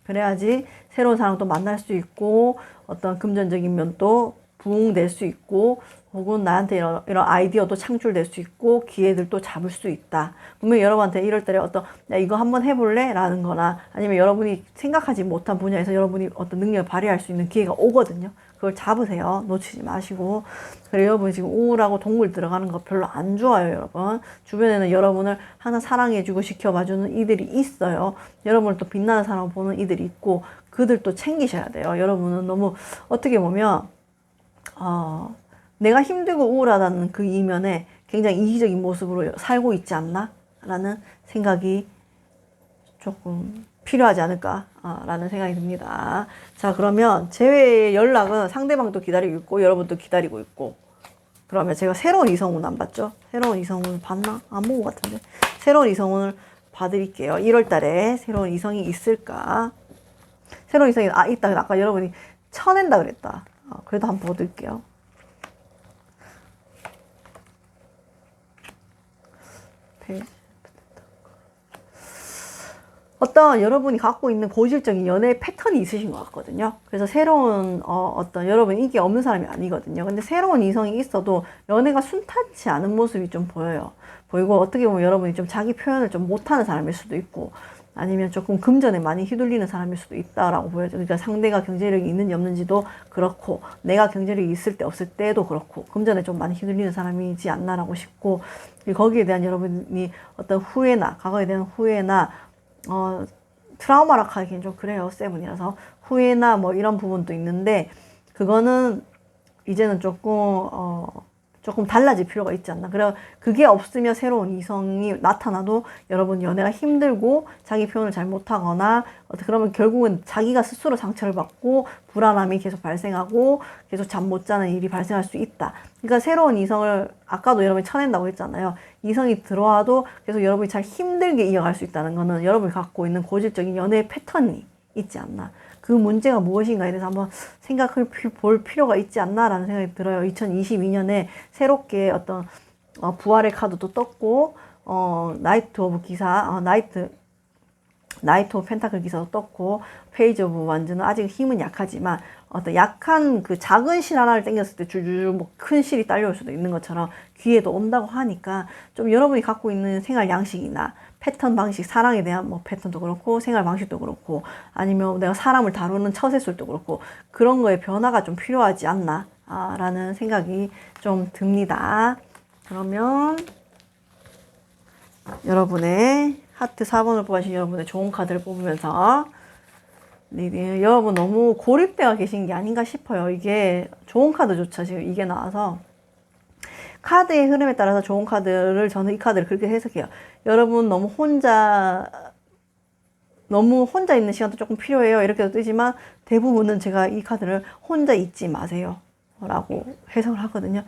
그래야지 새로운 사람도 만날 수 있고 어떤 금전적인 면도 부응될 수 있고 혹은 나한테 이런 아이디어도 창출될 수 있고 기회들도 잡을 수 있다. 분명히 여러분한테 이럴 때 어떤 야 이거 한번 해볼래? 라는 거나 아니면 여러분이 생각하지 못한 분야에서 여러분이 어떤 능력을 발휘할 수 있는 기회가 오거든요. 그걸 잡으세요. 놓치지 마시고. 그리고 여러분이 지금 우울하고 동굴 들어가는 거 별로 안 좋아요, 여러분. 주변에는 여러분을 항상 사랑해주고 지켜봐주는 이들이 있어요. 여러분을 또 빛나는 사람을 보는 이들이 있고 그들도 챙기셔야 돼요. 여러분은 너무 어떻게 보면 내가 힘들고 우울하다는 그 이면에 굉장히 이기적인 모습으로 살고 있지 않나? 라는 생각이 조금 필요하지 않을까? 라는 생각이 듭니다. 자, 그러면 제 연락은 상대방도 기다리고 있고, 여러분도 기다리고 있고, 그러면 제가 새로운 이성운 안 봤죠? 새로운 이성운 봤나? 안 본 것 같은데. 새로운 이성운을 봐드릴게요. 1월 달에 새로운 이성이 있을까? 새로운 이성이, 있다. 아까 여러분이 쳐낸다 그랬다. 그래도 한번 보드릴게요. 어떤 여러분이 갖고 있는 고질적인 연애 패턴이 있으신 것 같거든요. 그래서 새로운 어떤 여러분 인기 없는 사람이 아니거든요. 근데 새로운 이성이 있어도 연애가 순탄치 않은 모습이 좀 보이고 어떻게 보면 여러분이 좀 자기 표현을 좀 못하는 사람일 수도 있고 아니면 조금 금전에 많이 휘둘리는 사람일 수도 있다라고 보여요. 그러니까 상대가 경제력이 있는지 없는지도 그렇고 내가 경제력이 있을 때 없을 때도 그렇고 금전에 좀 많이 휘둘리는 사람이지 않나라고 싶고 거기에 대한 여러분이 어떤 후회나 과거에 대한 후회나 트라우마라 하기엔 좀 그래요. 세븐이라서 후회나 뭐 이런 부분도 있는데 그거는 이제는 조금 달라질 필요가 있지 않나. 그래 그게 없으면 새로운 이성이 나타나도 여러분 연애가 힘들고 자기 표현을 잘 못하거나 그러면 결국은 자기가 스스로 상처를 받고 불안함이 계속 발생하고 계속 잠 못 자는 일이 발생할 수 있다. 그러니까 새로운 이성을 아까도 여러분이 쳐낸다고 했잖아요. 이성이 들어와도 계속 여러분이 잘 힘들게 이어갈 수 있다는 거는 여러분이 갖고 있는 고질적인 연애 패턴이 있지 않나. 그 문제가 무엇인가에 대해서 한번 생각해 볼 필요가 있지 않나라는 생각이 들어요. 2022년에 새롭게 어떤 부활의 카드도 떴고 나이트 오브 기사, 나이트 오브 펜타클 기사도 떴고 페이지 오브 완즈는 아직 힘은 약하지만 어떤 약한 그 작은 실 하나를 당겼을 때 줄줄줄 뭐 큰 실이 딸려올 수도 있는 것처럼 기회도 온다고 하니까 좀 여러분이 갖고 있는 생활 양식이나 패턴 방식, 사랑에 대한 뭐 패턴도 그렇고 생활 방식도 그렇고 아니면 내가 사람을 다루는 처세술도 그렇고 그런 거에 변화가 좀 필요하지 않나 라는 생각이 좀 듭니다. 그러면 여러분의 하트 4번을 뽑으신 여러분의 좋은 카드를 뽑으면서 여러분 너무 고립되어 계신 게 아닌가 싶어요. 이게 좋은 카드조차 지금 이게 나와서 카드의 흐름에 따라서 좋은 카드를 저는 이 카드를 그렇게 해석해요. 여러분 너무 혼자 있는 시간도 조금 필요해요. 이렇게도 뜨지만 대부분은 제가 이 카드를 혼자 있지 마세요 라고 해석을 하거든요.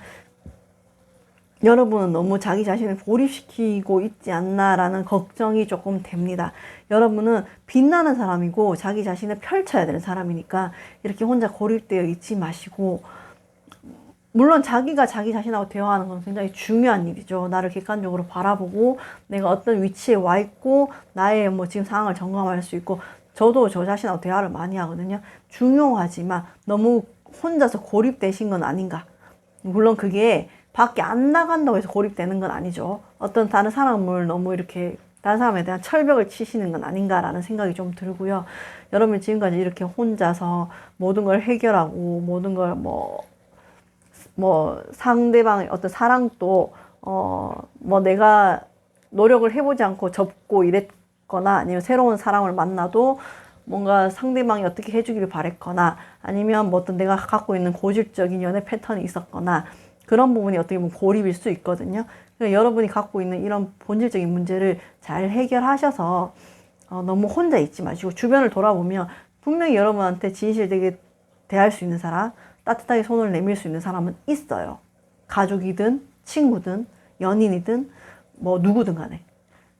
여러분은 너무 자기 자신을 고립시키고 있지 않나라는 걱정이 조금 됩니다. 여러분은 빛나는 사람이고 자기 자신을 펼쳐야 되는 사람이니까 이렇게 혼자 고립되어 있지 마시고 물론 자기가 자기 자신하고 대화하는 건 굉장히 중요한 일이죠. 나를 객관적으로 바라보고 내가 어떤 위치에 와 있고 나의 뭐 지금 상황을 점검할 수 있고 저도 저 자신하고 대화를 많이 하거든요. 중요하지만 너무 혼자서 고립되신 건 아닌가. 물론 그게 밖에 안 나간다고 해서 고립되는 건 아니죠. 어떤 다른 사람을 너무 이렇게 다른 사람에 대한 철벽을 치시는 건 아닌가라는 생각이 좀 들고요. 여러분 지금까지 이렇게 혼자서 모든 걸 해결하고 모든 걸 뭐 상대방의 어떤 사랑도 뭐 내가 노력을 해보지 않고 접고 이랬거나 아니면 새로운 사람을 만나도 뭔가 상대방이 어떻게 해주기를 바랬거나 아니면 뭐 어떤 내가 갖고 있는 고질적인 연애 패턴이 있었거나 그런 부분이 어떻게 보면 고립일 수 있거든요. 그러니까 여러분이 갖고 있는 이런 본질적인 문제를 잘 해결하셔서 너무 혼자 있지 마시고 주변을 돌아보면 분명히 여러분한테 진실되게 대할 수 있는 사람, 따뜻하게 손을 내밀 수 있는 사람은 있어요. 가족이든 친구든 연인이든 뭐 누구든 간에.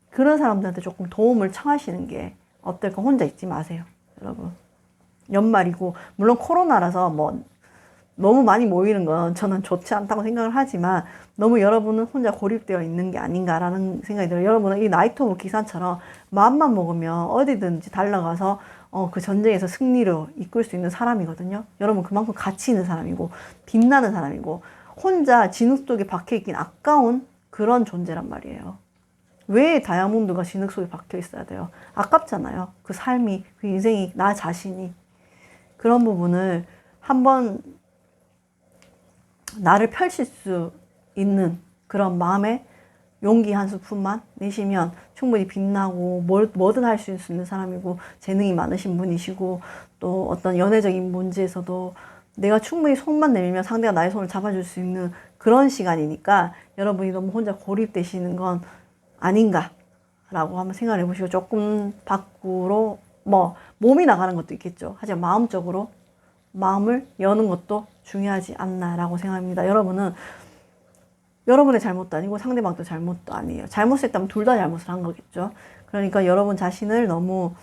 그런 사람들한테 조금 도움을 청하시는 게 어떨까. 혼자 있지 마세요, 여러분. 연말이고 물론 코로나라서 뭐 너무 많이 모이는 건 저는 좋지 않다고 생각을 하지만 너무 여러분은 혼자 고립되어 있는 게 아닌가라는 생각이 들어요. 여러분은 이 나이트 오브 기산처럼 마음만 먹으면 어디든지 달려가서 그 전쟁에서 승리를 이끌 수 있는 사람이거든요. 여러분 그만큼 가치 있는 사람이고 빛나는 사람이고 혼자 진흙 속에 박혀있긴 아까운 그런 존재란 말이에요. 왜 다이아몬드가 진흙 속에 박혀 있어야 돼요? 아깝잖아요. 그 삶이, 그 인생이, 나 자신이. 그런 부분을 한번 나를 펼칠 수 있는 그런 마음에 용기 한 스푼만 내시면 충분히 빛나고 뭐든 할 수 있는 사람이고 재능이 많으신 분이시고 또 어떤 연애적인 문제에서도 내가 충분히 손만 내밀면 상대가 나의 손을 잡아줄 수 있는 그런 시간이니까 여러분이 너무 혼자 고립되시는 건 아닌가라고 한번 생각해 보시고 조금 밖으로 뭐 몸이 나가는 것도 있겠죠. 하지만 마음적으로 마음을 여는 것도 중요하지 않나라고 생각합니다. 여러분은 여러분의 잘못도 아니고 상대방도 잘못도 아니에요. 잘못을 했다면 둘 다 잘못을 한 거겠죠. 그러니까 여러분 자신을 너무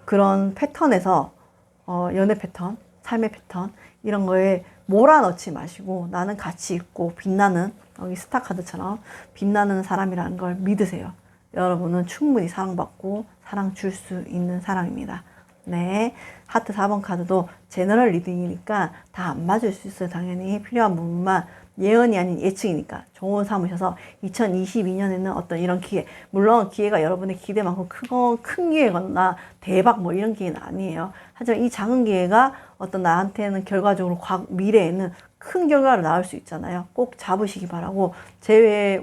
그런 패턴에서 연애 패턴, 삶의 패턴 이런 거에 몰아넣지 마시고 나는 가치 있고 빛나는 여기 스타 카드처럼 빛나는 사람이라는 걸 믿으세요. 여러분은 충분히 사랑받고 사랑 줄 수 있는 사람입니다. 네, 하트 4번 카드도 제너럴 리딩이니까 다 안 맞을 수 있어요. 당연히 필요한 부분만 예언이 아닌 예측이니까 좋은 삼으셔서 2022년에는 어떤 이런 기회, 물론 기회가 여러분의 기대만큼 큰 기회거나 대박 뭐 이런 기회는 아니에요. 하지만 이 작은 기회가 어떤 나한테는 결과적으로 미래에는 큰 결과를 낳을 수 있잖아요. 꼭 잡으시기 바라고 재회의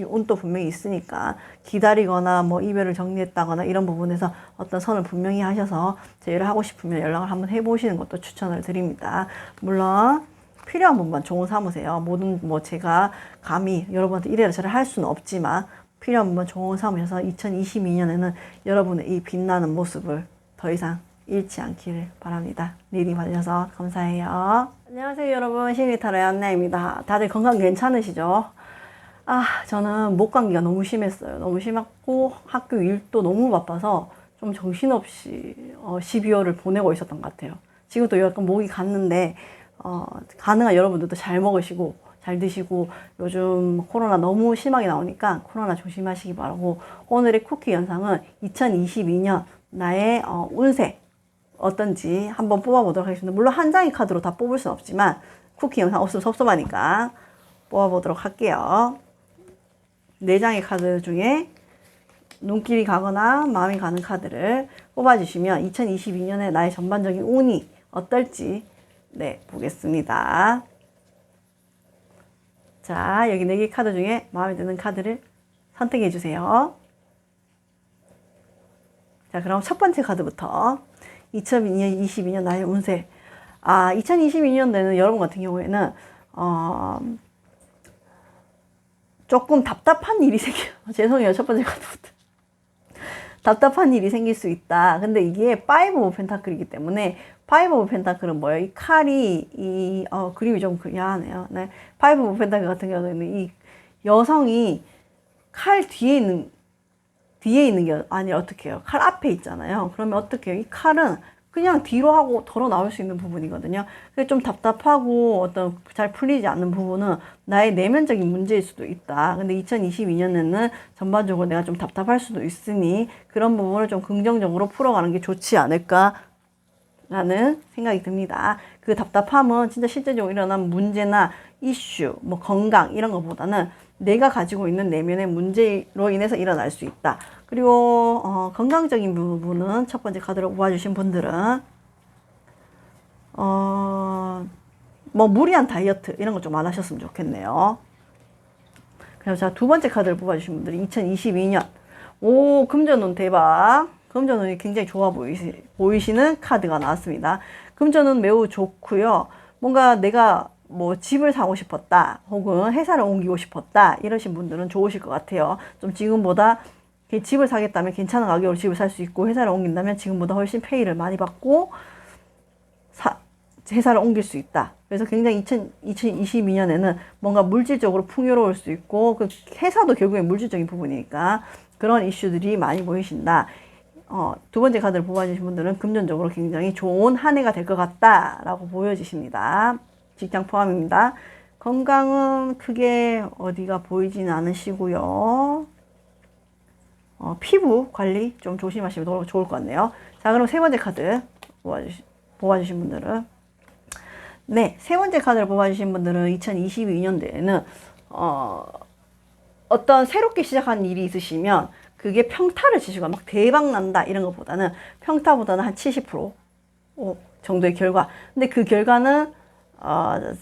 운도 분명히 있으니까 기다리거나 뭐 이별을 정리했다거나 이런 부분에서 어떤 선을 분명히 하셔서 재회를 하고 싶으면 연락을 한번 해보시는 것도 추천을 드립니다. 물론 필요한 부분만 좋은 삼으세요. 모든 뭐 제가 감히 여러분한테 이래라 저래라 할 수는 없지만 필요한 부분만 좋은 삼으셔서 2022년에는 여러분의 이 빛나는 모습을 더 이상 잃지 않기를 바랍니다. 리딩 받으셔서 감사해요. 안녕하세요 여러분, 신리타로의 안나입니다. 다들 건강 괜찮으시죠? 저는 목 감기가 너무 심했어요. 너무 심했고 학교 일도 너무 바빠서 좀 정신없이 12월을 보내고 있었던 것 같아요. 지금 또 약간 목이 갔는데 가능한 여러분들도 잘 먹으시고 잘 드시고 요즘 코로나 너무 심하게 나오니까 코로나 조심하시기 바라고 오늘의 쿠키 영상은 2022년 나의 운세 어떤지 한번 뽑아보도록 하겠습니다. 물론 한 장의 카드로 다 뽑을 수는 없지만 쿠키 영상 없으면 섭섭하니까 뽑아보도록 할게요. 4장의 카드 중에 눈길이 가거나 마음이 가는 카드를 뽑아주시면 2022년에 나의 전반적인 운이 어떨지 보겠습니다. 자, 여기 4개 카드 중에 마음에 드는 카드를 선택해 주세요. 자, 그럼 첫 번째 카드부터 2022년 나의 운세. 2022년에는 여러분 같은 경우에는 조금 답답한 일이 생겨요. 죄송해요. 첫 번째 카드부터. 답답한 일이 생길 수 있다. 근데 이게 5 오브 펜타클이기 때문에 5 오브 펜타클은 뭐예요? 이 칼이 그림이 좀 야하네요. 네. 5 오브 펜타클 같은 경우에는 이 여성이 칼 뒤에 있는 게 아니라 어떻게 해요? 칼 앞에 있잖아요. 그러면 어떻게 해요? 이 칼은 그냥 뒤로 하고 덜어 나올 수 있는 부분이거든요. 그래서 좀 답답하고 어떤 잘 풀리지 않는 부분은 나의 내면적인 문제일 수도 있다. 근데 2022년에는 전반적으로 내가 좀 답답할 수도 있으니 그런 부분을 좀 긍정적으로 풀어가는 게 좋지 않을까라는 생각이 듭니다. 그 답답함은 진짜 실제적으로 일어난 문제나 이슈, 뭐 건강 이런 것보다는 내가 가지고 있는 내면의 문제로 인해서 일어날 수 있다. 그리고 건강적인 부분은 첫 번째 카드를 뽑아주신 분들은 뭐 무리한 다이어트 이런 거 좀 안 하셨으면 좋겠네요. 그래서 자, 두 번째 카드를 뽑아주신 분들이 2022년 금전운 대박. 금전운이 굉장히 좋아 보이시는 카드가 나왔습니다. 금전운 매우 좋고요. 뭔가 내가 뭐 집을 사고 싶었다 혹은 회사를 옮기고 싶었다 이러신 분들은 좋으실 것 같아요. 좀 지금보다 집을 사겠다면 괜찮은 가격으로 집을 살 수 있고 회사를 옮긴다면 지금보다 훨씬 페이를 많이 받고 회사를 옮길 수 있다. 그래서 굉장히 2022년에는 뭔가 물질적으로 풍요로울 수 있고, 그 회사도 결국엔 물질적인 부분이니까 그런 이슈들이 많이 보이신다. 두 번째 카드를 뽑아주신 분들은 금전적으로 굉장히 좋은 한 해가 될 것 같다라고 보여지십니다. 직장 포함입니다. 건강은 크게 어디가 보이지는 않으시고요. 피부 관리 좀 조심하시면 좋을 것 같네요. 자, 그럼 세 번째 카드 뽑아주신 분들은, 네, 세 번째 카드를 뽑아주신 분들은 2022년도에는 어떤 새롭게 시작한 일이 있으시면 그게 평타를 치시고 막 대박 난다 이런 것보다는 평타보다는 한 70% 정도의 결과. 근데 그 결과는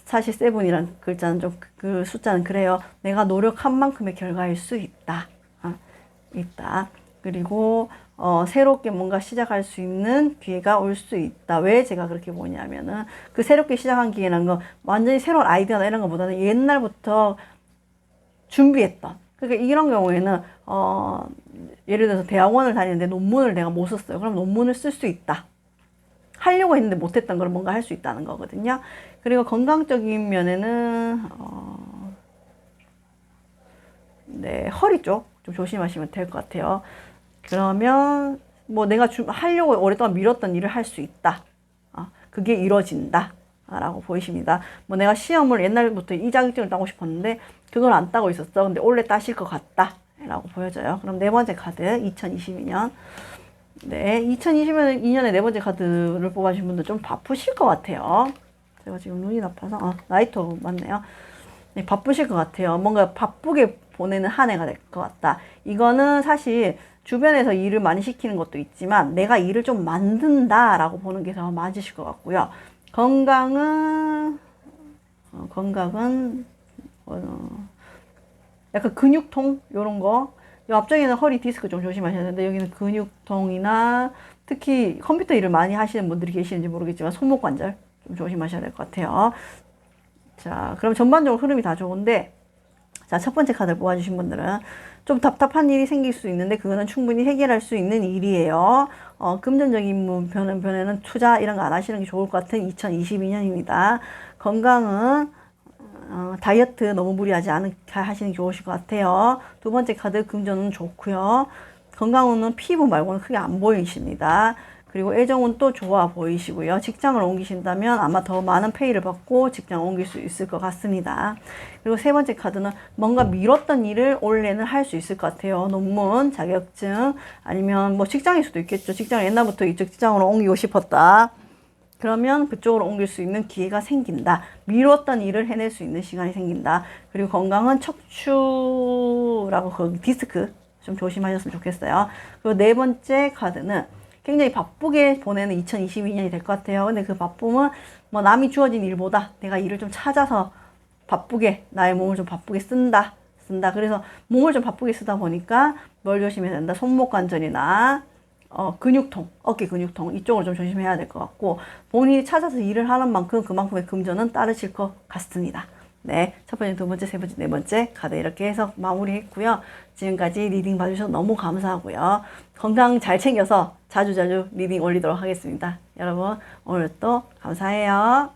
사실 세븐이란 글자는 좀 그 숫자는 그래요. 내가 노력한 만큼의 결과일 수 있다. 있다. 그리고 새롭게 뭔가 시작할 수 있는 기회가 올 수 있다. 왜 제가 그렇게 보냐면은 그 새롭게 시작한 기회라는 건 완전히 새로운 아이디어나 이런 것보다는 옛날부터 준비했던. 그러니까 이런 경우에는 예를 들어서 대학원을 다니는데 논문을 내가 못 썼어요. 그럼 논문을 쓸 수 있다. 하려고 했는데 못했던 걸 뭔가 할 수 있다는 거거든요. 그리고 건강적인 면에는 네, 허리 쪽 좀 조심하시면 될 것 같아요. 그러면 뭐 내가 하려고 오랫동안 미뤘던 일을 할 수 있다. 그게 이루어진다. 라고 보이십니다. 뭐 내가 시험을 옛날부터 이 자격증을 따고 싶었는데 그걸 안 따고 있었어. 근데 올해 따실 것 같다. 라고 보여져요. 그럼 네 번째 카드 2022년. 네, 2022년에 네 번째 카드를 뽑아주신 분들 좀 바쁘실 것 같아요. 제가 지금 눈이 나빠서 나이터 맞네요. 네, 바쁘실 것 같아요. 뭔가 바쁘게 보내는 한 해가 될 것 같다. 이거는 사실 주변에서 일을 많이 시키는 것도 있지만 내가 일을 좀 만든다라고 보는 게 더 맞으실 것 같고요. 건강은 약간 근육통 요런 거. 앞쪽에는 허리 디스크 좀 조심하셔야 되는데 여기는 근육통이나 특히 컴퓨터 일을 많이 하시는 분들이 계시는지 모르겠지만 손목 관절 좀 조심하셔야 될 것 같아요. 자, 그럼 전반적으로 흐름이 다 좋은데, 자, 첫 번째 카드를 뽑아주신 분들은 좀 답답한 일이 생길 수 있는데 그거는 충분히 해결할 수 있는 일이에요. 금전적인 변에는 투자 이런 거 안 하시는 게 좋을 것 같은 2022년입니다. 건강은 다이어트 너무 무리하지 않게 하시는 게 좋으실 것 같아요. 두 번째 카드 금전은 좋고요. 건강운은 피부 말고는 크게 안 보이십니다. 그리고 애정은 또 좋아 보이시고요. 직장을 옮기신다면 아마 더 많은 페이를 받고 직장을 옮길 수 있을 것 같습니다. 그리고 세 번째 카드는 뭔가 미뤘던 일을 올해는 할 수 있을 것 같아요. 논문, 자격증, 아니면 뭐 직장일 수도 있겠죠. 직장을 옛날부터 이쪽 직장으로 옮기고 싶었다. 그러면 그쪽으로 옮길 수 있는 기회가 생긴다. 미뤘던 일을 해낼 수 있는 시간이 생긴다. 그리고 건강은 척추라고 그 디스크 좀 조심하셨으면 좋겠어요. 그리고 네 번째 카드는 굉장히 바쁘게 보내는 2022년이 될 것 같아요. 근데 그 바쁨은 뭐 남이 주어진 일보다 내가 일을 좀 찾아서 바쁘게 나의 몸을 좀 바쁘게 쓴다. 그래서 몸을 좀 바쁘게 쓰다 보니까 뭘 조심해야 된다. 손목 관절이나 근육통, 어깨 근육통 이쪽을 좀 조심해야 될 것 같고 본인이 찾아서 일을 하는 만큼 그만큼의 금전은 따르실 것 같습니다. 네, 첫 번째, 두 번째, 세 번째, 네 번째 카드 이렇게 해서 마무리했고요. 지금까지 리딩 봐주셔서 너무 감사하고요. 건강 잘 챙겨서 자주자주 리딩 올리도록 하겠습니다. 여러분 오늘 또 감사해요.